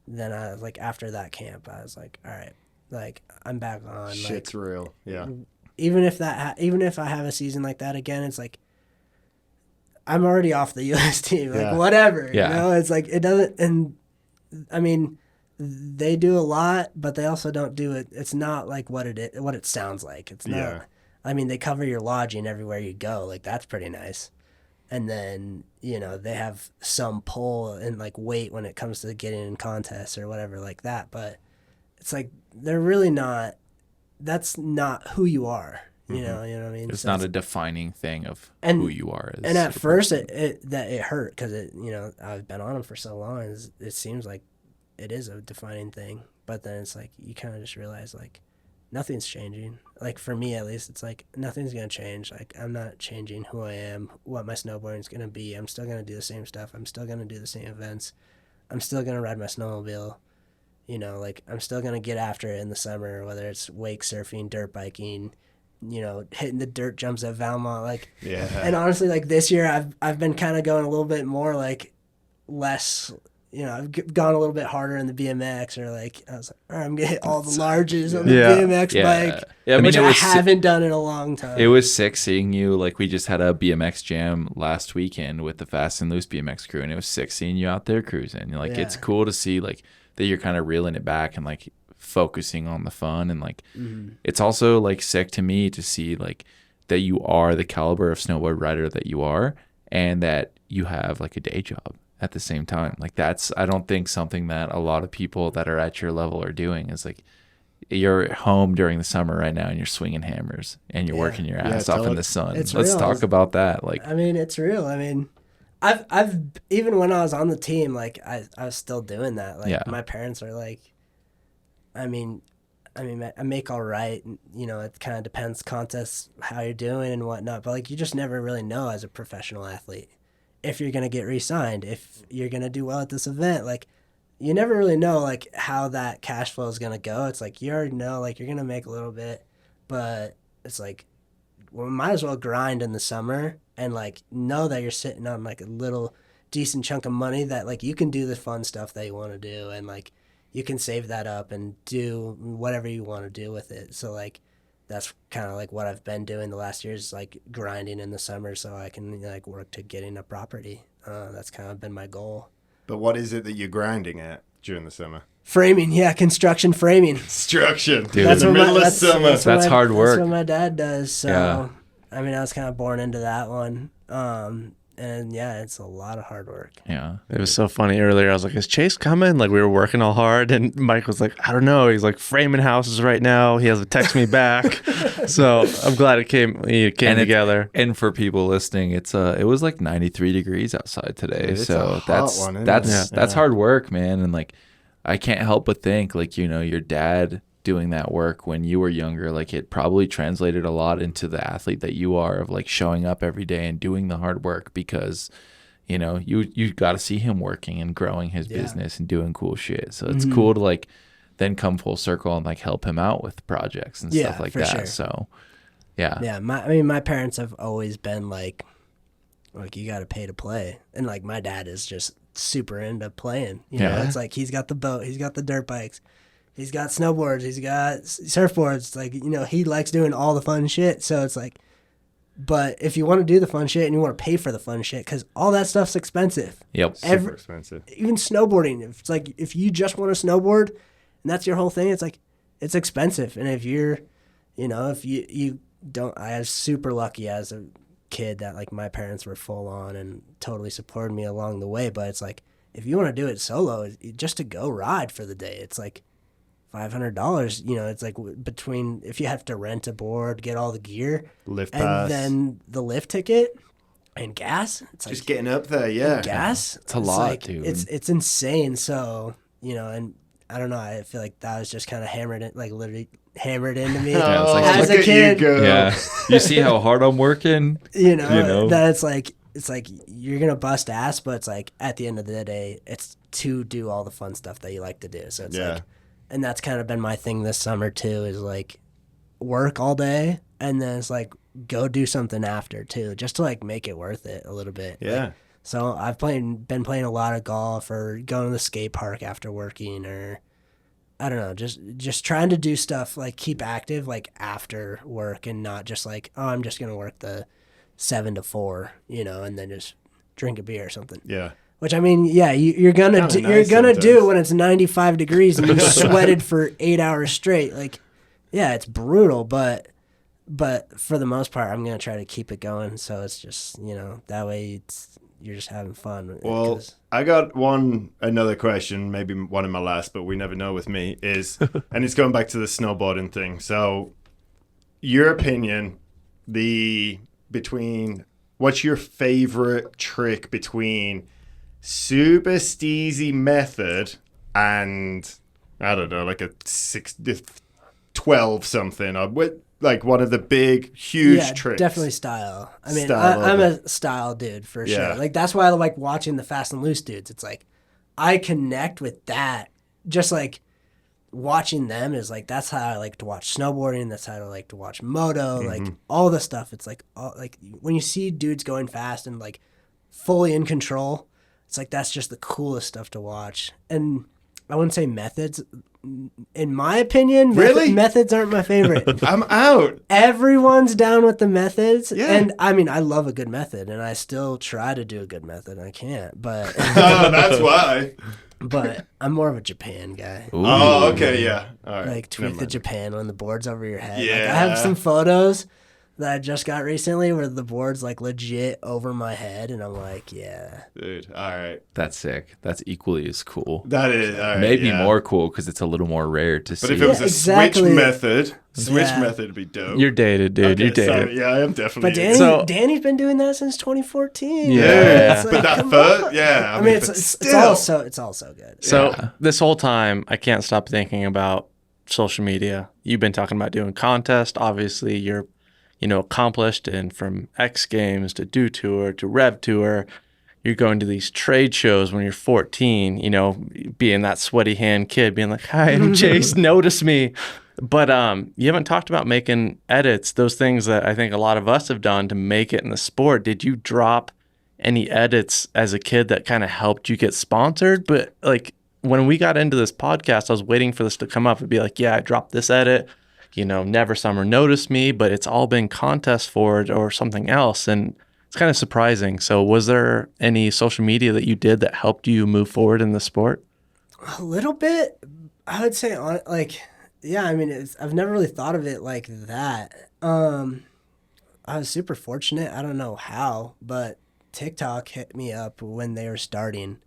then I was like, after that camp, I was like, all right, like I'm back on. Shit's like, real. Yeah. Even if I have a season like that again, it's like, I'm already off the US team. Like, whatever. Yeah. It's like, it doesn't, and I mean, they do a lot, but they also don't do it. It's not like what it sounds like. It's not. Yeah. I mean, they cover your lodging everywhere you go. Like, that's pretty nice. And then, they have some pull and like weight when it comes to getting in contests or whatever like that. But it's like, they're really not, that's not who you are. You know what I mean? It's not a defining thing of who you are. And at first it hurt, because I've been on them for so long, and it seems like it is a defining thing. But then it's like, you kind of just realize like, nothing's changing. Like, for me at least, it's like nothing's gonna change. Like, I'm not changing who I am, what my snowboarding's gonna be. I'm still gonna do the same stuff. I'm still gonna do the same events. I'm still gonna ride my snowmobile. Like, I'm still gonna get after it in the summer, whether it's wake surfing, dirt biking, hitting the dirt jumps at 𝙎𝘾𝘼𝙍𝙬𝘼. Like, Yeah. And honestly, like this year I've been kind of going a little bit more like less, I've gone a little bit harder in the BMX, or like I was like, all right, I'm gonna hit all the larges on the Yeah. BMX bike, Yeah, I mean, which it I was haven't done in a long time. It was sick seeing you. Like, we just had a BMX jam last weekend with the Fast and Loose BMX crew, and it was sick seeing you out there cruising. Like, it's cool to see, like, that you're kind of reeling it back and, like, focusing on the fun. And, like, it's also, like, sick to me to see, like, that you are the caliber of snowboard rider that you are, and that you have, like, a day job at the same time. Like, that's, I don't think, something that a lot of people that are at your level are doing. Is like, you're home during the summer right now and you're swinging hammers and you're working your ass off in the sun. It's Let's real. talk about that. Like, I mean, it's real. I mean, I've even when I was on the team, like I was still doing that. Like my parents are like, I mean, I make all right. You know, it kind of depends contests, how you're doing and whatnot. But like, you just never really know as a professional athlete if you're gonna get re-signed, if you're gonna do well at this event. Like, you never really know like how that cash flow is gonna go. It's like you already know like you're gonna make a little bit, but it's like, well, we might as well grind in the summer and like know that you're sitting on like a little decent chunk of money that like you can do the fun stuff that you want to do, and like you can save that up and do whatever you want to do with it. So like that's kind of like what I've been doing the last years, like grinding in the summer so I can like work to getting a property. That's kind of been my goal. But what is it that you're grinding at during the summer? Framing, construction framing. Construction, dude. In the middle of summer. That's hard work. That's what my dad does. So, Yeah. I mean, I was kind of born into that one. And yeah, it's a lot of hard work. yeah. It was so funny earlier. I was like, is Chase coming? Like, we were working all hard. And Mike was like, I don't know. He's like framing houses right now. He hasn't texted me back. So I'm glad it came together. And for people listening, it was like 93 degrees outside today. It's So a hot one, isn't it? that's hard work, man. And like, I can't help but think, like, you know, your dad doing that work when you were younger, like, it probably translated a lot into the athlete that you are, of like showing up every day and doing the hard work, because, you know, you got to see him working and growing his business and doing cool shit. So it's cool to like then come full circle and like help him out with projects and stuff like that. Sure. So yeah. My parents have always been like you got to pay to play. And like my dad is just super into playing, you know. It's like he's got the boat, he's got the dirt bikes, he's got snowboards, he's got surfboards. Like, you know, he likes doing all the fun shit. So it's like, but if you want to do the fun shit and you want to pay for the fun shit, because all that stuff's expensive. Yep. Super expensive. Even snowboarding, if it's like, if you just want to snowboard and that's your whole thing, it's like, it's expensive. And if you're, you know, if you don't, I was super lucky as a kid that like my parents were full on and totally supported me along the way. But it's like, if you want to do it solo, just to go ride for the day, it's like $500. You know, it's like between, if you have to rent a board, get all the gear, Lift and pass. then the lift ticket and gas, it's like Just getting up there, yeah. gas, It's a lot, like, dude. It's insane. So, you know, and I don't know, I feel like that was just kind of literally hammered into me Yeah, it's like, as look a at kid. you go. Yeah. You see how hard I'm working? You know, You know? that it's like you're gonna bust ass, but it's like at the end of the day, it's to do all the fun stuff that you like to do. So it's like, and that's kind of been my thing this summer too, is like work all day and then it's like go do something after too, just to like make it worth it a little bit. Yeah. Like, so I've been playing a lot of golf, or going to the skate park after working, or I don't know, just trying to do stuff, like keep active like after work, and not just like, oh, I'm just gonna work the 7 to 4, you know, and then just drink a beer or something. Yeah. Which, I mean, yeah, you're gonna Kinda do, nice you're gonna sometimes. do when it's 95 degrees and you sweated for 8 hours straight. Like, yeah, it's brutal, but for the most part, I'm gonna try to keep it going. So it's just, you know, that way you're just having fun. Well, I got another question, maybe one of my last, but we never know with me, is, and it's going back to the snowboarding thing. So your opinion, what's your favorite trick between super steezy method and, I don't know, like a 12 something, or what, like one of the big, huge tricks? Definitely style. I mean, Style I'm of a style dude for Yeah. sure. Like, that's why I like watching the Fast and Loose dudes. It's like, I connect with that. Just like watching them is like, that's how I like to watch snowboarding. That's how I like to watch moto. Like all the stuff. It's like, when you see dudes going fast and like fully in control, it's like that's just the coolest stuff to watch. And I wouldn't say methods. In my opinion, Really? methods aren't my favorite. I'm out. Everyone's down with the methods. Yeah. And I mean, I love a good method, and I still try to do a good method. I can't, but Oh, that's why. but I'm more of a Japan guy. Ooh. Oh, okay, yeah. All right. Like tweak the Japan when the board's over your head. Like, Yeah. I have some photos that I just got recently where the board's like legit over my head, and I'm like, yeah. Dude, all right. That's sick. That's equally as cool. That is, all right, Maybe yeah. more cool because it's a little more rare to see. But if it was Yeah, a exactly. switch Yeah. method would be dope. You're dated, dude. Okay, You're dated. sorry. Yeah, I am definitely. But Danny's been doing that since 2014. Yeah. It's like, But that come first, on. yeah. I mean, but it's still. all so good. So Yeah. this whole time, I can't stop thinking about social media. You've been talking about doing contests. Obviously, you're, accomplished, and from X Games to Do Tour to Rev Tour, you're going to these trade shows when you're 14. Being that sweaty hand kid, being like, "Hi, I'm Chase. Notice me." But you haven't talked about making edits. Those things that I think a lot of us have done to make it in the sport. Did you drop any edits as a kid that kind of helped you get sponsored? But like when we got into this podcast, I was waiting for this to come up. It'd be like, yeah, I dropped this edit, Never Summer Noticed Me, but it's all been contest forward or something else. And it's kind of surprising. So was there any social media that you did that helped you move forward in the sport? A little bit, I would say, yeah, I mean, I've never really thought of it like that. I was super fortunate. I don't know how, but TikTok hit me up when they were starting,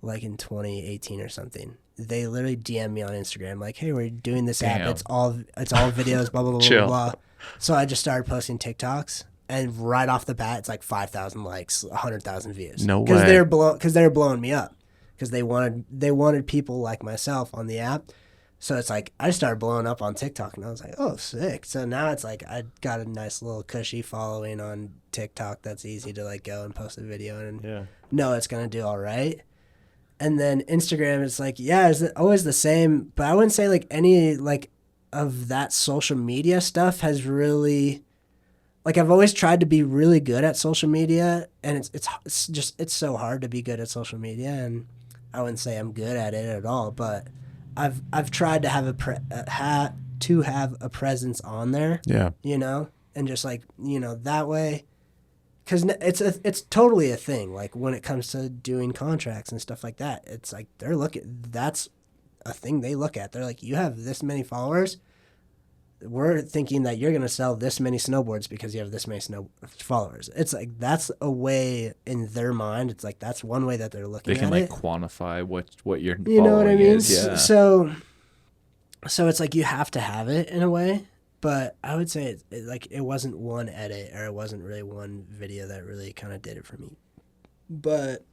like in 2018 or something. They literally DM'd me on Instagram, like, "Hey, we're doing this app. Damn. It's all videos, blah blah blah Chill. blah blah." So I just started posting TikToks, and right off the bat, it's like 5,000 likes, 100,000 views. No Because way. they were blowing me up, because they wanted people like myself on the app. So it's like I started blowing up on TikTok, and I was like, "Oh, sick!" So now it's like I got a nice little cushy following on TikTok that's easy to like go and post a video and know it's gonna do all right. And then Instagram, it's like, yeah, it's always the same, but I wouldn't say like any like of that social media stuff has really, like, I've always tried to be really good at social media, and it's so hard to be good at social media, and I wouldn't say I'm good at it at all, but I've tried to have a presence on there, Yeah. and just like, that way. Because it's totally a thing. Like when it comes to doing contracts and stuff like that, it's like that's a thing they look at. They're like, you have this many followers. We're thinking that you're gonna sell this many snowboards because you have this many followers. It's like that's a way in their mind. It's like that's one way that they're looking They can at like it. quantify what your You know what I following mean? is. Yeah. So it's like you have to have it in a way. But I would say it wasn't one edit, or it wasn't really one video that really kind of did it for me. But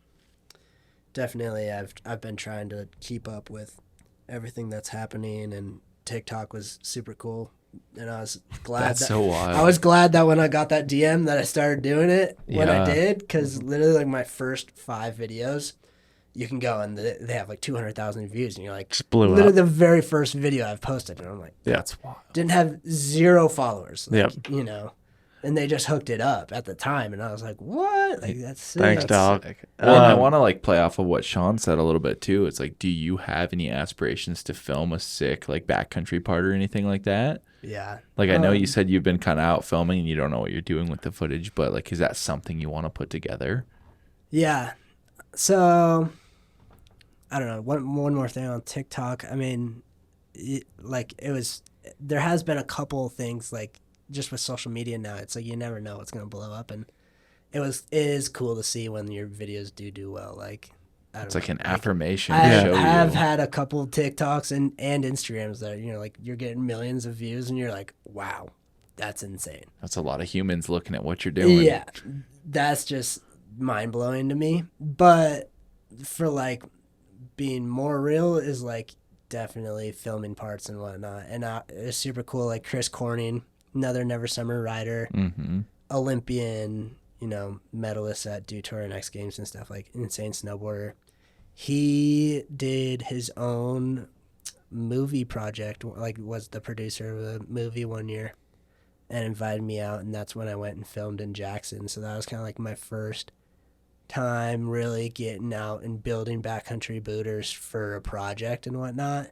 definitely I've been trying to keep up with everything that's happening, and TikTok was super cool. And I was glad That's so wild. I was glad that when I got that DM that I started doing it when I Yeah. did, because literally like my first 5 videos, you can go and they have like 200,000 views, and you're like, Just blew literally up. the very first video I've posted, and I'm like, That's wild. didn't have 0 followers, like, Yep. and they just hooked it up at the time, and I was like, what? Like, that's sick. Thanks, dog. Sick. Well, and I want to like play off of what Sean said a little bit too. It's like, do you have any aspirations to film a sick like backcountry part or anything like that? Yeah. Like I know you said you've been kind of out filming and you don't know what you're doing with the footage, but like, is that something you want to put together? Yeah. So, I don't know. One more thing on TikTok. I mean, there has been a couple things like just with social media now. It's like you never know what's gonna blow up, and it is cool to see when your videos do well. Like, I don't It's know, like an affirmation I to show have you. had a couple TikToks and Instagrams that like you're getting millions of views, and you're like, wow, that's insane. That's a lot of humans looking at what you're doing. Yeah, that's just mind blowing to me. But for like being more real is like definitely filming parts and whatnot, and it's super cool. Like Chris Corning, another Never Summer rider, Mm-hmm. Olympian, medalist at Do Tour and X Games and stuff, like insane snowboarder. He did his own movie project, like was the producer of a movie one year, and invited me out, and that's when I went and filmed in Jackson. So that was kind of like my first time really getting out and building backcountry booters for a project and whatnot.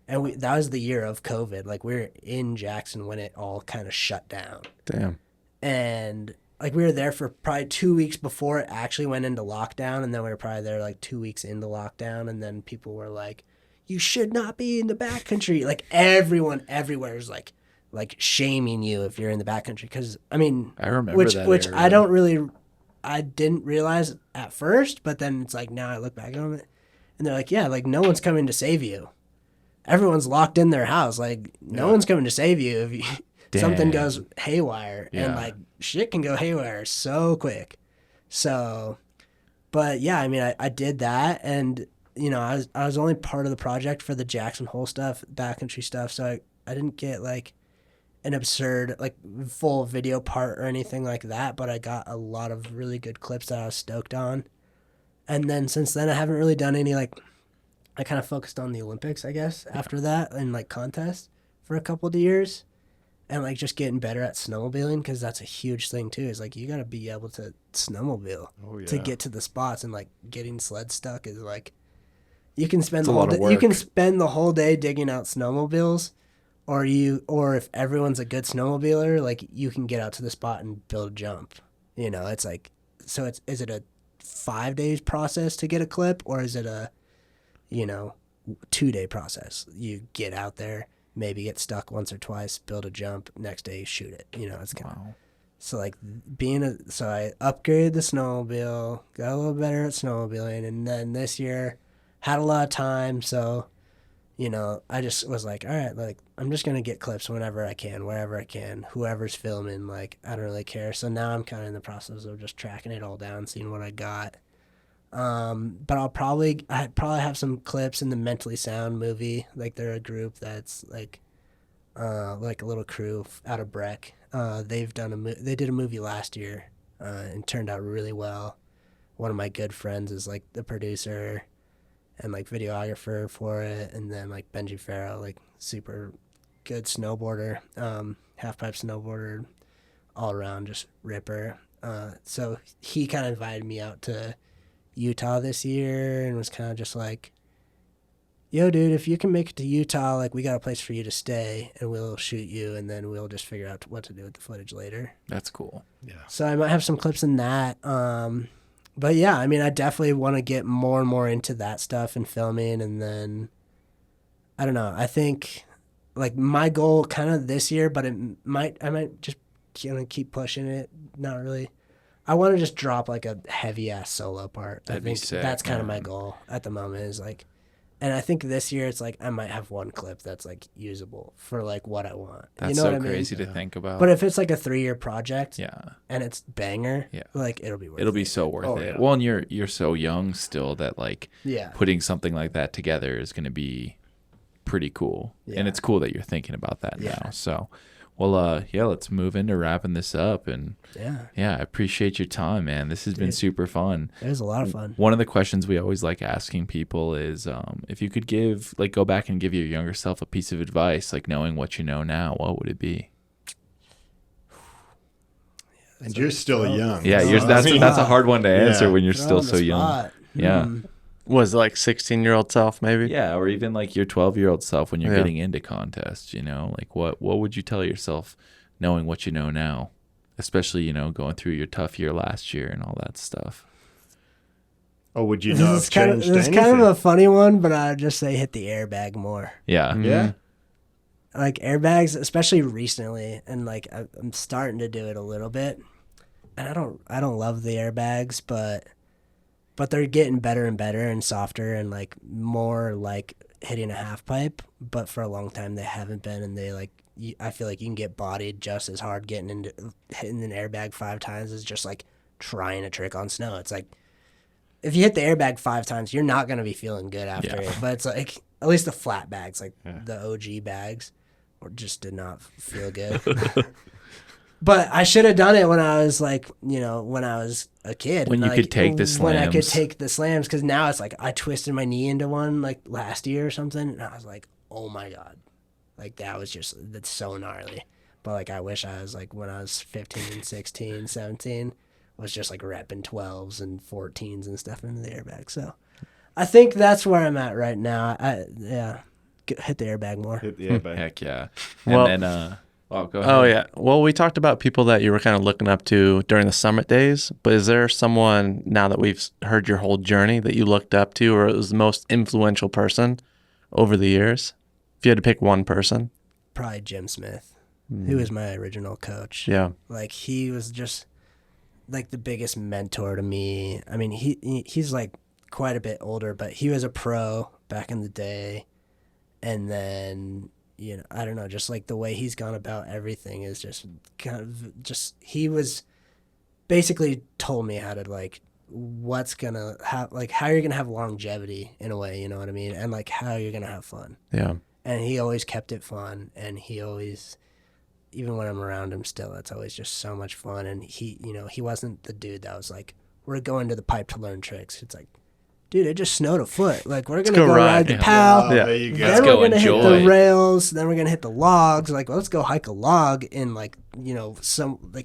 And that was the year of COVID. Like, we were in Jackson when it all kind of shut down. Damn. And like, we were there for probably 2 weeks before it actually went into lockdown, and then we were probably there like 2 weeks into lockdown, and then people were like, you should not be in the backcountry. Like, everyone everywhere is like shaming you if you're in the backcountry. Because I mean, I remember which era. I didn't realize at first, but then it's like, now I look back on it and they're like, yeah, like, no one's coming to save you. Everyone's locked in their house. Like, no one's coming to save you if something goes haywire. And like, shit can go haywire so quick. So, but yeah, I mean, I did that, and you know, I was only part of the project for the Jackson Hole stuff, backcountry stuff. So I didn't get like an absurd, like, full video part or anything like that, but I got a lot of really good clips that I was stoked on. And then since then, I haven't really done any, like, I kind of focused on the Olympics, I guess, after that, and like contests for a couple of years, and like just getting better at snowmobiling, because that's a huge thing too. Is like, you got to be able to snowmobile to get to the spots, and like getting sled stuck is like, you can spend the whole day digging out snowmobiles, or if everyone's a good snowmobiler, like, you can get out to the spot and build a jump. You know, it's like, so is it a 5 days process to get a clip, or is it a 2-day process? You get out there, maybe get stuck once or twice, build a jump, next day shoot it. You know, it's kind of so like so I upgraded the snowmobile, got a little better at snowmobiling, and then this year had a lot of time, so you know, I just was like, all right, like, I'm just gonna get clips whenever I can, wherever I can, whoever's filming, like, I don't really care. So now I'm kind of in the process of just tracking it all down, seeing what I got. But I probably have some clips in the Mentally Sound movie. Like, they're a group that's like a little crew out of Breck. They did a movie last year, and turned out really well. One of my good friends is like the producer and like videographer for it, and then like Benji Farrow, like super good snowboarder, half pipe snowboarder, all around just ripper. So he kind of invited me out to Utah this year, and was kind of just like, yo dude, if you can make it to Utah, like, we got a place for you to stay, and we'll shoot you, and then we'll just figure out what to do with the footage later. That's cool. Yeah. So I might have some clips in that. But yeah, I mean, I definitely want to get more and more into that stuff and filming. And then, I don't know, I think like my goal kind of this year, but I might just, you know, keep pushing it. Not really. I want to just drop like a heavy ass solo part. That'd be sick, that's kind of my goal at the moment, is like, and I think this year it's like, I might have one clip that's like usable for like what I want. That's you know so what I mean? crazy to think about. But if it's like a 3-year project, yeah, and it's banger, yeah, like, it'll be worth it. It'll be so worth it. Yeah. Well, and you're so young still that like, yeah, putting something like that together is going to be pretty cool. Yeah. And it's cool that you're thinking about that now. So, well, yeah, let's move into wrapping this up. And yeah, I appreciate your time, man. This has been super fun. It was a lot of fun. One of the questions we always like asking people is, if you could go back and give your younger self a piece of advice, like knowing what you know now, what would it be? And you're still young. Yeah, that's a hard one to answer when you're still so young. Yeah. Was like 16-year-old self, maybe? Yeah, or even like your 12-year-old self when you're getting into contests, you know? Like, what would you tell yourself knowing what you know now? Especially, you know, going through your tough year last year and all that stuff. Or would you not have changed anything? It's kind of a funny one, but I'd just say hit the airbag more. Yeah. Mm-hmm. Yeah. Like, airbags, especially recently, and like I'm starting to do it a little bit. And I don't love the airbags, but they're getting better and better and softer and like more like hitting a half pipe. But for a long time they haven't been, and they like, I feel like you can get bodied just as hard hitting an airbag 5 times as just like trying a trick on snow. It's like, if you hit the airbag 5 times, you're not gonna be feeling good after it. But it's like, at least the flat bags, like the OG bags, just did not feel good. But I should have done it when I was like, you know, when I was a kid. When you could take the slams. When I could take the slams, because now it's like, I twisted my knee into one like last year or something, and I was like, oh my God. Like, that's so gnarly. But like, I wish I was like, when I was 15, 16, 17, was just like repping 12s and 14s and stuff into the airbag. So I think that's where I'm at right now. Hit the airbag more. Hit the airbag. Heck yeah. Well- And then, go ahead. Oh yeah. Well, we talked about people that you were kind of looking up to during the summit days, but is there someone now that we've heard your whole journey that you looked up to, or was the most influential person over the years? If you had to pick one person. Probably Jim Smith, who was my original coach. Yeah. Like he was just like the biggest mentor to me. I mean, he's like quite a bit older, but he was a pro back in the day. And then, you know, I don't know, just like the way he's gone about everything is just kind of just, he was basically told me how to like, what's gonna have, like how you're gonna have longevity in a way, you know what I mean? And like how you're gonna have fun. Yeah. And he always kept it fun. And he always, even when I'm around him still, it's always just so much fun. And he, you know, he wasn't the dude that was like, we're going to the pipe to learn tricks. It's like, dude, it just snowed a foot. Like, we're going to go ride the POW. Oh, there you go. Then we're going to hit the rails. Then we're going to hit the logs. Like, let's go hike a log in, like, you know,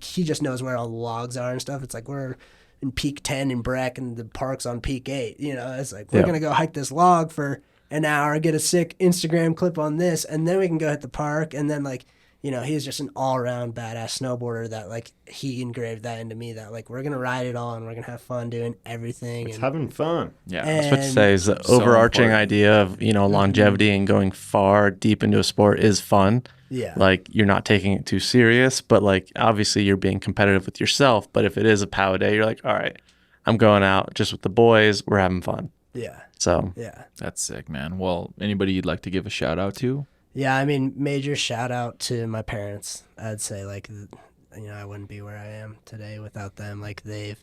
he just knows where all the logs are and stuff. It's like, we're in peak 10 in Breck and the park's on peak 8. You know, it's like, we're going to go hike this log for an hour, get a sick Instagram clip on this, and then we can go hit the park. And then, like, you know, he's just an all-around badass snowboarder that, like, he engraved that into me that, like, we're going to ride it all and we're going to have fun doing everything. It's having fun. Yeah. That's what to say is the overarching idea of, you know, longevity and going far deep into a sport is fun. Yeah. Like, you're not taking it too serious, but, like, obviously you're being competitive with yourself. But if it is a POW day, you're like, all right, I'm going out just with the boys. We're having fun. Yeah. So. Yeah. That's sick, man. Well, anybody you'd like to give a shout out to? Yeah, I mean, major shout out to my parents. I'd say, like, you know, I wouldn't be where I am today without them. Like, they've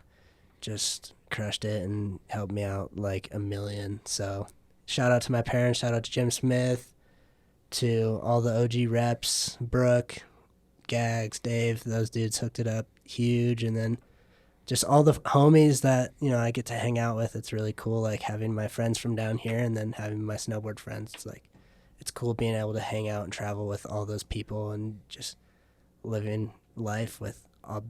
just crushed it and helped me out like a million. So shout out to my parents, shout out to Jim Smith, to all the OG reps, Brooke, Gags, Dave, those dudes hooked it up huge. And then just all the homies that, you know, I get to hang out with. It's really cool, like having my friends from down here and then having my snowboard friends. It's like, it's cool being able to hang out and travel with all those people and just living life with a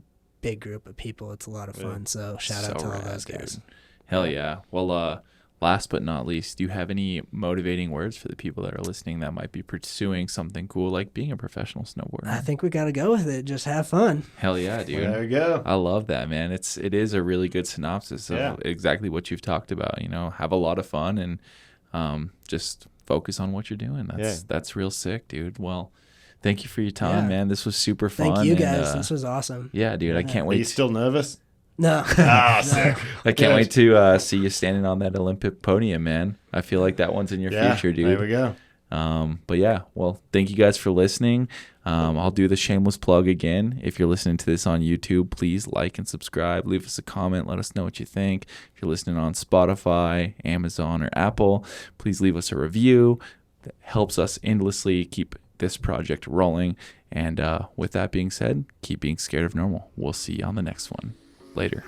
big group of people. It's a lot of fun. So shout out to all those guys. Dude. Hell yeah. Well, last but not least, do you have any motivating words for the people that are listening that might be pursuing something cool like being a professional snowboarder? I think we got to go with it. Just have fun. Hell yeah, dude. There we go. I love that, man. It is a really good synopsis of exactly what you've talked about. You know, have a lot of fun and just focus on what you're doing. That's real sick, dude. Well, thank you for your time, man. This was super fun. Thank you guys. This was awesome. Yeah, dude. I can't wait. Are you still nervous? No. Sick. I can't wait to see you standing on that Olympic podium, man. I feel like that one's in your future, dude. There we go. But yeah, well, thank you guys for listening. I'll do the shameless plug again. If you're listening to this on YouTube, please like and subscribe. Leave us a comment. Let us know what you think. If you're listening on Spotify, Amazon, or Apple, please leave us a review. That helps us endlessly keep this project rolling. And with that being said, keep being scared of normal. We'll see you on the next one. Later.